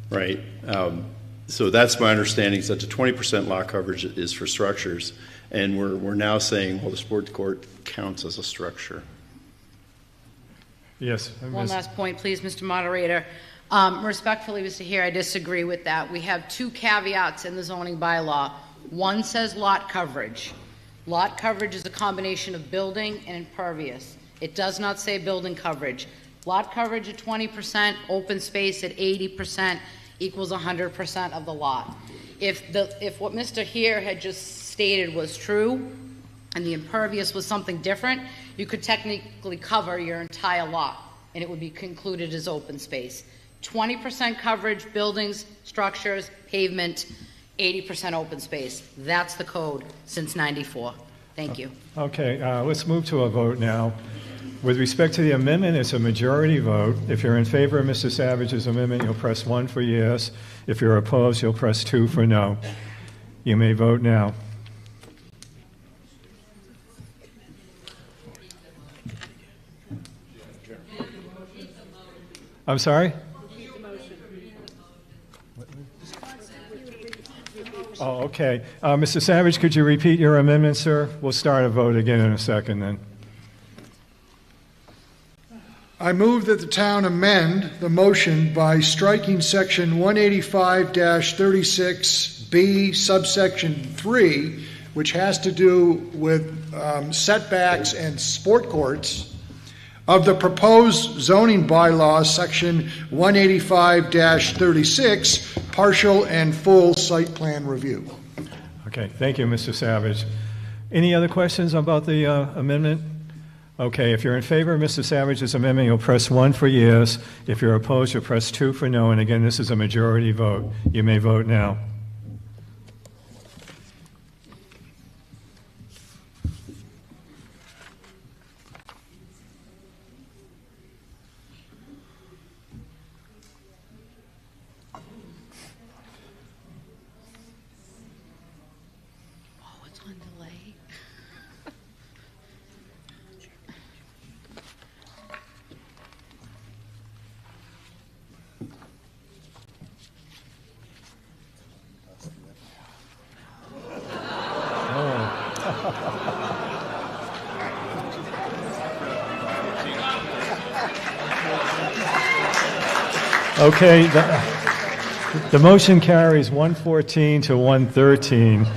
right? So that's my understanding, is that the 20% lot coverage is for structures, and we're now saying, well, the sports court counts as a structure. Yes. One last point, please, Mr. Moderator. Respectfully, Mr. Hare, I disagree with that. We have two caveats in the zoning bylaw. One says lot coverage. Lot coverage is a combination of building and impervious. It does not say building coverage. Lot coverage at 20%, open space at 80% equals 100% of the lot. If what Mr. Hare had just stated was true, and the impervious was something different, you could technically cover your entire lot, and it would be concluded as open space. 20% coverage, buildings, structures, pavement, 80% open space. That's the code since '94. Thank you. Okay, let's move to a vote now. With respect to the amendment, it's a majority vote. If you're in favor of Mr. Savage's amendment, you'll press 1 for yes. If you're opposed, you'll press 2 for no. You may vote now. I'm sorry? Oh, okay. Mr. Savage, could you repeat your amendment, sir? We'll start a vote again in a second then. I move that the town amend the motion by striking section 185-36B subsection 3, which has to do with setbacks and sport courts, of the proposed zoning bylaws, section 185-36, partial and full site plan review. Okay, thank you, Mr. Savage. Any other questions about the amendment? Okay, if you're in favor of Mr. Savage's amendment, you'll press 1 for yes. If you're opposed, you'll press 2 for no. And again, this is a majority vote. You may vote now. Okay, the motion carries 114 to 113.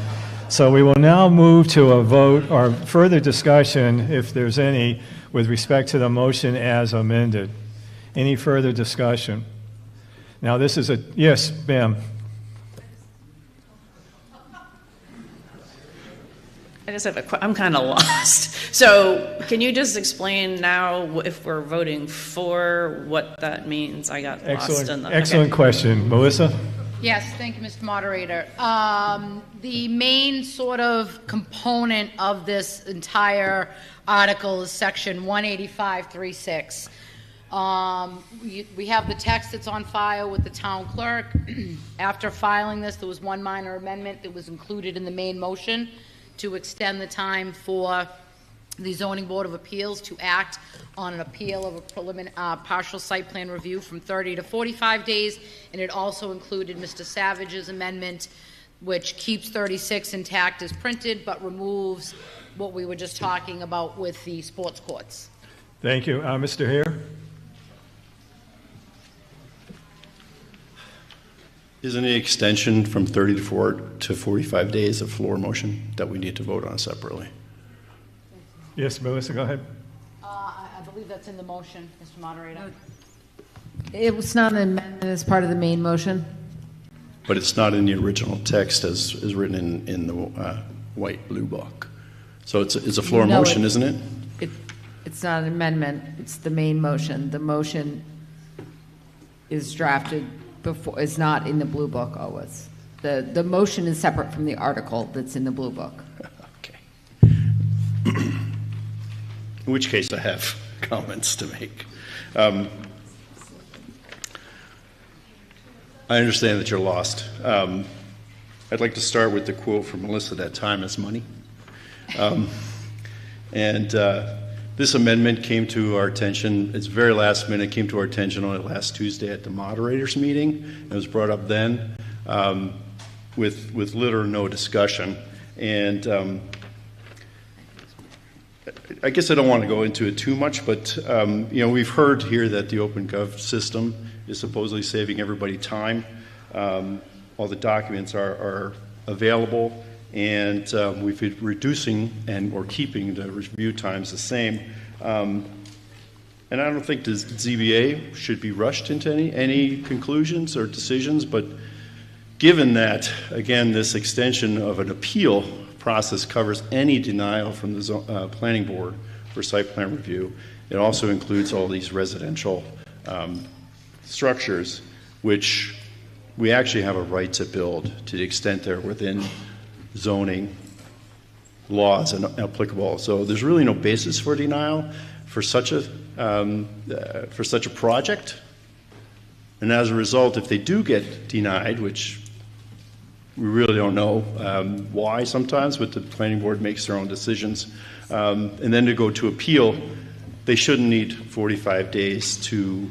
So we will now move to a vote or further discussion, if there's any, with respect to the motion as amended. Any further discussion? Now this is a, yes, ma'am. I just have I'm kind of lost. So can you just explain now if we're voting for what that means? I got lost in the... Excellent question. Melissa? Yes, thank you, Mr. Moderator. The main sort of component of this entire article is section 185-36. We have the text that's on file with the town clerk. After filing this, there was one minor amendment that was included in the main motion to extend the time for the Zoning Board of Appeals to act on an appeal of a partial site plan review from 30 to 45 days, and it also included Mr. Savage's amendment, which keeps 36 intact as printed, but removes what we were just talking about with the sports courts. Thank you. Mr. Hare? Isn't the extension from 30 to 45 days a floor motion that we need to vote on separately? Yes, Melissa, go ahead. I believe that's in the motion, Mr. Moderator. It was not an amendment as part of the main motion. But it's not in the original text as written in the white blue book. So it's a floor motion, isn't it? It's not an amendment. It's the main motion. The motion is drafted before. It's not in the blue book always. The motion is separate from the article that's in the blue book. Okay. In which case, I have comments to make. I understand that you're lost. I'd like to start with the quote from Melissa, that time is money. This amendment came to our attention, it's very last minute, came to our attention only last Tuesday at the moderators meeting. It was brought up then. with little or no discussion. And I guess I don't want to go into it too much, but we've heard here that the Open Gov system is supposedly saving everybody time. All the documents are available, and we've been reducing or keeping the review times the same. And I don't think the ZBA should be rushed into any conclusions or decisions, but given that, again, this extension of an appeal process covers any denial from the planning board for site plan review, it also includes all these residential structures, which we actually have a right to build to the extent they're within zoning laws and applicable. So there's really no basis for denial for such a project. And as a result, if they do get denied, which we really don't know why sometimes, but the planning board makes their own decisions, and then to go to appeal, they shouldn't need 45 days to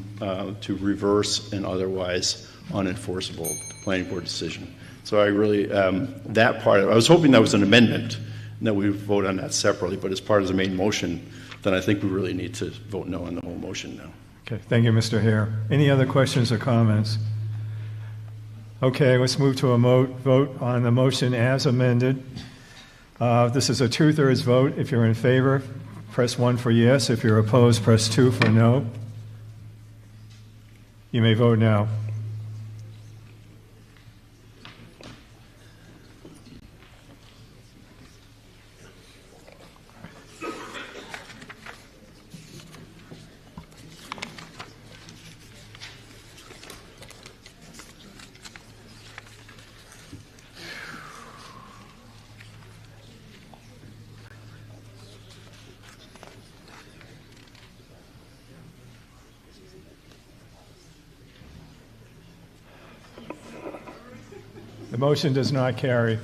reverse an otherwise unenforceable planning board decision. So I really, that part, I was hoping that was an amendment and that we would vote on that separately, but as part of the main motion, then I think we really need to vote no on the whole motion now. Okay, thank you, Mr. Hare. Any other questions or comments? Okay, let's move to a vote on the motion as amended. This is a 2/3 vote. If you're in favor, press 1 for yes. If you're opposed, press 2 for no. You may vote now. The motion does not carry.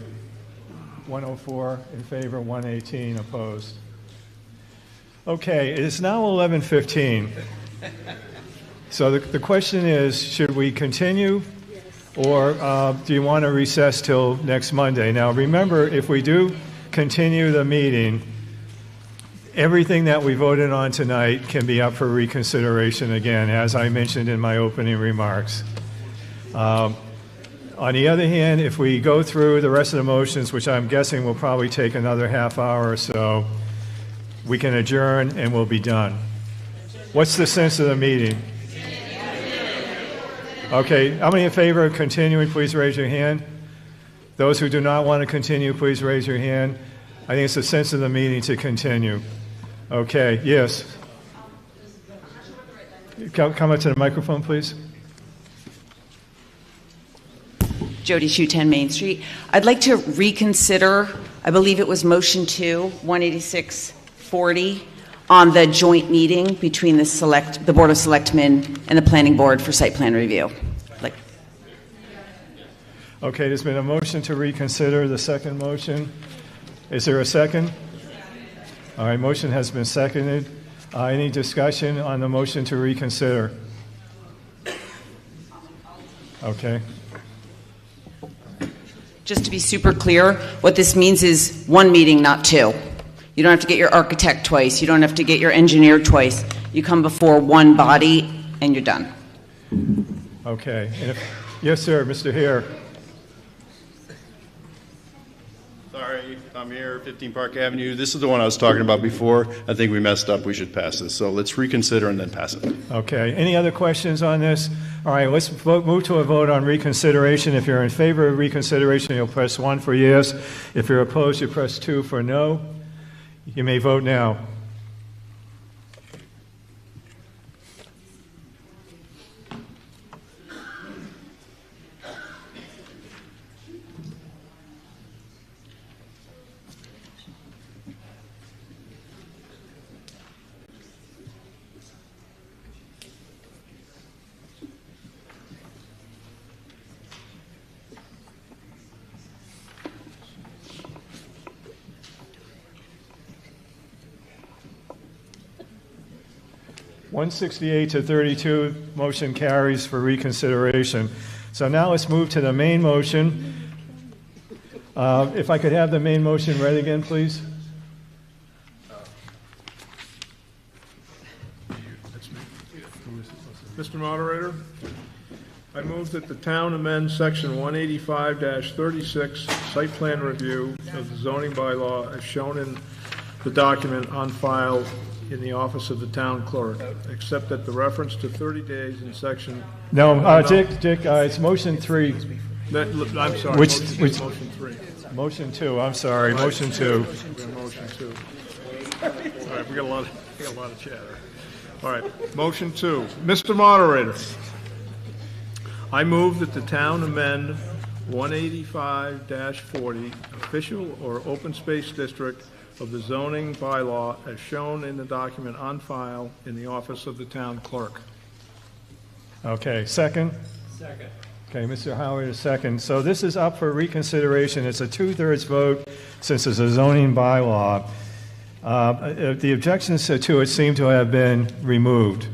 104 in favor, 118 opposed. Okay, it is now 11:15. So the question is, should we continue or do you want to recess till next Monday? Now remember, if we do continue the meeting, everything that we voted on tonight can be up for reconsideration again, as I mentioned in my opening remarks. On the other hand, if we go through the rest of the motions, which I'm guessing will probably take another half hour or so, we can adjourn and we'll be done. What's the sense of the meeting? Okay, how many in favor of continuing, please raise your hand. Those who do not want to continue, please raise your hand. I think it's the sense of the meeting to continue. Okay, yes. Come up to the microphone, please. Jody Shue, 10 Main Street. I'd like to reconsider, I believe it was motion 2, 18640, on the joint meeting between the Board of Selectmen and the Planning Board for site plan review. Okay, there's been a motion to reconsider the second motion. Is there a second? All right, motion has been seconded. Any discussion on the motion to reconsider? Okay. Just to be super clear, what this means is one meeting, not two. You don't have to get your architect twice. You don't have to get your engineer twice. You come before one body and you're done. Okay. And yes, sir, Mr. Hare. Sorry, I'm here, 15 Park Avenue. This is the one I was talking about before. I think we messed up. We should pass this. So let's reconsider and then pass it. Okay. Any other questions on this? All right, let's move to a vote on reconsideration. If you're in favor of reconsideration, you'll press 1 for yes. If you're opposed, you press 2 for no. You may vote now. (168 to 32), motion carries for reconsideration. So now let's move to the main motion. If I could have the main motion read again, please. Mr. Moderator, I move that the town amend section 185-36 site plan review of the zoning bylaw as shown in the document on file in the office of the town clerk, except that the reference to 30 days in section... Dick, it's motion 3. I'm sorry, motion 3. Motion 2, I'm sorry, motion 2. Motion 2. All right, we got a lot of chatter. All right, motion 2. Mr. Moderator, I move that the town amend 185-40 official or open space district of the zoning bylaw as shown in the document on file in the office of the town clerk. Okay, second? Second. Okay, Mr. Howard is second. So this is up for reconsideration. It's a 2/3 vote since it's a zoning bylaw. The objections to it seem to have been removed.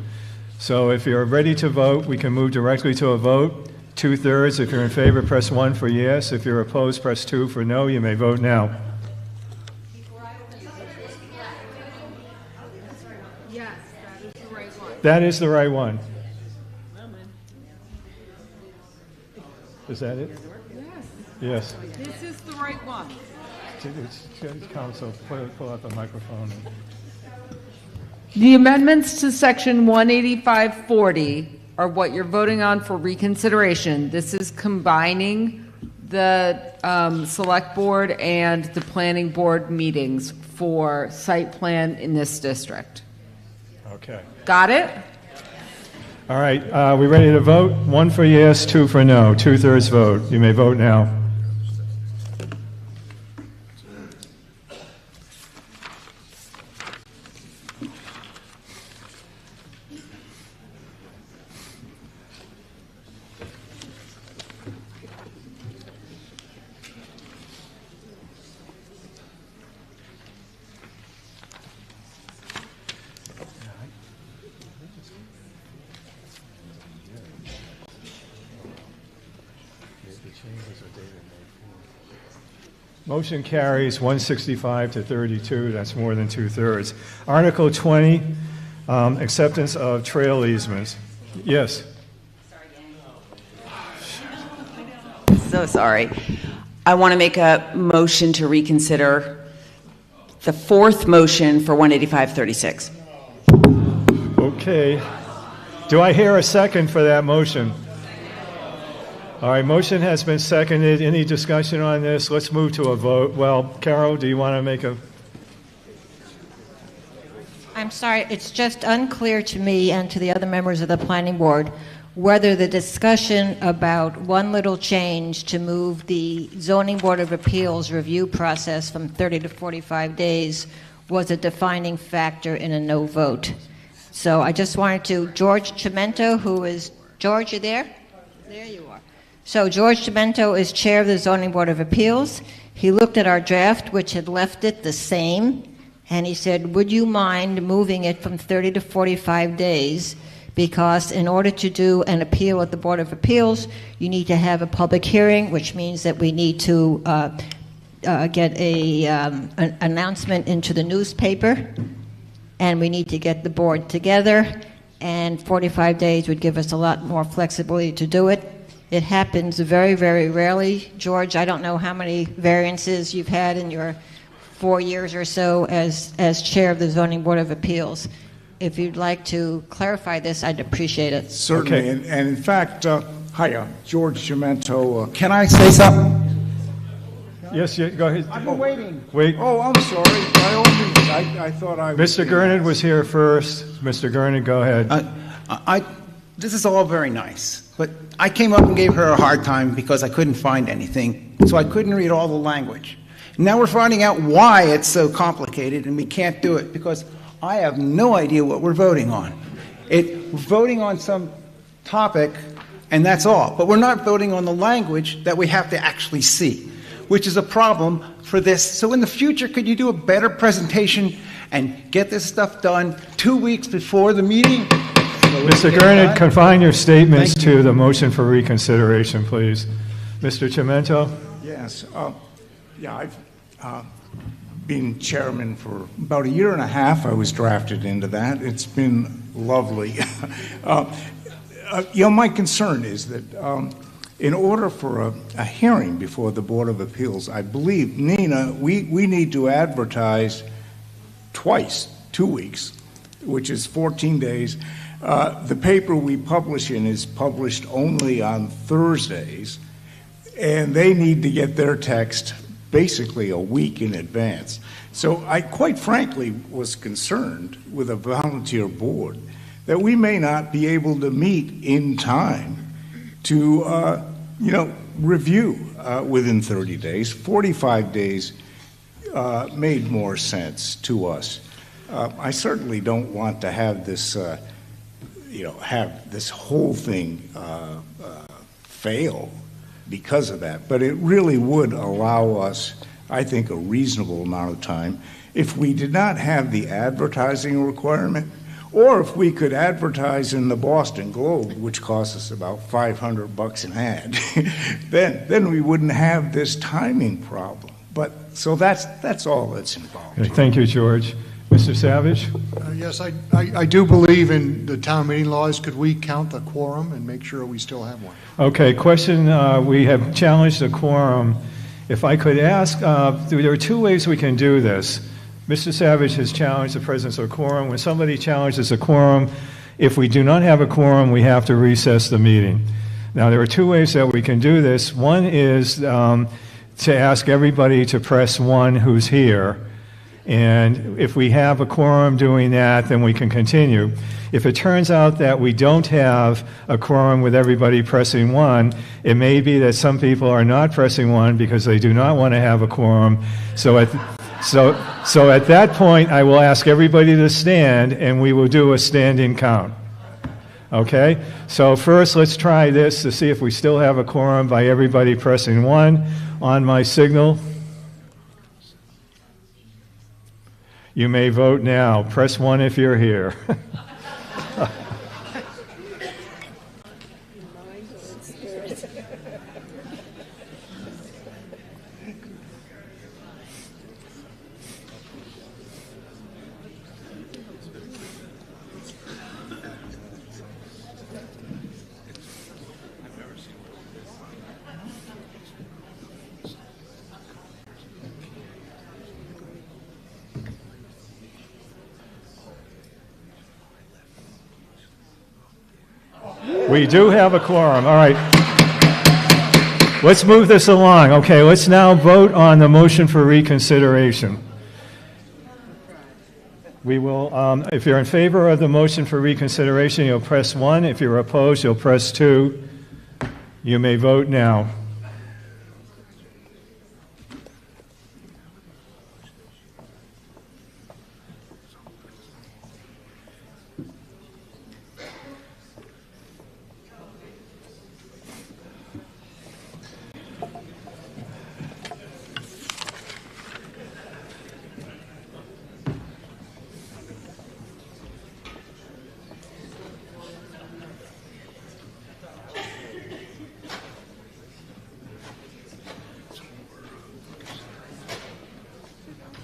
So if you're ready to vote, we can move directly to a vote. 2/3. If you're in favor, press 1 for yes. If you're opposed, press 2 for no. You may vote now. Yes, that is the right one. That is the right one. Is that it? Yes. This is the right one. Council, pull out the microphone. The amendments to section 18540 are what you're voting on for reconsideration. This is combining the select board and the planning board meetings for site plan in this district. Okay. Got it? All right, we ready to vote? 1 for yes, 2 for no. 2/3 vote. You may vote now. Motion carries 165 to 32. That's more than 2/3. Article 20, acceptance of trail easements. Yes. So sorry. I want to make a motion to reconsider the fourth motion for 18536. Okay. Do I hear a second for that motion? All right, motion has been seconded. Any discussion on this? Let's move to a vote. Well, Carol, do you want to make a... I'm sorry, it's just unclear to me and to the other members of the planning board whether the discussion about one little change to move the zoning board of appeals review process from 30 to 45 days was a defining factor in a no vote. So I just wanted to, George Chimento, who is, George, you there? There you are. So George Chimento is chair of the zoning board of appeals. He looked at our draft, which had left it the same, and he said, would you mind moving it from 30 to 45 days? Because in order to do an appeal at the Board of Appeals, you need to have a public hearing, which means that we need to get an announcement into the newspaper, and we need to get the board together, and 45 days would give us a lot more flexibility to do it. It happens very, very rarely. George, I don't know how many variances you've had in your 4 years or so as chair of the Zoning Board of Appeals. If you'd like to clarify this, I'd appreciate it. Certainly. Okay. And in fact, hiya, George Chimento. Can I say something? Yes, go ahead. I've been waiting. Wait. Oh, I'm sorry. By all means, I thought I was... Mr. Gurnett was here first. Mr. Gurnett, go ahead. This is all very nice, but I came up and gave her a hard time because I couldn't find anything, so I couldn't read all the language. Now we're finding out why it's so complicated and we can't do it because I have no idea what we're voting on. We're voting on some topic and that's all, but we're not voting on the language that we have to actually see, which is a problem for this. So in the future, could you do a better presentation and get this stuff done 2 weeks before the meeting? Mr. Gurnett, confine your statements to the motion for reconsideration, please. Mr. Chimento? Yes. Yeah, I've been chairman for about a year and a half. I was drafted into that. It's been lovely. My concern is that in order for a hearing before the Board of Appeals, I believe, Nina, we need to advertise twice, 2 weeks, which is 14 days. The paper we publish in is published only on Thursdays, and they need to get their text basically a week in advance. So I quite frankly was concerned with a volunteer board that we may not be able to meet in time to, review within 30 days. 45 days made more sense to us. I certainly don't want to have this, have this whole thing fail because of that. But it really would allow us, I think, a reasonable amount of time if we did not have the advertising requirement, or if we could advertise in the Boston Globe, which costs us about $500 an ad, then we wouldn't have this timing problem. But so that's all that's involved. Okay, thank you, George. Mr. Savage? Yes, I do believe in the town meeting laws. Could we count the quorum and make sure we still have one? Okay, question, we have challenged the quorum. If I could ask, there are two ways we can do this. Mr. Savage has challenged the presence of a quorum. When somebody challenges a quorum, if we do not have a quorum, we have to recess the meeting. Now, there are two ways that we can do this. One is to ask everybody to press 1 who's here. And if we have a quorum doing that, then we can continue. If it turns out that we don't have a quorum with everybody pressing 1, it may be that some people are not pressing 1 because they do not want to have a quorum. So at that point, I will ask everybody to stand, and we will do a standing count. Okay? So first, let's try this to see if we still have a quorum by everybody pressing 1 on my signal. You may vote now. Press 1 if you're here. We do have a quorum. All right. Let's move this along. Okay, let's now vote on the motion for reconsideration. We will, if you're in favor of the motion for reconsideration, you'll press 1. If you're opposed, you'll press 2. You may vote now.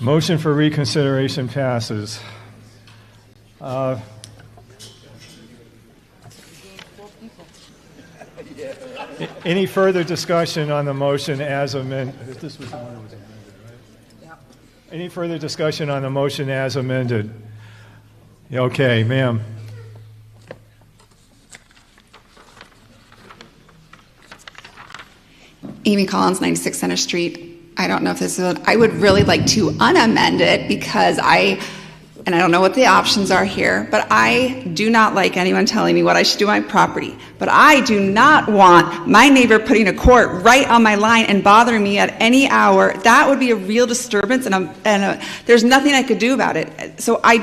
Motion for reconsideration passes. Any further discussion on the motion as amended? This was the one that was amended, right? Any further discussion on the motion as amended? Okay, ma'am. Amy Collins, 96 Center Street. I don't know if this is, I would really like to unamend it because I don't know what the options are here, but I do not like anyone telling me what I should do on my property. But I do not want my neighbor putting a court right on my line and bothering me at any hour. That would be a real disturbance, and there's nothing I could do about it. So I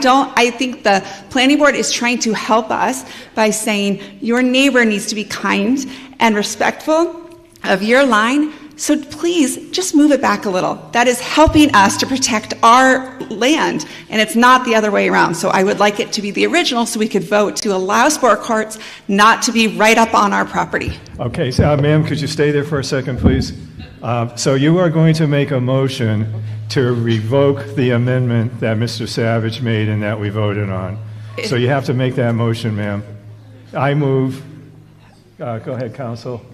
think the planning board is trying to help us by saying your neighbor needs to be kind and respectful of your line, So please, just move it back a little. That is helping us to protect our land, and it's not the other way around. So I would like it to be the original so we could vote to allow sport carts not to be right up on our property. Okay, so, ma'am, could you stay there for a second, please? So you are going to make a motion to revoke the amendment that Mr. Savage made and that we voted on. So you have to make that motion, ma'am. I move. Go ahead, counsel.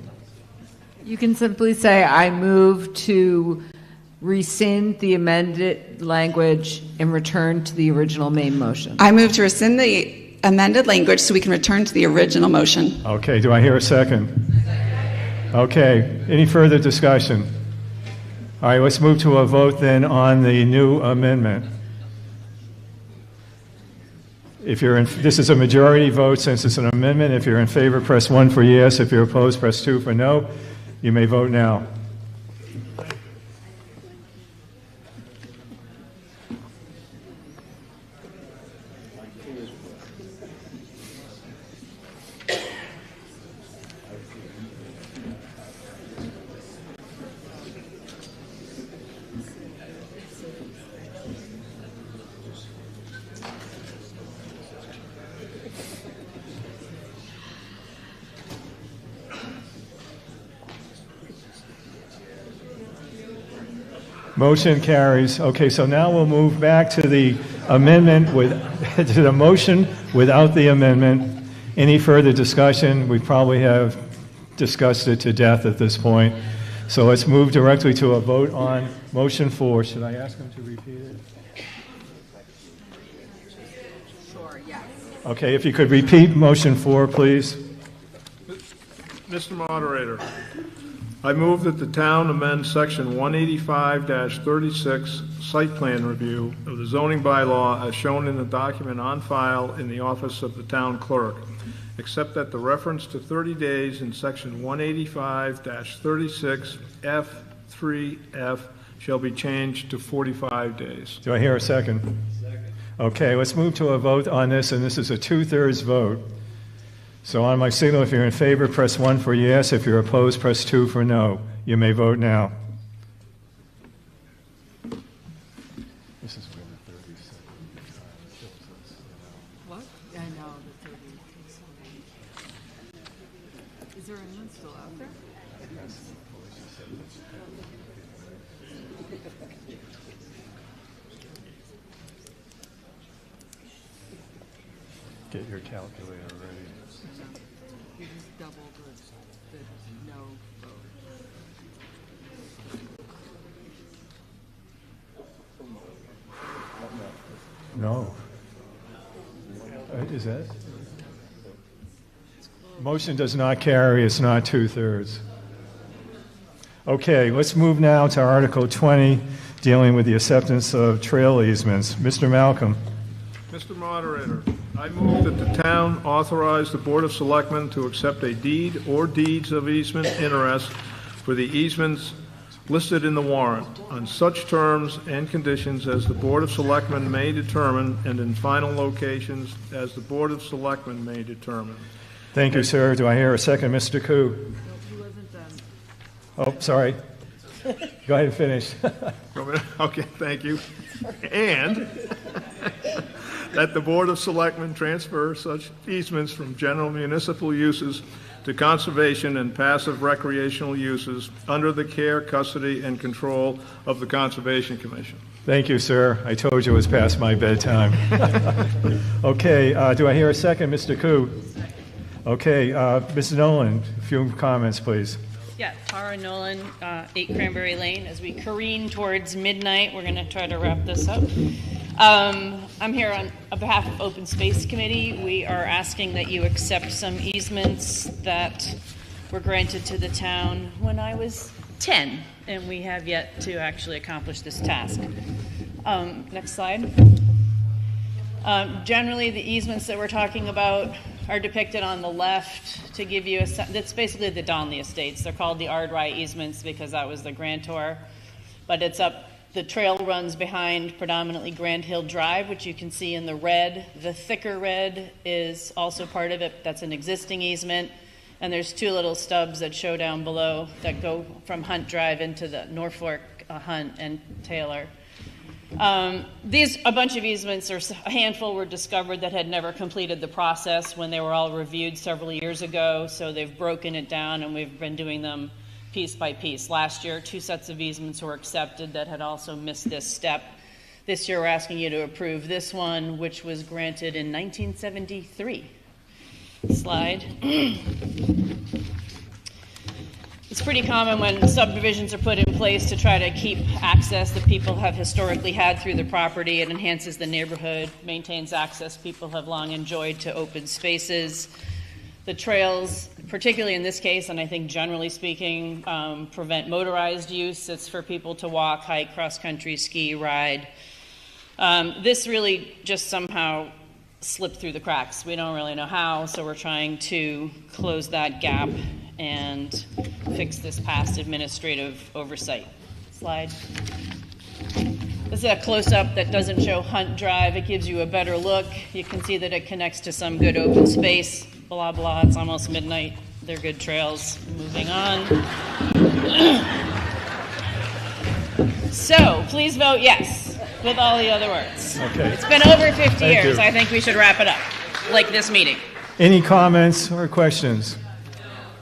You can simply say, I move to rescind the amended language and return to the original main motion. I move to rescind the amended language so we can return to the original motion. Okay, do I hear a second? Okay, any further discussion? All right, let's move to a vote then on the new amendment. If you're in, this is a majority vote since it's an amendment. If you're in favor, press 1 for yes. If you're opposed, press 2 for no. You may vote now. Motion carries. Okay, so now we'll move back to the amendment with, to the motion without the amendment. Any further discussion? We probably have discussed it to death at this point. So let's move directly to a vote on motion 4. Should I ask him to repeat it? Sure, yes. Okay, if you could repeat motion 4, please. Mr. Moderator, I move that the town amend section 185-36 site plan review of the zoning bylaw as shown in the document on file in the office of the town clerk, except that the reference to 30 days in section 185-36 F3F shall be changed to 45 days. Do I hear a second? Second. Okay, let's move to a vote on this, and this is a 2/3 vote. So on my signal, if you're in favor, press 1 for yes. If you're opposed, press 2 for no. You may vote now. This is where the 30 seconds. What? I know, the 30. Is there anyone still out there? Get your calculator ready. You just double the no vote. No. Is that? Motion does not carry. It's not 2/3. Okay, let's move now to Article 20, dealing with the acceptance of trail easements. Mr. Malcolm. Mr. Moderator, I move that the town authorize the Board of Selectmen to accept a deed or deeds of easement interest for the easements listed in the warrant on such terms and conditions as the Board of Selectmen may determine and in final locations as the Board of Selectmen may determine. Thank you, sir. Do I hear a second, Mr. Koo? Oh, sorry. Go ahead and finish. Okay, thank you. And that the Board of Selectmen transfer such easements from general municipal uses to conservation and passive recreational uses under the care, custody, and control of the Conservation Commission. Thank you, sir. I told you it was past my bedtime. Okay, do I hear a second, Mr. Koo? Okay, Ms. Nolan, a few comments, please. Yeah, Tara Nolan, 8 Cranberry Lane. As we careen towards midnight, we're going to try to wrap this up. I'm here on behalf of Open Space Committee. We are asking that you accept some easements that were granted to the town when I was 10, and we have yet to actually accomplish this task. Next slide. Generally, the easements that we're talking about are depicted on the left to give you a sense. That's basically the Donley Estates. They're called the Ardrey easements because that was the grantor. But it's up, the trail runs behind predominantly Grand Hill Drive, which you can see in the red. The thicker red is also part of it. That's an existing easement. And there's two little stubs that show down below that go from Hunt Drive into the Norfolk, Hunt and Taylor. A bunch of easements, or a handful, were discovered that had never completed the process when they were all reviewed several years ago. So they've broken it down, and we've been doing them piece by piece. Last year, 2 sets of easements were accepted that had also missed this step. This year, we're asking you to approve this one, which was granted in 1973. Slide. It's pretty common when subdivisions are put in place to try to keep access that people have historically had through the property. It enhances the neighborhood, maintains access people have long enjoyed to open spaces. The trails, particularly in this case, and I think generally speaking, prevent motorized use. It's for people to walk, hike, cross-country, ski, ride. This really just somehow slipped through the cracks. We don't really know how, so we're trying to close that gap and fix this past administrative oversight. Slide. This is a close-up that doesn't show Hunt Drive. It gives you a better look. You can see that it connects to some good open space. Blah, blah, it's almost midnight. They're good trails. Moving on. So, please vote yes with all the other words. Okay. It's been over 50 Thank years. you. I think we should wrap it up, like this meeting. Any comments or questions?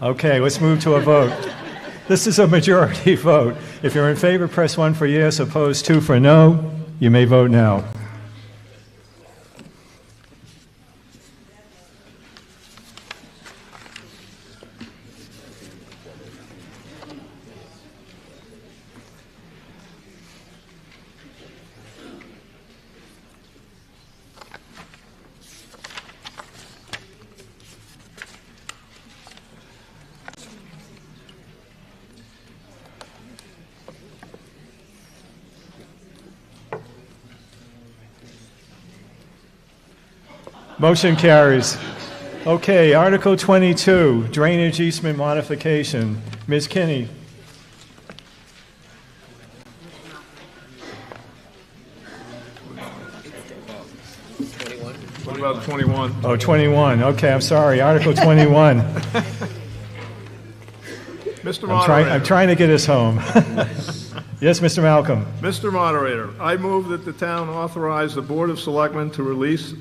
Okay, let's move to a vote. This is a majority vote. If you're in favor, press 1 for yes, opposed 2 for no. You may vote now. Motion carries. Okay, Article 22, drainage easement modification. Ms. Kinney. What about 21? Oh, 21. Okay, I'm sorry. Article 21. Mr. Moderator. I'm trying to get us home. Yes, Mr. Malcolm. Mr. Moderator, I move that the town authorize the Board of Selectmen to release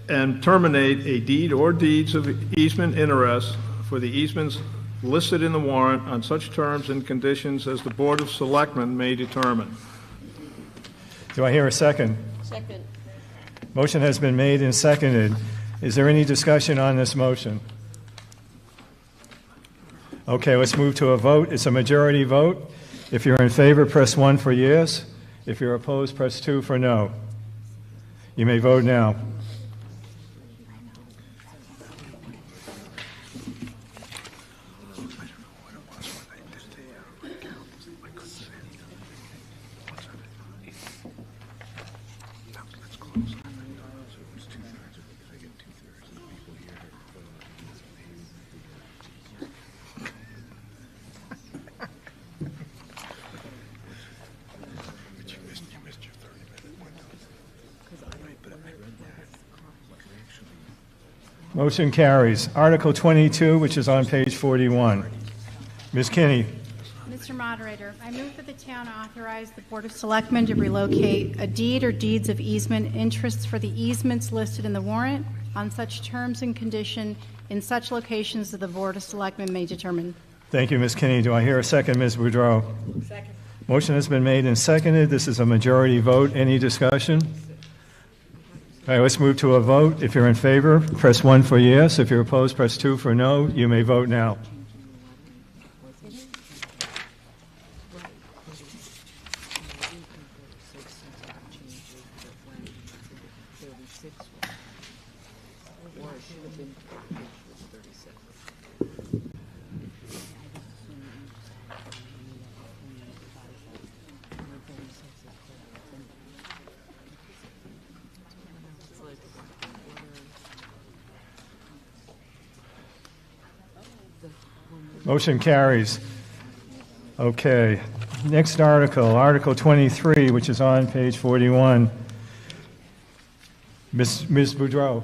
and terminate a deed or deeds of easement interest for the easements listed in the warrant on such terms and conditions as the Board of Selectmen may determine. Do I hear a second? Second. Motion has been made and seconded. Is there any discussion on this motion? Okay, let's move to a vote. It's a majority vote. If you're in favor, press 1 for yes. If you're opposed, press 2 for no. You may vote now. Motion carries. Article 22, which is on page 41. Ms. Kinney. Mr. Moderator, I move that the town authorize the Board of Selectmen to relocate a deed or deeds of easement interests for the easements listed in the warrant on such terms and condition in such locations that the Board of Selectmen may determine. Thank you, Ms. Kinney. Do I hear a second, Ms. Boudreau? Second. Motion has been made and seconded. This is a majority vote. Any discussion? All right, let's move to a vote. If you're in favor, press 1 for yes. If you're opposed, press 2 for no. You may vote now. Motion carries. Okay. Next article, Article 23, which is on page 41. Ms. Boudreau.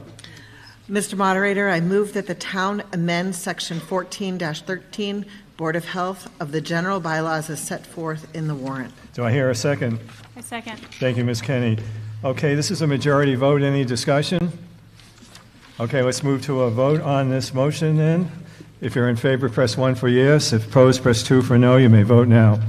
Mr. Moderator, I move that the town amend Section 14-13, Board of Health of the general bylaws as set forth in the warrant. Do I hear a second? I second. Thank you, Ms. Kenny. Okay, this is a majority vote. Any discussion? Okay, let's move to a vote on this motion then. If you're in favor, press 1 for yes. If opposed, press 2 for no. You may vote now.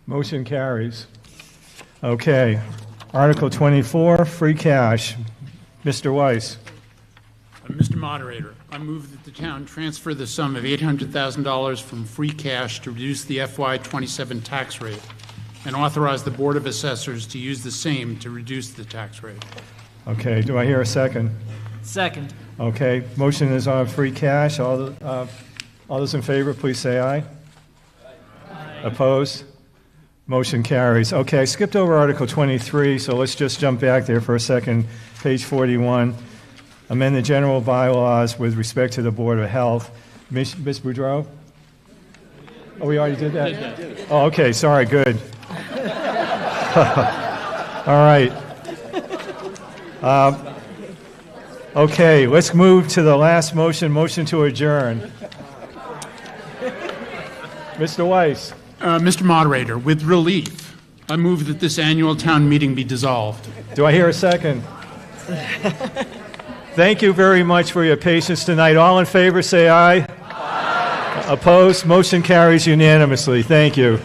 Motion carries. Okay. Article 24, free cash. Mr. Weiss. Mr. Moderator, I move that the town transfer the sum of $800,000 from free cash to reduce the FY27 tax rate and authorize the Board of Assessors to use the same to reduce the tax rate. Okay, do I hear a second? Second. Okay, motion is on free cash. All those in favor, please say aye. Opposed? Motion carries. Okay, I skipped over Article 23, so let's just jump back there for a second. Page 41. Amend the general bylaws with respect to the Board of Health. Ms. Boudreau? Oh, we already did that? Oh, okay, sorry, good. All right. Okay, let's move to the last motion to adjourn. Mr. Weiss. Mr. Moderator, with relief, I move that this annual town meeting be dissolved. Do I hear a second? Thank you very much for your patience tonight. All in favor, say aye. Aye. Opposed? Motion carries unanimously. Thank you.